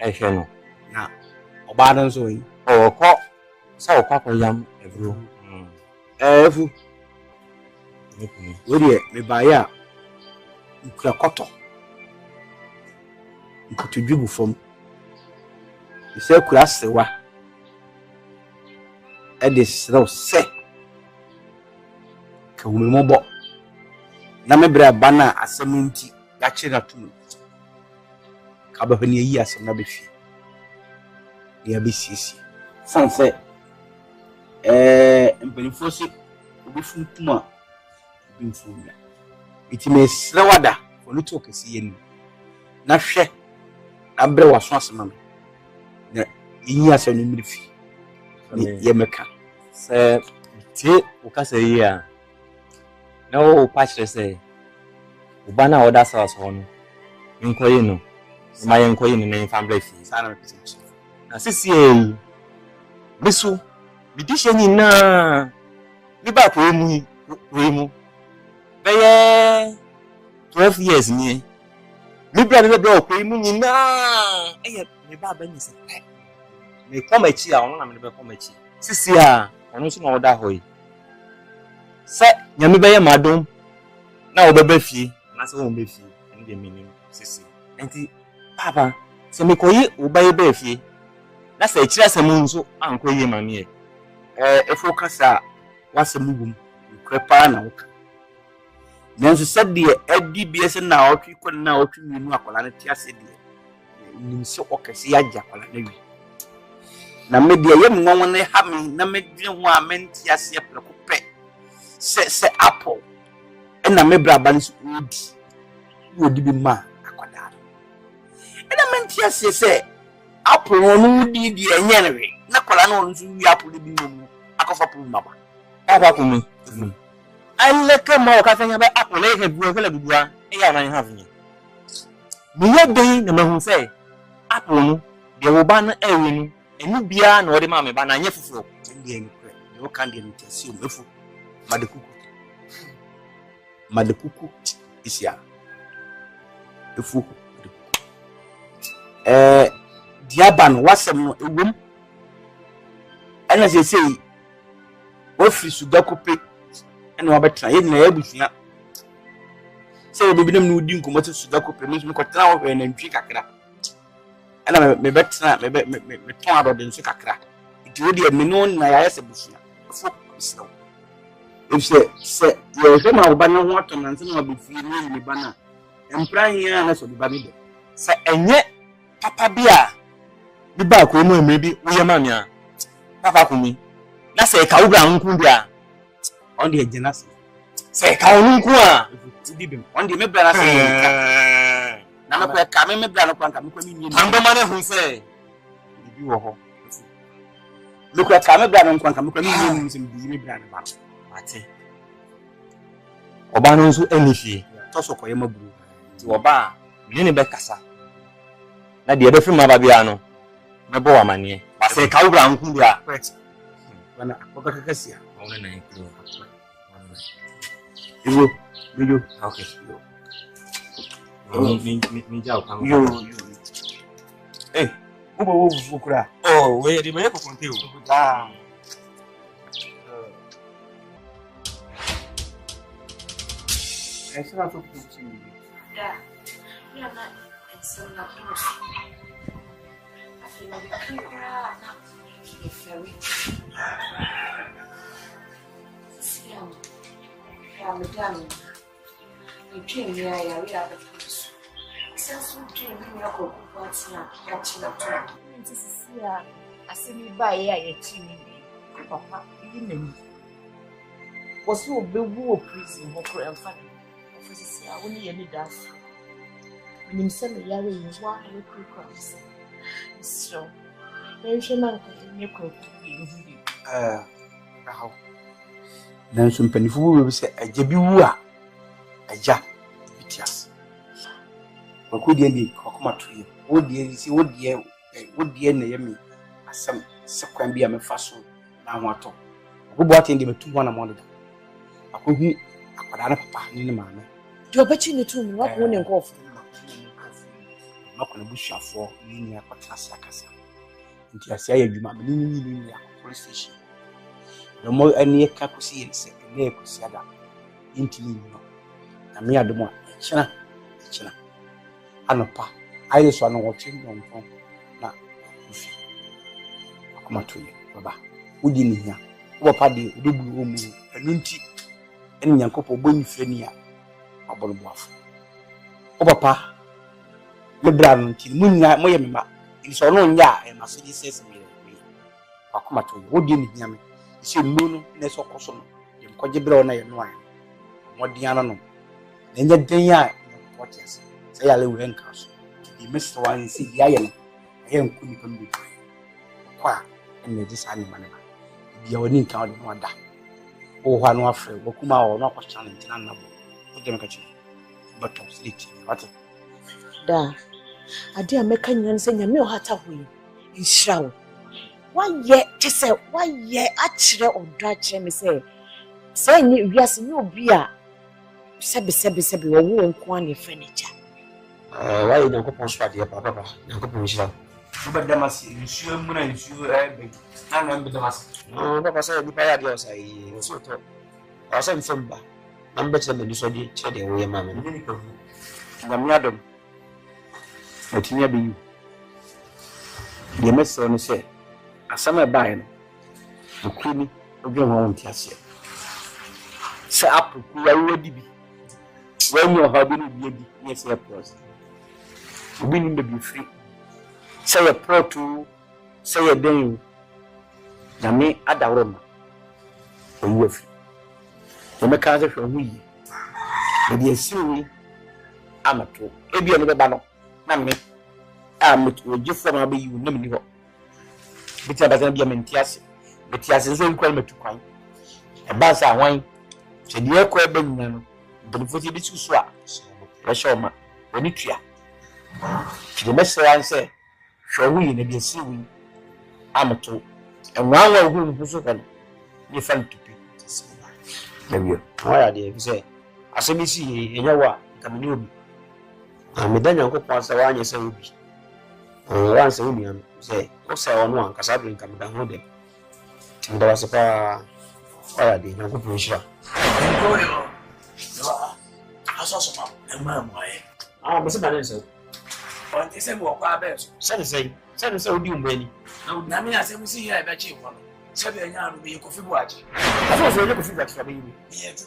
Ehwe no. Na. Obadan so yi. Oh, ko. Sa okwa yam ebro. Efu. We dey me buy a nkura koto. Nkoto dwugu fom. Ise kura sewa. E dey slow se. Ka wo me mobo. Na me bra ba na asem nti ya kire atu. Ka ba hani yi asem na be fi. Ya be sisi. Sanse mpanifo se obi funtuma obi mfunya. Iti me srewada for no talk si yenu. Na hwe na bre waso asema me. Na yi asem no mrifi. Ye meka. Se tie o kasa yi a na o patch say uba na oda sa so no nkoyi no ma ye nkoyi no na family fi sana me pete na sisi e bisu bidishe ni na ni ba ko mu be ye 12 years ni mi bra me bra ko mu ni na eh me ba ba ni se me come chi a ono na me be come chi sisi a ono so na oda hoyi Say, Yamiba madam, now Baba fee, and I say, oh, Befi, and the meaning, Sissy. And Papa, so me call you, obey Befi. That's a chess and moon so uncle Yamani. A focus what's a movum, crepa now. Then she said, dear, Eddie BS and now, you could now to me, Macolana, said, dear. So, okay, see, I jackal. Na me de ye mo ne ha me na me dwen ho a menti ase preko pe se apple e na me braba ni odi bi ma akoda e na menti ase se apple no di enye ne we na kola na onu wi apple bi mo akofa pu maba papa ku mi alle ka mo ka fanya be apple le he buo kala bibua e ya na have ni me ye den na me hu se apple no de wo ba na ewe ni enu bia na ode ma me ba na anye fufuro ndi en kre yo kan de ntasi o mefu madekuku isia efu diaban wasem no ewum ana se wo firi suga kope ena wa betra ye na abusua se obi binam no di nkomo te suga kope me ko tra wo na ntwi kakra ana me betra me ton ado de nso kakra nti wo de me no na ya se busua focus no se yo se ma oba na ho ato na nse na be fi ni ba na empra hia na so bi ba mi de se enye papa bia bi ba ko mu emre bi wo ye ma mi a papa ko mi na se ka wo bra nku bia on de agena se ka wo nku a di bi on de me bra na se na me kwa ka me bra no kwa me kwa mi ni ambo ma na hu se bi wo ho me kwa ka me bra no kwa me kwa mi ni se bi me bra no ba ate oba no nso enifie to so koye maburu ti oba ni be kasa na de be fi ma ba bia no me bo amane ba se ka wo bra nku bia bana akoba kakasia wona na ikro yo okay me já o carro. Yo. Vou procurar. Oh, ele vai com conteúdo. Tá. Essa vai pro sim. Já. Já na essa na próxima. Afinal de contas, é ferry. Sim. Já me dá. Me dream ya we have a place. Since we dream we are going to na catching up to. This is ya. Asemi ba ya ye chini. Papa, you know. Was you be wo prison ho kro emfa. Office ya woni ye ni das. Nim se me ya we wa we kro cross. So, then she man ko ni kro bi. How. Then some penifo we say ajebi wu a aja bitias wakodi ndi kokoma tuye wodi si wodi na yemi asam sekwan bia mefa so na ho ato obo atende betu ho na mo da akohu akwada na papa ni maame do obachi ni tu mu wako ne nkofo makona bushafo ni akwata sakasa nti asia ya dwuma ni police station no mo ani ka kusi yense ne kusi ada intimi no na me ademo china anopa ayi so no wote no na ufi akoma toye baba udi ni hia wo papa de odobu omu anunti eni yankopo boni freni a abolo boafo wo papa le bra no nti munya moye mema so no nya e maso ji sese me akoma toye udi ni hia me ise no na so koso no ye mkoje bra na ye no an modiana no enye den ya podcast say ya le we nka so di mr one see ya ye no ye nku ni kan bi kwa ene ji sa ni maneba bia woni nka o de no da o hwa no afre wo kuma o no akwa challenge na nabo o de meka chi but of sleep what da ade ameka nyan se nya me o hata hoyi inshirawo waye tese waye achire odo achire me se ni wiase ni obi a sebe wo wo nko an furniture why na ko ponswa de papa na ko ponswa ba damasi nsuo mu na nsuo be na na be damasi papa say bi pa ya de o sai so to Awesome Fumba. Number 7 is already chatting with your mamma. Madam, but you never you. The messenger said, a summer buying a creamy of your own tiasia. Say up, we are ready. When your hobby will be yes, your person. You will be free. Say a pro to say a day. Name other room. For you, the mechanism from we. But the assuming I'm a true. Maybe another banner. Mammy, I'm with you from a you name me. But I doesn't be a mentias. But he has his own quality to coin. A bazaar wine. So the air quite been but the 40 bits to swap. Rashoma, when you clear. The messenger answer, shall we in the assuming I'm a true. And one of whom who's open, you found to be. Maybe, why are they say? As I see, in your work, coming you. I'm a Daniel Copas, the one you say, once a woman say, oh, say on one, because I bring come down with them. And there was a fire, why are they not good? Sure. I saw some and my way. Ah, Mr. Banner, what they say, walk our best. Send so do many. No, Namina said, we see here, I bet you one. 7 years be a coffee watch. I thought you could feel that baby. Yes,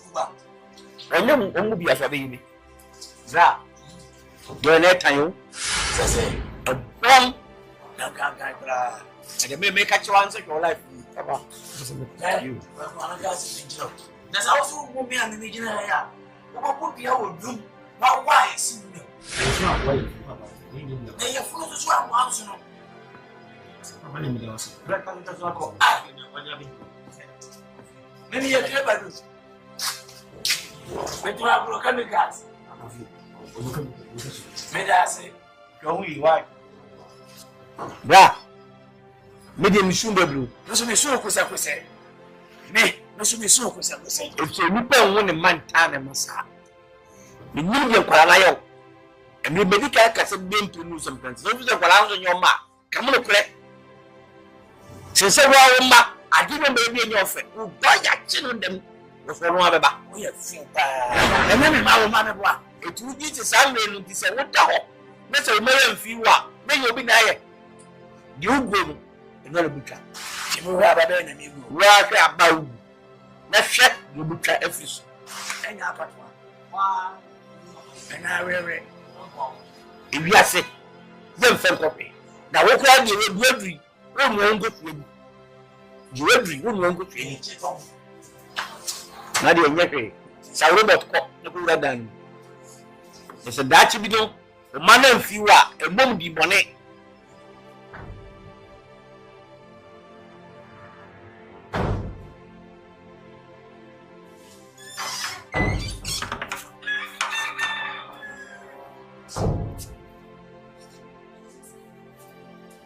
I know one will be a baby. That, you're net time. A bomb. Now, and may catch you answer your life. You. That's also won't be an imaginary. What would be our room? Not why I see you. It's not why they are full of swamp house. Maybe you're clever. But you have broken the gas. May I say, go we why? Bra, medium Shumba Blue. No, so so say. Me, no, so say. If you want a man, time and massa. The medium Paralayo. And you medical can be to lose some friends. Don't you on your mark? Come on, play. Since I didn't baby in your friend. Who buy your children them before one of them. We have seen that. And then my mother, it would be the same way to say, what the hell? Mr. Mayor, if you are, may you be there. You go, another butcher. You will have an enemy. Rock about. Let's check the butcher office. And I got one. And I will. If you are sick, then send copy. Now, what can you do? You won't go to you won't go to any. Not your nephew. So, Robert Cock, the good done. It's a Dutch video. The man and few are a bomb de bonnet.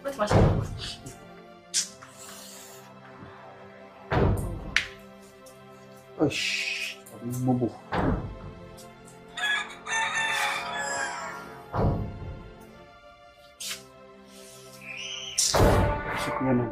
What was it? Oh, shh. Mobo. Christiana.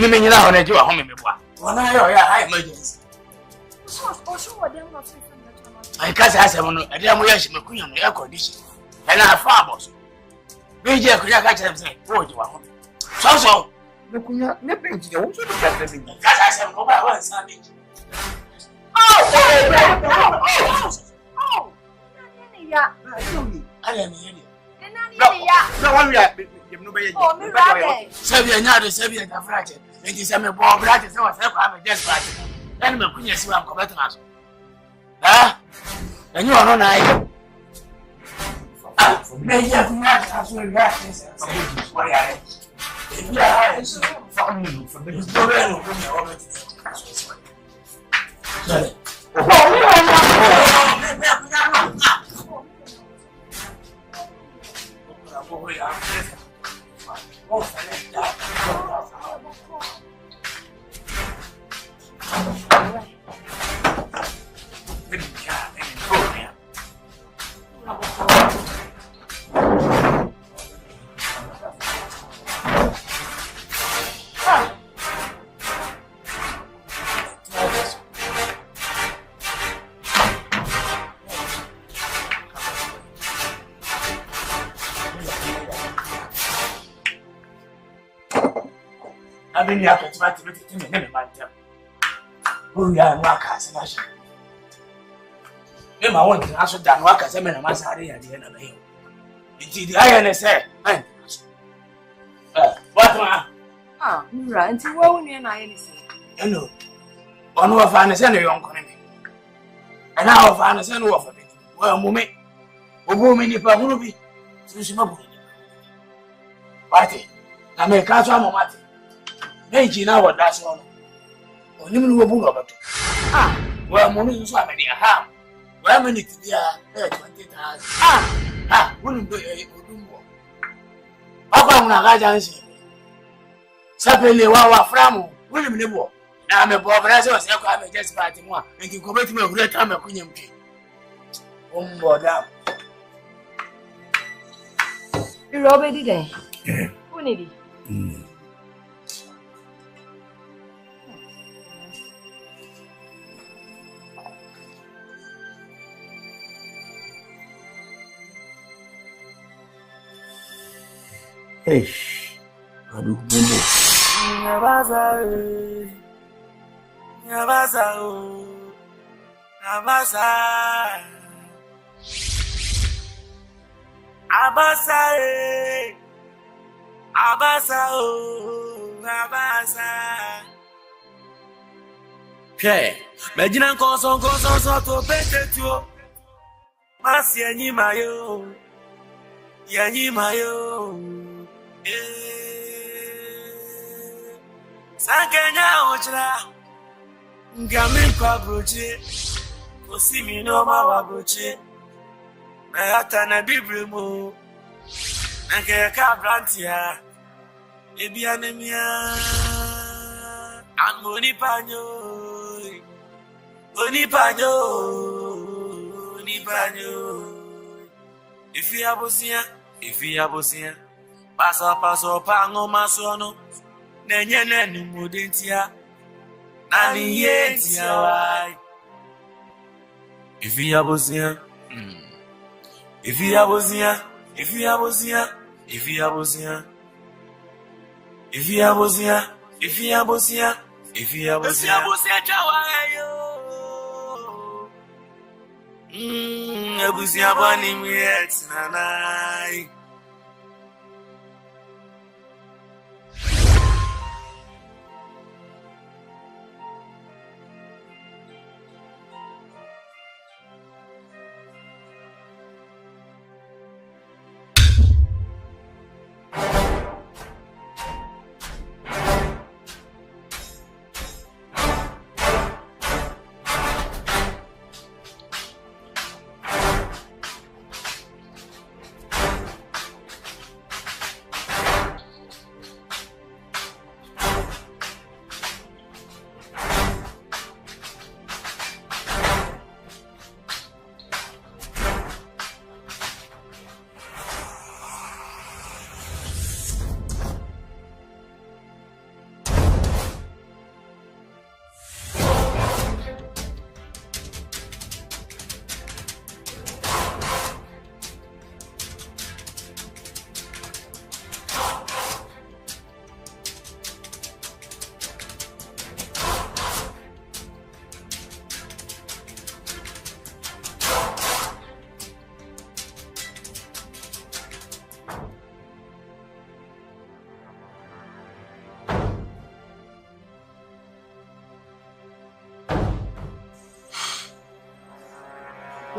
Me nyina ho na je wa ho me boa wona yo ya high emergency so what dem not fit na I can't say mo no e dem mo ya shi makunya no air condition e na fa boss me je kunya ka chere say wo je wa ho so makunya ne benji de wo so ka chere me ka say mo ba wa sa me oh ya ale me ye No one oh, me rather. Sabia nyado sabia da frate. Enti se me bo brate se wa se kwa me just frate. Eni me kunya si wa Akrobeto na so. Ha? Enyi ono na ai. Me ya kunya ta so ya se. What ya? Ya, so for me for the story no kunya wa me. Sorry. Abini ya kwetu timi neme mantya. Uru ya nwaka sinasha. Mema wonti aso da nwaka se me na masare ya de na bayo. Nti di aya ne se, man. What ma? Mura, nti wo wonu na aye ne se. Eno. Ono wa fa ne se ne yonko ne me. Ana wa fa ne se no wa fa be. Wa mume. Obu ni pa hunu bi. Susu mabu. Wati. Na me ka so amomati. Meji na wada so no. Onim no wobu no bato. Wa mo no so amani aha. Wa amani tidia 20,000. Wonu do odumbo. Papa na ga jansi. Sapele wa framu. Wonu ne bo. Na me bo bra se o se kwa me just party mo. Nki ko beti me hura ta me kunyam ke. Ombo da. Irobe di de. Woni di. Eish. Adu bumbo. Abasa. Okay. Imagine koso to petetuo. Masi yanyi mayo. Sankenya ochra. Ngami kwa broche. Osimi no ma broche. Na hata na bibrimo. Nange ka brantia. Ebi anemia. Angoni panyo. Oni panyo. If you abusia. Paso pango masono. Nenye nenu mudentia. Nani yentia wai. If you abusia. Abusia bani miet nanai.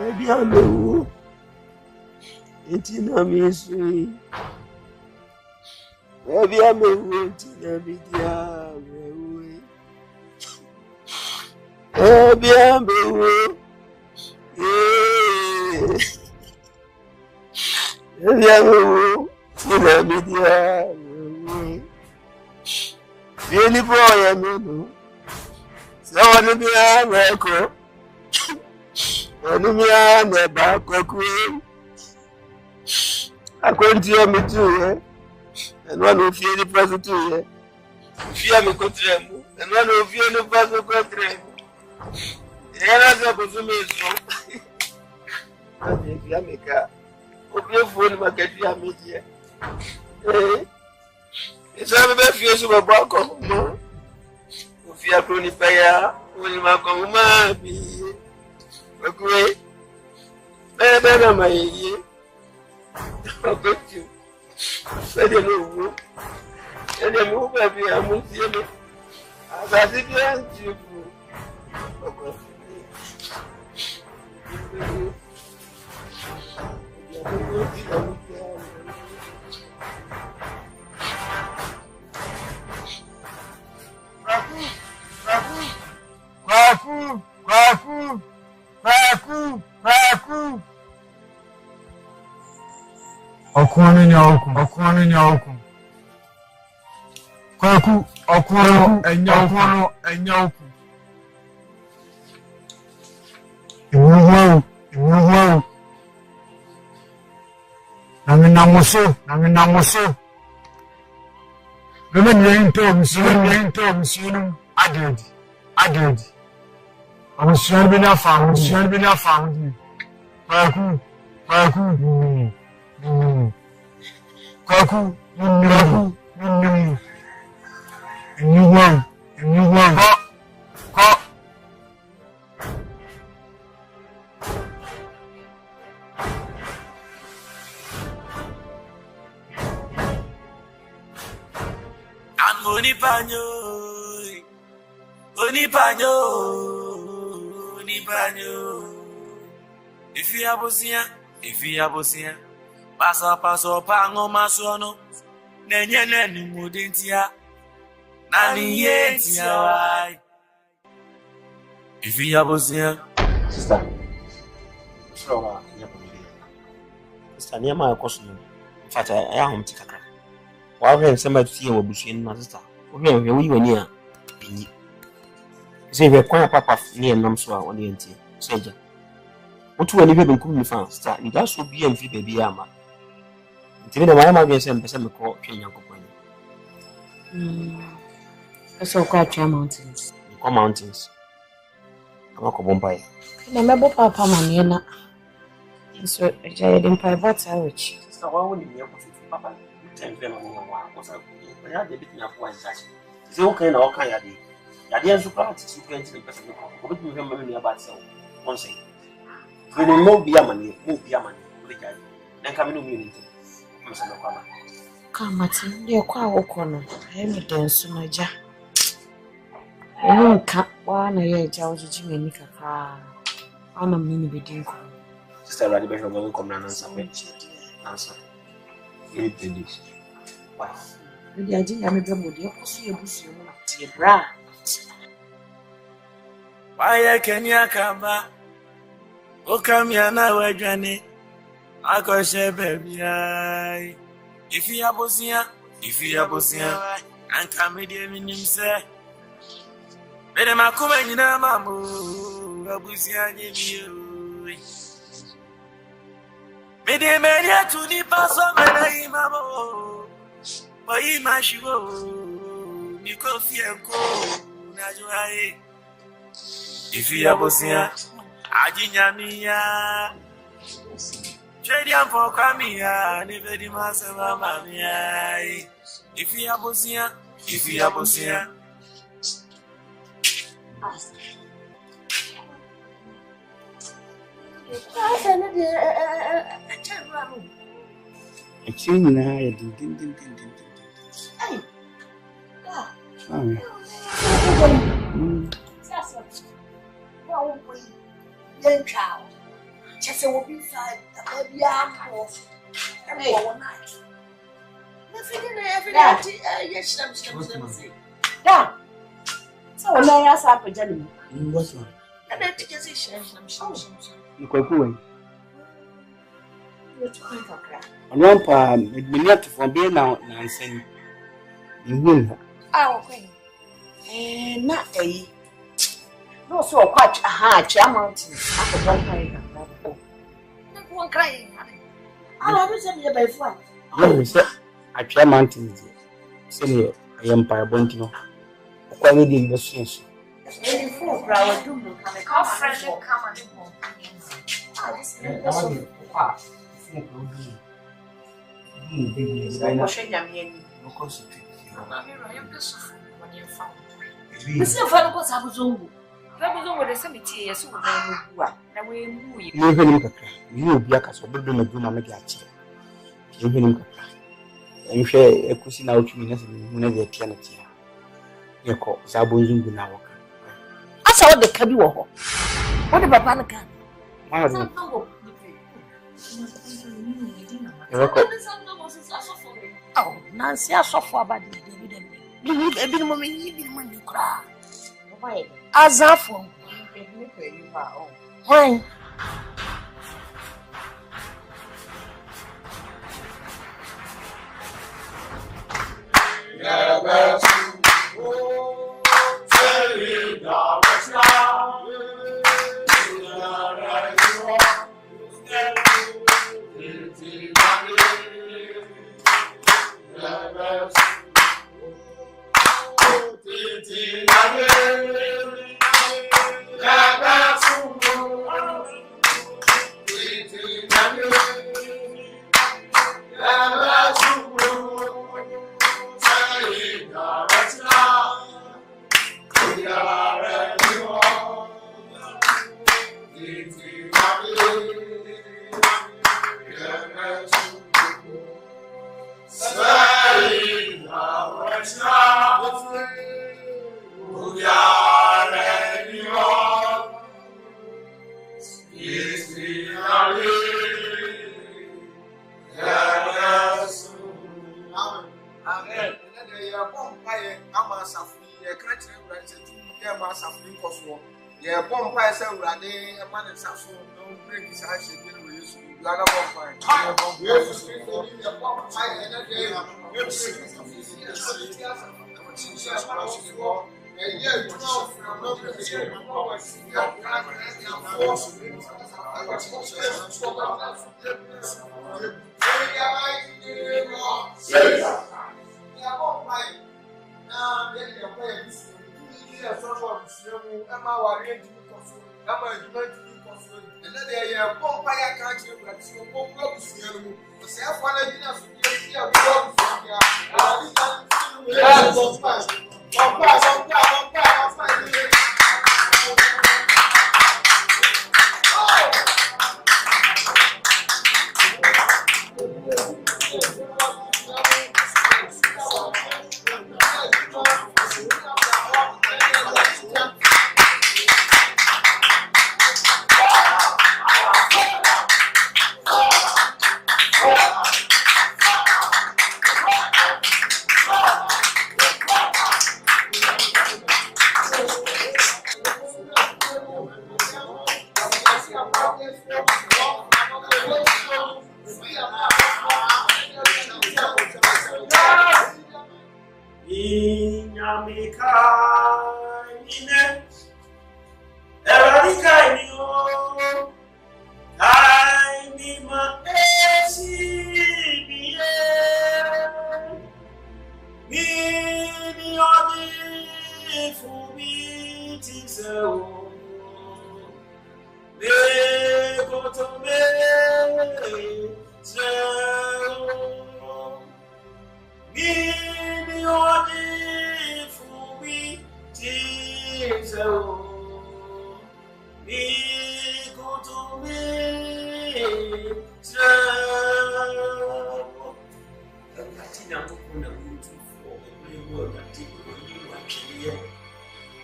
Baby, I'm a it's in a mystery. Baby, I'm a wood in a media. Baby, I'm a wood. Baby, I'm a wood in a media. Any boy, I know. So, I'm a record. I'm a back. I couldn't hear me too, and one of you the present too, fear me contrem, and one of you the present contrem. And as I was a if you make a your phone, my get your media. It's all about fears of a back of more. If you are chronic fire, when you come, man, be a great better, my year. I bet you. Said you know, and you move every amount of you. As I think you answer. Okwano nyaoku. Kwaku, okwano enyaoku. Iwuwu. Naminamuso. Bebe nyento msino. Adedi. Amusiyani bina famu. Kwaku. Kwaku, Anyone. Onipanyo. If you are Paso pango masono. Nenye mudintia. Nani yetia. If you are sister. Sister, near my question. In fact, I am Tikaka. While we have somebody to see your bushing, my sister. We were near. Say, we're quite a papa near Namswa on the NT. Soldier. What to any people come from? Start. It does so be and feed baby ama. Even the Mama gets some call Kenya. So quite mountains. Mountains. I'm not Bombay. Remember Papa Maniana. So I didn't pay what I wish. So why would you Papa? You them on your was I had a bit of one such. It's okay, all kind of day. I didn't surprise you to the person who remember me about so. One say. We will move be a money, then come in meaning. Come, Martin, you're quite corner. I am a dance, my ja. I don't cut one a year, George Jimmy Nika. I'm a mini bidding. Sister Radibet will come and answer. Answer. Give this. Wow. The idea I'm a drum with your pussy, bra. Why can you come back? O come here now, we're Johnny. I can say, baby, if you are Bosia, and come with him in himself. Let him come in a mamma, Bosia, you. Made a man to the pass of my mamma. But he must go. You can fear go. If you are Bosia, Ajinyamia. Tradiam for Kamia, never the master mamma. If you are Bosia, Chese will be inside the baby arm. And one night. Nothing in every day. Yes, I'm saying. Yeah. So when I ask up a gentleman, what's wrong? And then because he shares them so. You quite cool. You're trying to cry. And one palm, it be not for being now, Nancy. You win. Oh, okay. Not a. No, so quite a hard mountain. I could one crying. Not one crying. I always said you by flight. No, sir. I try mountains. Senior, I am Parabontino. Quite needing the sense. Any fool, Brower Doom, come friend, come and home. I saw the cabby walk. What about Panacan? Oh, Nancy, I saw for about the moment you didn't want to cry. As I for why?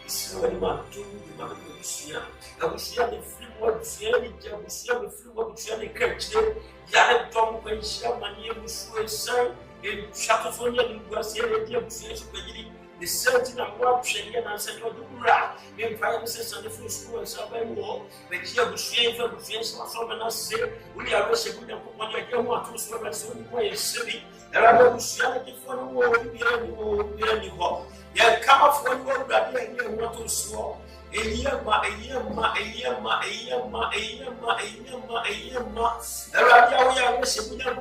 So the man do the man Busia. Abusia the free word, Busia the free word, Busia the catch them. Yared Tom when Shamania Busu son in Chatofonia in Guasia, the certain and corruption and said, Oduro, in premises and the free school and Sabbath war, the Kia Busia for the face of someone say, we are worshiping them when you don't want to swim as soon as city. There are Busia for the war, the war. Yeah, come up for you that you want to swap. A year, there are worshiping them.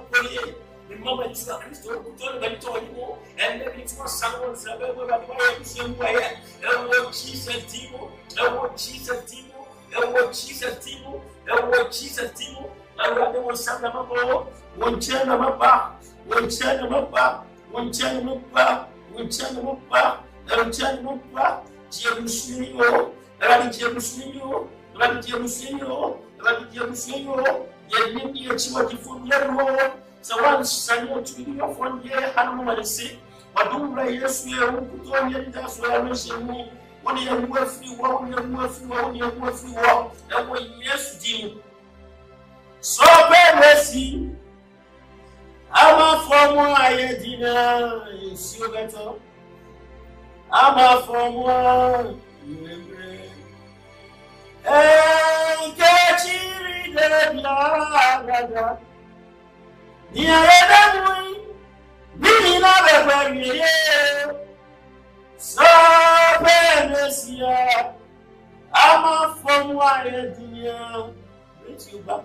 The moment is a Christo, who told me to you, and then it was someone's same way. And what Jesus Timo, and what Jesus Timo, and what Jesus Timo, and what Jesus Timo, and what there was some of one channel of back, one channel of back, one channel of back, one channel of back, and channel of back, Jerusalem, Radi Jerusalem, Radi Jerusalem, Radi Jerusalem, Yet Chiwati from your so once Samuel to be of 1 year, I say, but don't write yes, we are put on your that's where I mentioned me. 1 year worth you, 1 year worth you, 1 year worth you, and 1 year's deal. So bad, see. I'm a former dinner, you see better. I'm a former, hey, catch it, the Niaredamui, Nina Beverly, so Benesia, I'm a from Wyadia. It's you back.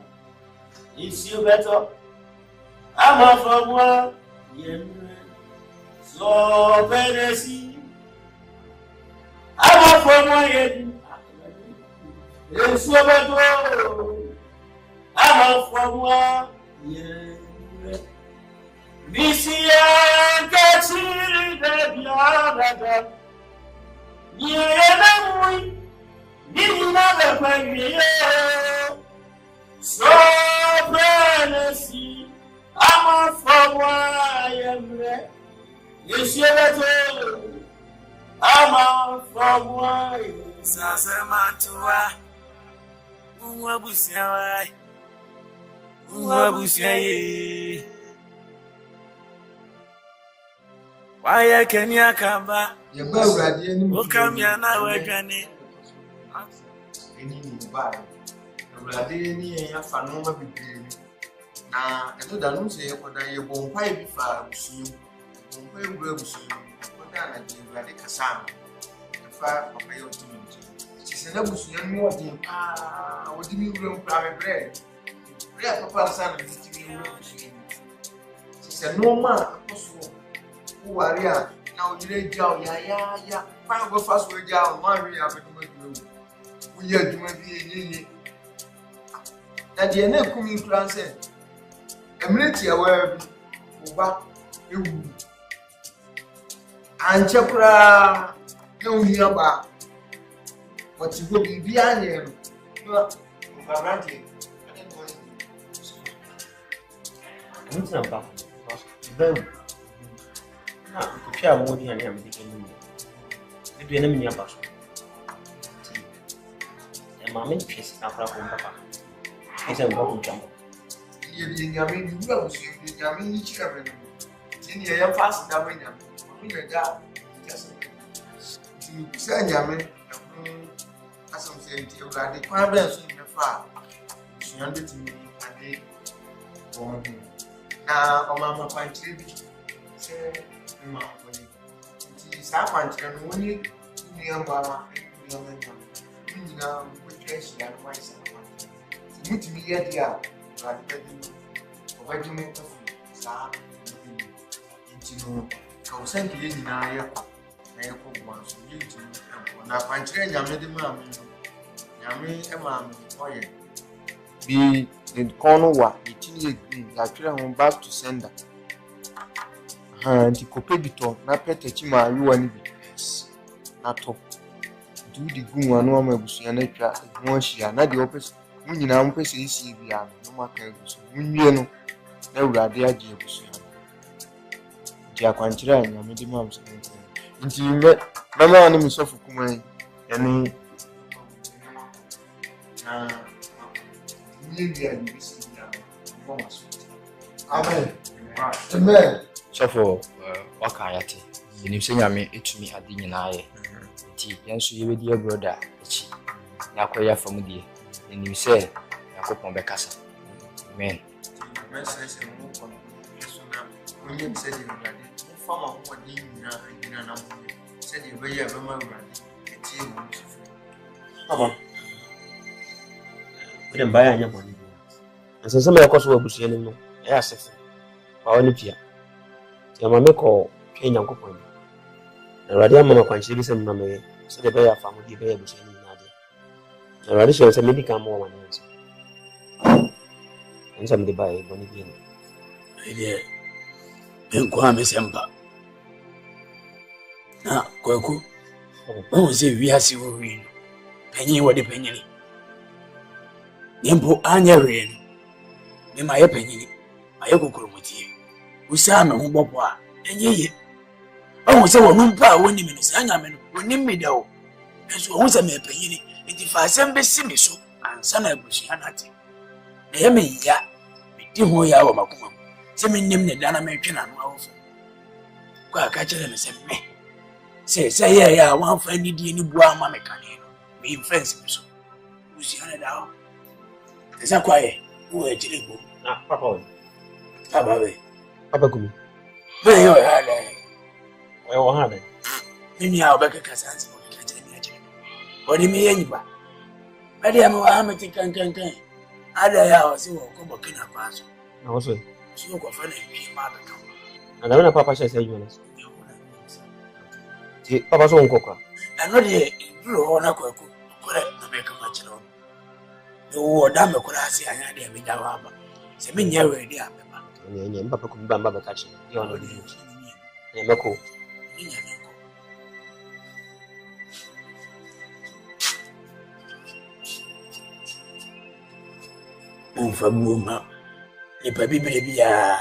It's you better. I'm a from Wyadia. So Benesia, I'm a from Wyadia. It's you better. I'm a from Wyadia. Misia Gatsiri de Biada, Niamui, Nina Beverly, so Benessi, I'm a from why I am there. Yes, I'm a from why Sasamatua, Uabusia, Uabusia. Why can you come back? You come here now, we're Ghanaian. Any bad. Radini and Fanoma be now. I told them, say, what I won't pay before you. Won't pay rooms. What I give Radicasam. The fire of my own team. She said, I was young more than I would give you room private bread. Real Papa San is giving you. She said, no man. Who are here? Now you lay down, yeah. Find what fast way down, Maria. We are doing the and the end coming transit. A minute aware of back you and Chapra, no nearby. But you will be behind him. Not ranting. What's about? If you are more than I am taking you, the enemy of us. And my main piece is not from Papa. It's a walking jump. You mean you will see each other. In the air fast, damn it. Just to say, Yamin, as I'm saying, you are the problems in the far. She handed to me a day. Now, Mamma, find tribute. It's happened and only Mama, which is myself. You to be at the hour, providing me consent in I hope once you to now find train. I made the mammy. Yammy, a mammy, quiet. Be in Cornwall, actually, I'm back to sender. And Akrobeto na pete chima ayu ani bi na to do the gun anu ama busuya na twa ho ahia na de opese mu nyina mu pese isi bia no maka egusu munwie no na urade age busuya dia kwanchira anya me de mam so nti me mama ani musofu kuma Any Amen. Amen. So for wakayate. Nim say nyame etumi ade nyina ye. Nti yenso ye wedi brother echi. Na koya fam die. Nim say yakopon be kasa. Amen. Amen say mo kono. Yesu na onye say di urade. Mo fama ho wadi nyina na mo. Say di be ye be ma urade. Eti mo so. Papa. Ode mbaya anya boni. Asese me yakoso abusua nim no. E asese. Pa woni pia. Ti amame ko twa nyankopon. Awurade amama kwanhyɛ bi sɛ mu na meyɛ sɛ de bɛyɛ afa ho de bɛyɛ abusua ni nyinaa de. Awurade hyɛ sɛ medi kan mo wɔ ne nso. Nsa me de ba e boni bi no. Ide enko amesemba. Na kwaku. Wo se wiase wo wi no. Panyin wo de panyini. Nyempo anya wi no. Me ma ye panyini. Ma ye kokoromotie. Usa me ho bɔbɔ a enye Oh, say one numpa woni me say anya me no woni me da o. Enso wo say me panyini nti fa asem be si me so ansa na abushia nate. Na ye me ya me di ho ya wo makoma. Say me nim ne da na me twe na no awofo. Kwa aka kire me say me. Say ya wan fa ni di ni bua ma me kane no. Me influence me so. Bushia na da o. Esa kwa ye wo e jire go. Na papa o. Papa we. Papa kumi. Me yo ya da. Oyo hana. Mimi ya obeka kasanzi mo kajere mi ajere. Odi mi yenyiba. Adi ama wa ameti kan. Ada ya o si wo ko bokina kwaso. Na woso. Si wo ko fa na bi ma ba kan. Na na papa shese you na. Ti papa so nko kwa. Ano de duro ho na kwaku. Kore na me ka ma chiro. Do wo da me kora asi anya de me dawa ba. Se me nya we de ameba. Nye papa ko ba mba ba ka chi. Yo no di. Nye meko. Mfabuma ni pa bibele bia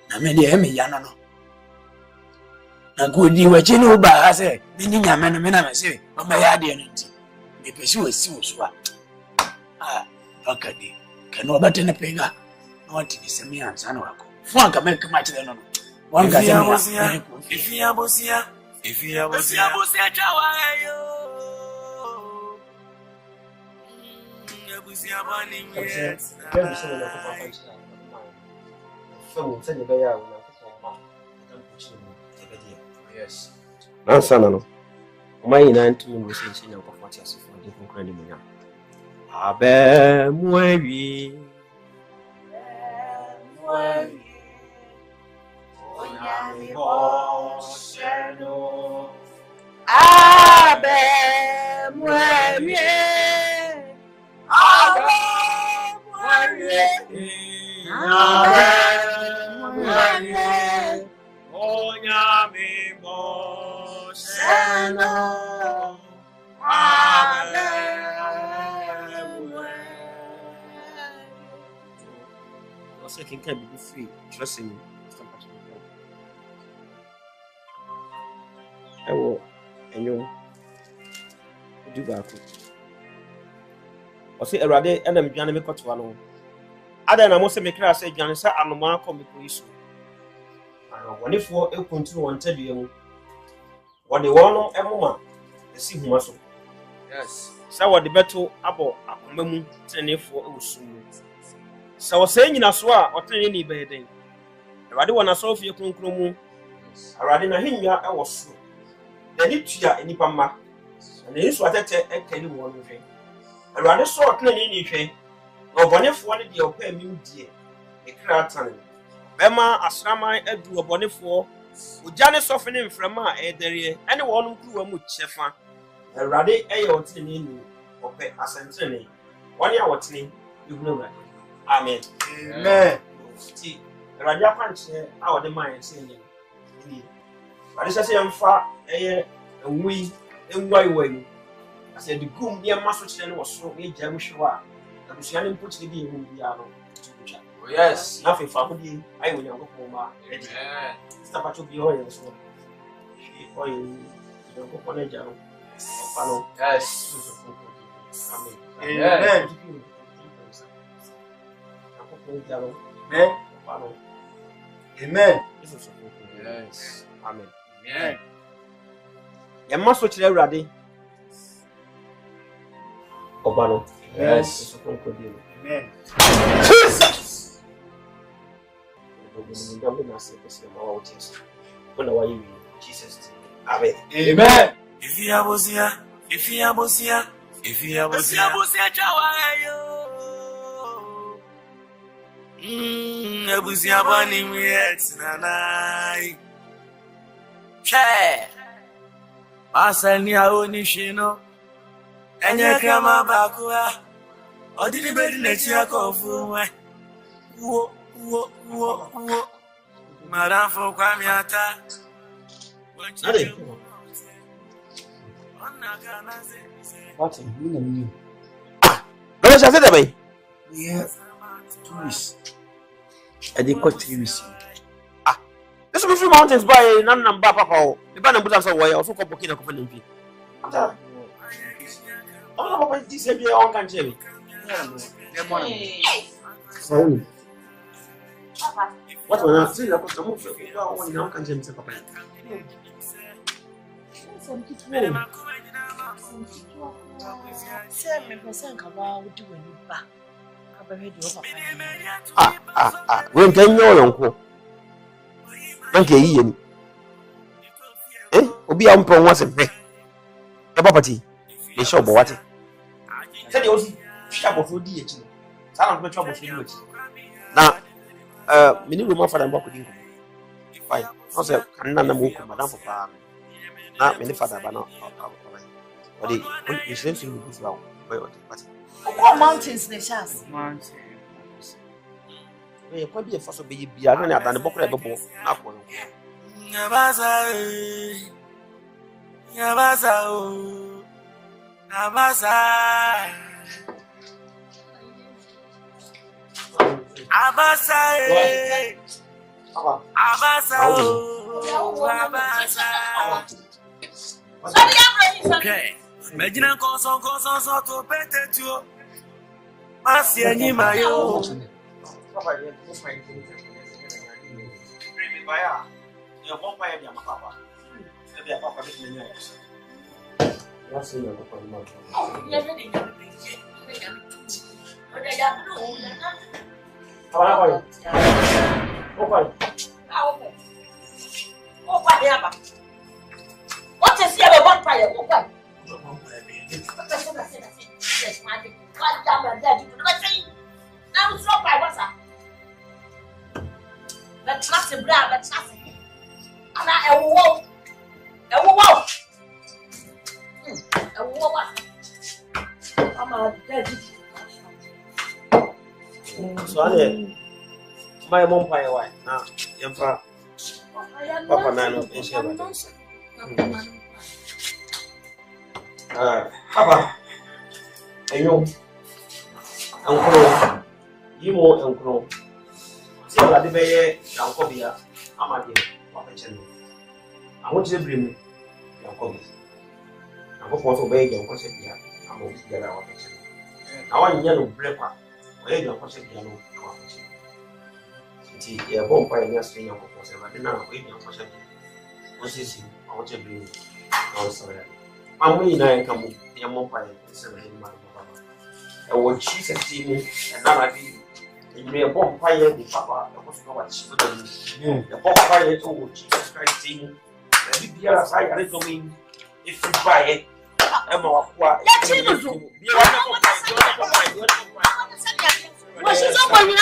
na me de me ya no na godi wa chini uba ase ni nyame no me na me se o me ya de no nti me pesi wasi so a akadi kanu obate ne pega no wanti ni se me ansa na wako fuanka me kama chile no wanga se me ifia bosia chawa yo Yes. Ansana no. Mai na ntu mu se nche nyanko fati asifo de konkra ni munya. Abe muewi. Onya mi bo sheno. Abe muewi. Você quem quer be free, trust me. Enyo. Do back. Ose erade enam dwane me kotoa no. Ada na mo se me kra se dwane sa anoma akọ me police. Wonefo ekontu won tadua mu. Wode wono emoma esi huma so. Yes. Sa wode beto abo akoma mu tenefo ewusu mu. Sa wo se nyina so a otene ni beden. Erade wona so fie kronkron mu. Erade na hinwa ewo so. Na ni tua enipa ma. Na yesu atete ekani wo no hwe. Erade so otene ni hwe. Obonefo ne de opa mi die. Ekra tan. Bema asraman adu obonefo ojane sofene mframa a edere ene wonum kruwa mu chefa. Erade eye otene ni ope asante ne. Woni a wotene ihunu urade. Amen. Amen. Ti erade apanche a wode man se ni. Ni. Ade sese yemfa eye enwi enwai wai. Ase de gum bia maso kire ne woso e gya mu hwewa. Abushia ne mpoti bi ehu bia no. Oh yes. Nothing family. I will go for my. Stop at to be all so. Oh, you go for the job. Yes. Amen. Amen. Yes. Amen. Amen. Yamma so kire awurade. Obano. Yes. Amen. Jesus. Jesus. Amen. Amen. If you are Bosia, Chawayo. Abusia Bani Miet Nanai. Che. Asania Onishino. Enya Kama Bakua. Or did you bet in the Chiaco? Whoa. Madame for Kwamiata. What in you? Don't say that way. Yeah. 2 weeks. I did cut 3 weeks. This will be mountains by none and Papa. The banner put us away also for Burkina Faso. Oh, this is your own country. What when I see that was the move of your own country, Papa. When can you uncle? Uncle Ian. Obi Ampon was a pay. The property. They show Boadi. Said you was trouble for DH. Sound of trouble for you. Now, minimum for them. Fine. I said, I'm not a move, Madame Papa. Not many father, but not. But the same thing is wrong. What mountains they chance? Mountains. It could be a fossil baby. I don't have done the book at the book. Okay. Imagine I'm going to bet it to Masia Nimayo. What is your one prayer? Now it's not by what's up. That's not a bra, that's nothing. And I will I'm a dead. So I my mom pie white. Now, Papa Nano and Shabba. Papa, I know. Uncle, you more uncle. See what the bay, Uncle Bia, Amadi, Papa Chen. I want you to bring me, Uncle. Uncle for to beg your concept here. I'm going to get our picture. I want yellow breakfast. Where your concept yellow. A bomb by your string of course, I did not wait your question. What is it? I want to bring it. Oh, sorry. I'm willing I come with your mom by 7 months. I want cheese and steaming, and now I be a bomb fire. The papa, I was what she would do. The bomb fire to Jesus Christ steaming. The big year aside, I don't mean if you buy it. I'm a what? What's your number? She don't find you.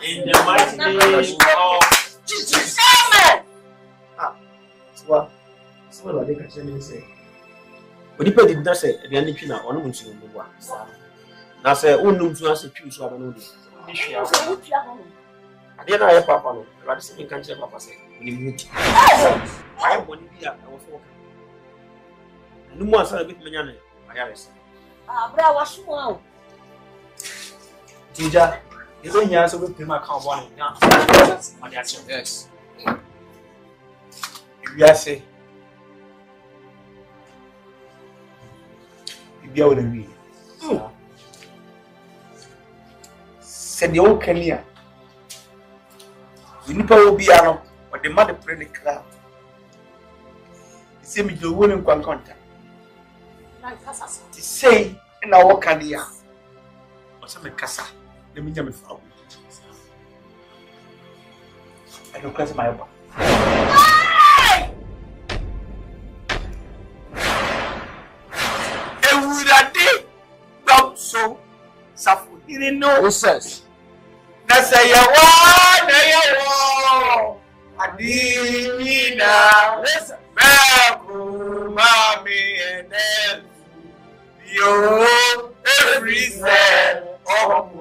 In the mighty name of Jesus. Amen. What they can say? When you put it, that's it. The only thing I want to know. Now say, oh no, to answer you, so I don't know. I didn't know Papa. I was saying, can't Papa say, I am one year. I was walking. No more son of it, Manana. Bra was wow. Teacher, is in here so we pay my account one now. Yes. Yes. Be able to read. Said the old Kenya. The Nipa will be out or the mother pray the crowd. The same you wouldn't contact. To say in our Kenya or some Casa. Let me jump out. I don't cross my elbow. So, Safu didn't know. Who says? That's a yawa. Adina. Baku, mommy, and then you every set of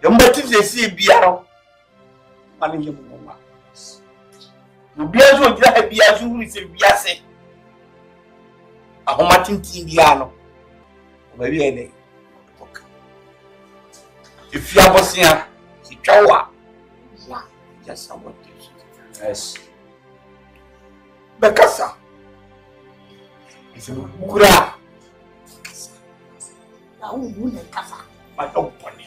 the motive they see Biaro. You be as well, you be as you receive Biase. A homatin Tindiano. Maybe a day. If you are here, he chowa. Just someone. Yes. Bekasa. It's a Mura. Now, who is Kasa? My dog pony.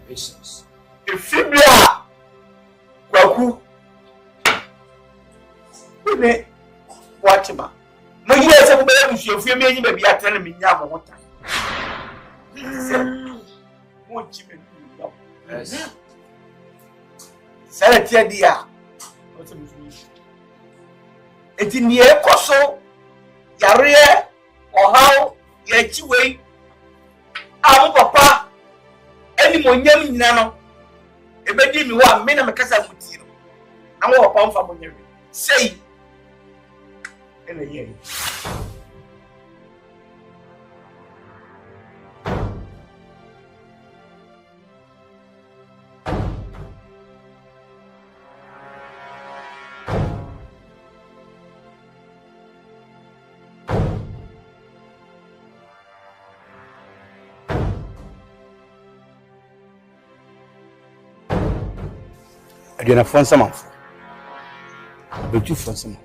Patience. If you are, well, watch him. No, yes, I'm going to feel me. Maybe I tell me now what time. Won't you? Yes. Say, dear. It's in the air, Cosso, Yaria, or how Yachiway. I'm papa. Any more young nano. A baby, you are men of a casa with you. I'm more upon family. Say. In a year. I didn't find some of but you find some of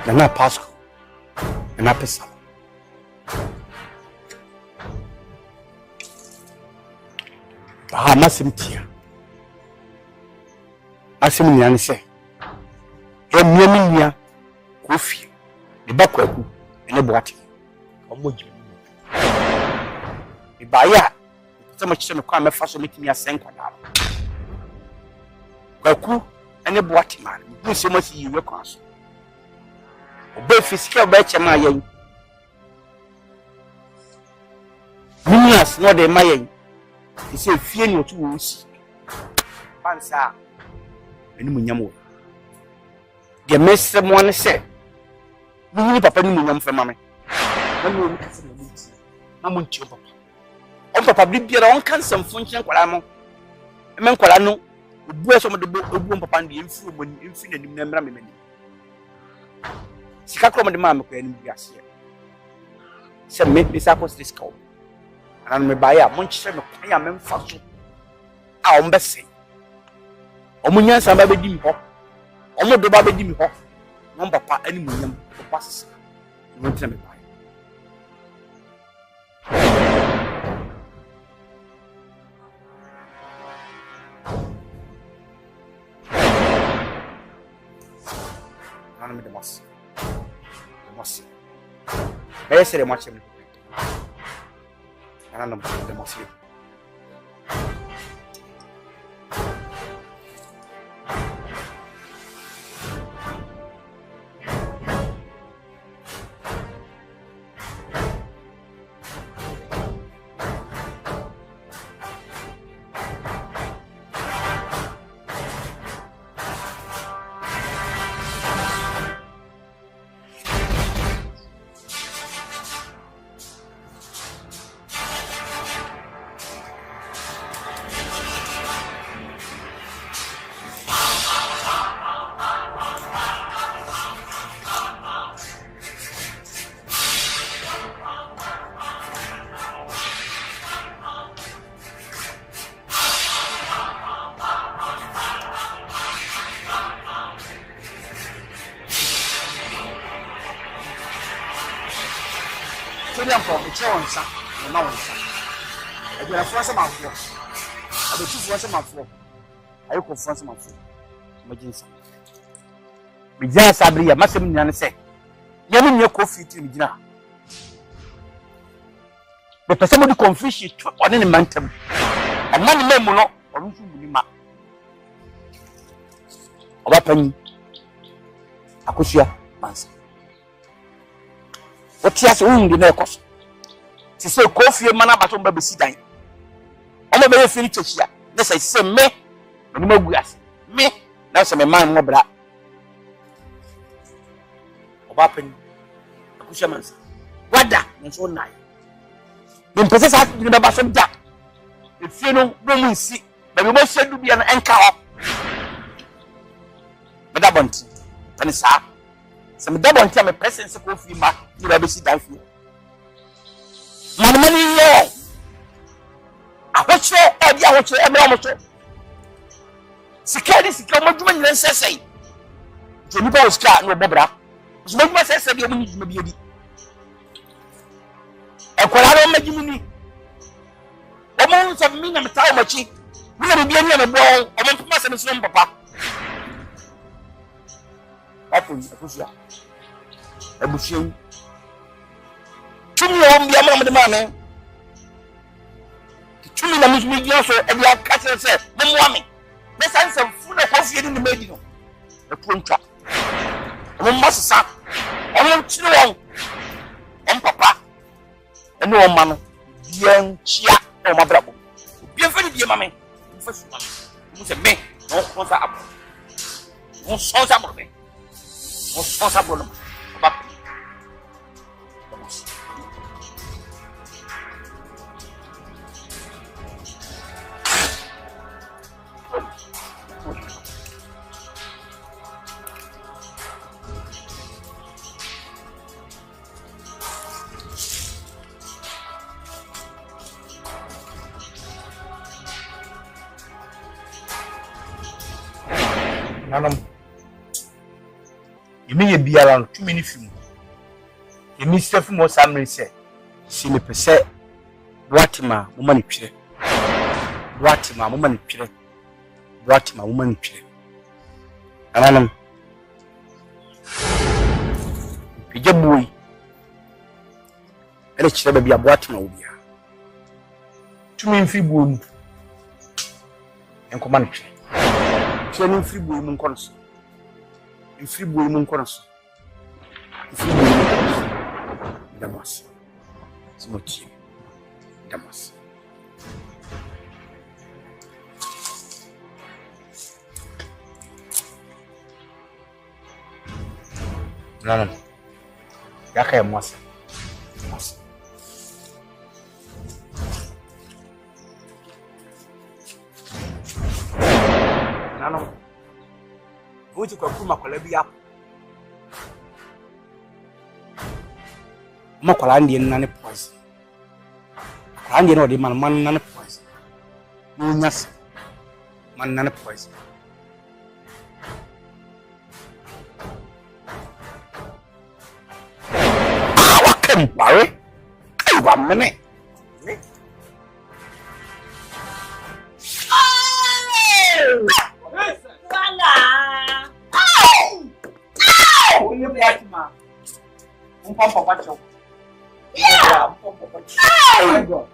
na Pasco na pesa masimtia asimnya ne se emiamia kofi ne bakwaku ne boate omoji ibaya sama chime kwa mefa so metimi asenka da kwaku ne boate man bu se mo si yiwe kwa so obe fisika obe chema yen Minas no de mayen ise fie ni otu wo si pansa eni munyam de messe mo ne se ni papa ni munyam fe mame na no kase na muti na mo nti papa on papa bibia on kan sam function kwala mo men kwala no obu eso mo de obu papa ndi emfuru mo emfi na nim na mra me mani sika kro mo de ma me kwa ni biase se me bisa ko stiska and me buy a munch me kwa me mfa so a on bese omunya san ba bedi mi ho omodo ba bedi mi ho no papa ani munyam papa sisa no ntena me buy me the boss essere mo chemi ana no the boss dem for me che won sa na won sa e bia fo sa ma fo abe tu fo sa ma fo ayi ko fo sa ma fo ma jinsa me ja sabri ya masem nyane se yanu nye ko fiti mi gina be pese mo di confusion one ne mantam amma ne memu no onu fu ni ma oba pani akosia mansa otiase undu na ekoso ti se ko fie mana bato mba besi dan omo be firi chechia na se me no magu ase me na se me man mo bra oba pani akosia mansa wada nso nai dem pese sa ni ba so da efie no bo mu nsi ba bi mo shedu bia na enka ho beda bonti tani sa se me da bonti am presence ko fi ma ni ba be si dan fi mani yo ahoche e dia ahoche e me amoche sikadi sikamo djuma nyina sesei jeni ba oska no bobra so djuma sesei bi omu djuma bi edi e kwala ro magimuni omo nso mi na metawo machi mi na bi ani na bo omo mpoma se nso papa apo apusia abushien tumi o mbia mo de mame tumi na mi gyo so e dia ka se mo moame na sanse fu na ko fie ni medi no e pontwa mo masasa omo chiri won em papa ene o ma no bien chia o ma brabo bien fa ni bien mame fa su mame mo se me no ko sa abo mo so sa mo me mo so sa bo no papa nanam yemi ye biara too many film yemi sef mo samre se si me pese watima mo mani twire watima mo mani twire watima mo mani twire nanam pije boy ele chire ba bia watima obia too many film bo enko mani twire Tieni free boy mun konso. In free boy mun konso. Free boy mun konso. Damas. Smoti. Damas. Não. Já que é moça. Não. Vou te com uma colebia. Uma colândia na nepose. Colândia no de man na nepose. Não nas man na nepose. Wakam pare. Ai wa mene. Papa pacho. Yeah, papa pacho. My God.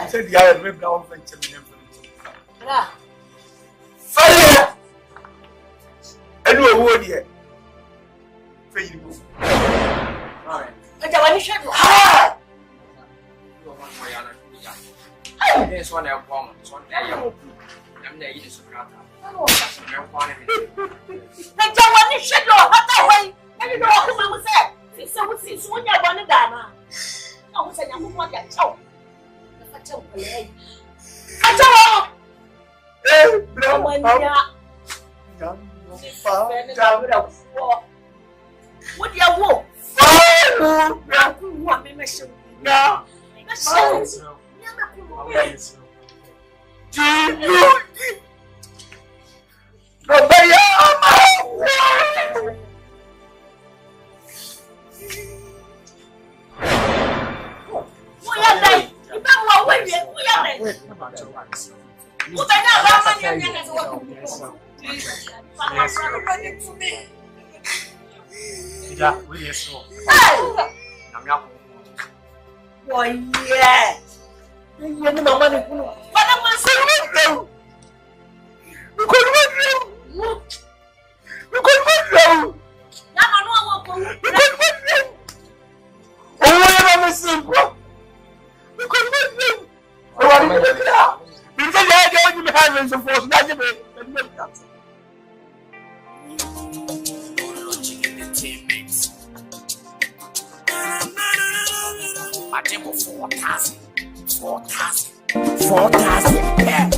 Said the other maybe down for fire. I know a word here. Fail. Alright. But I want to shut up. This one I want. and the Yiddish Krata. The Jawani Shadow, hot away, and you know what Mama said. It's so it's when you're one of them. I was saying, I'm going to tell. What do you want? Oh yeah. You know my money. But I'm not saying no. We could win. We could win. I don't know what we could win. Oh, I'm a simple. We could win. Oh, I'm a simple. Because I don't even have any force. That's it. I did 4,000. 4,000. 4,000. Yeah.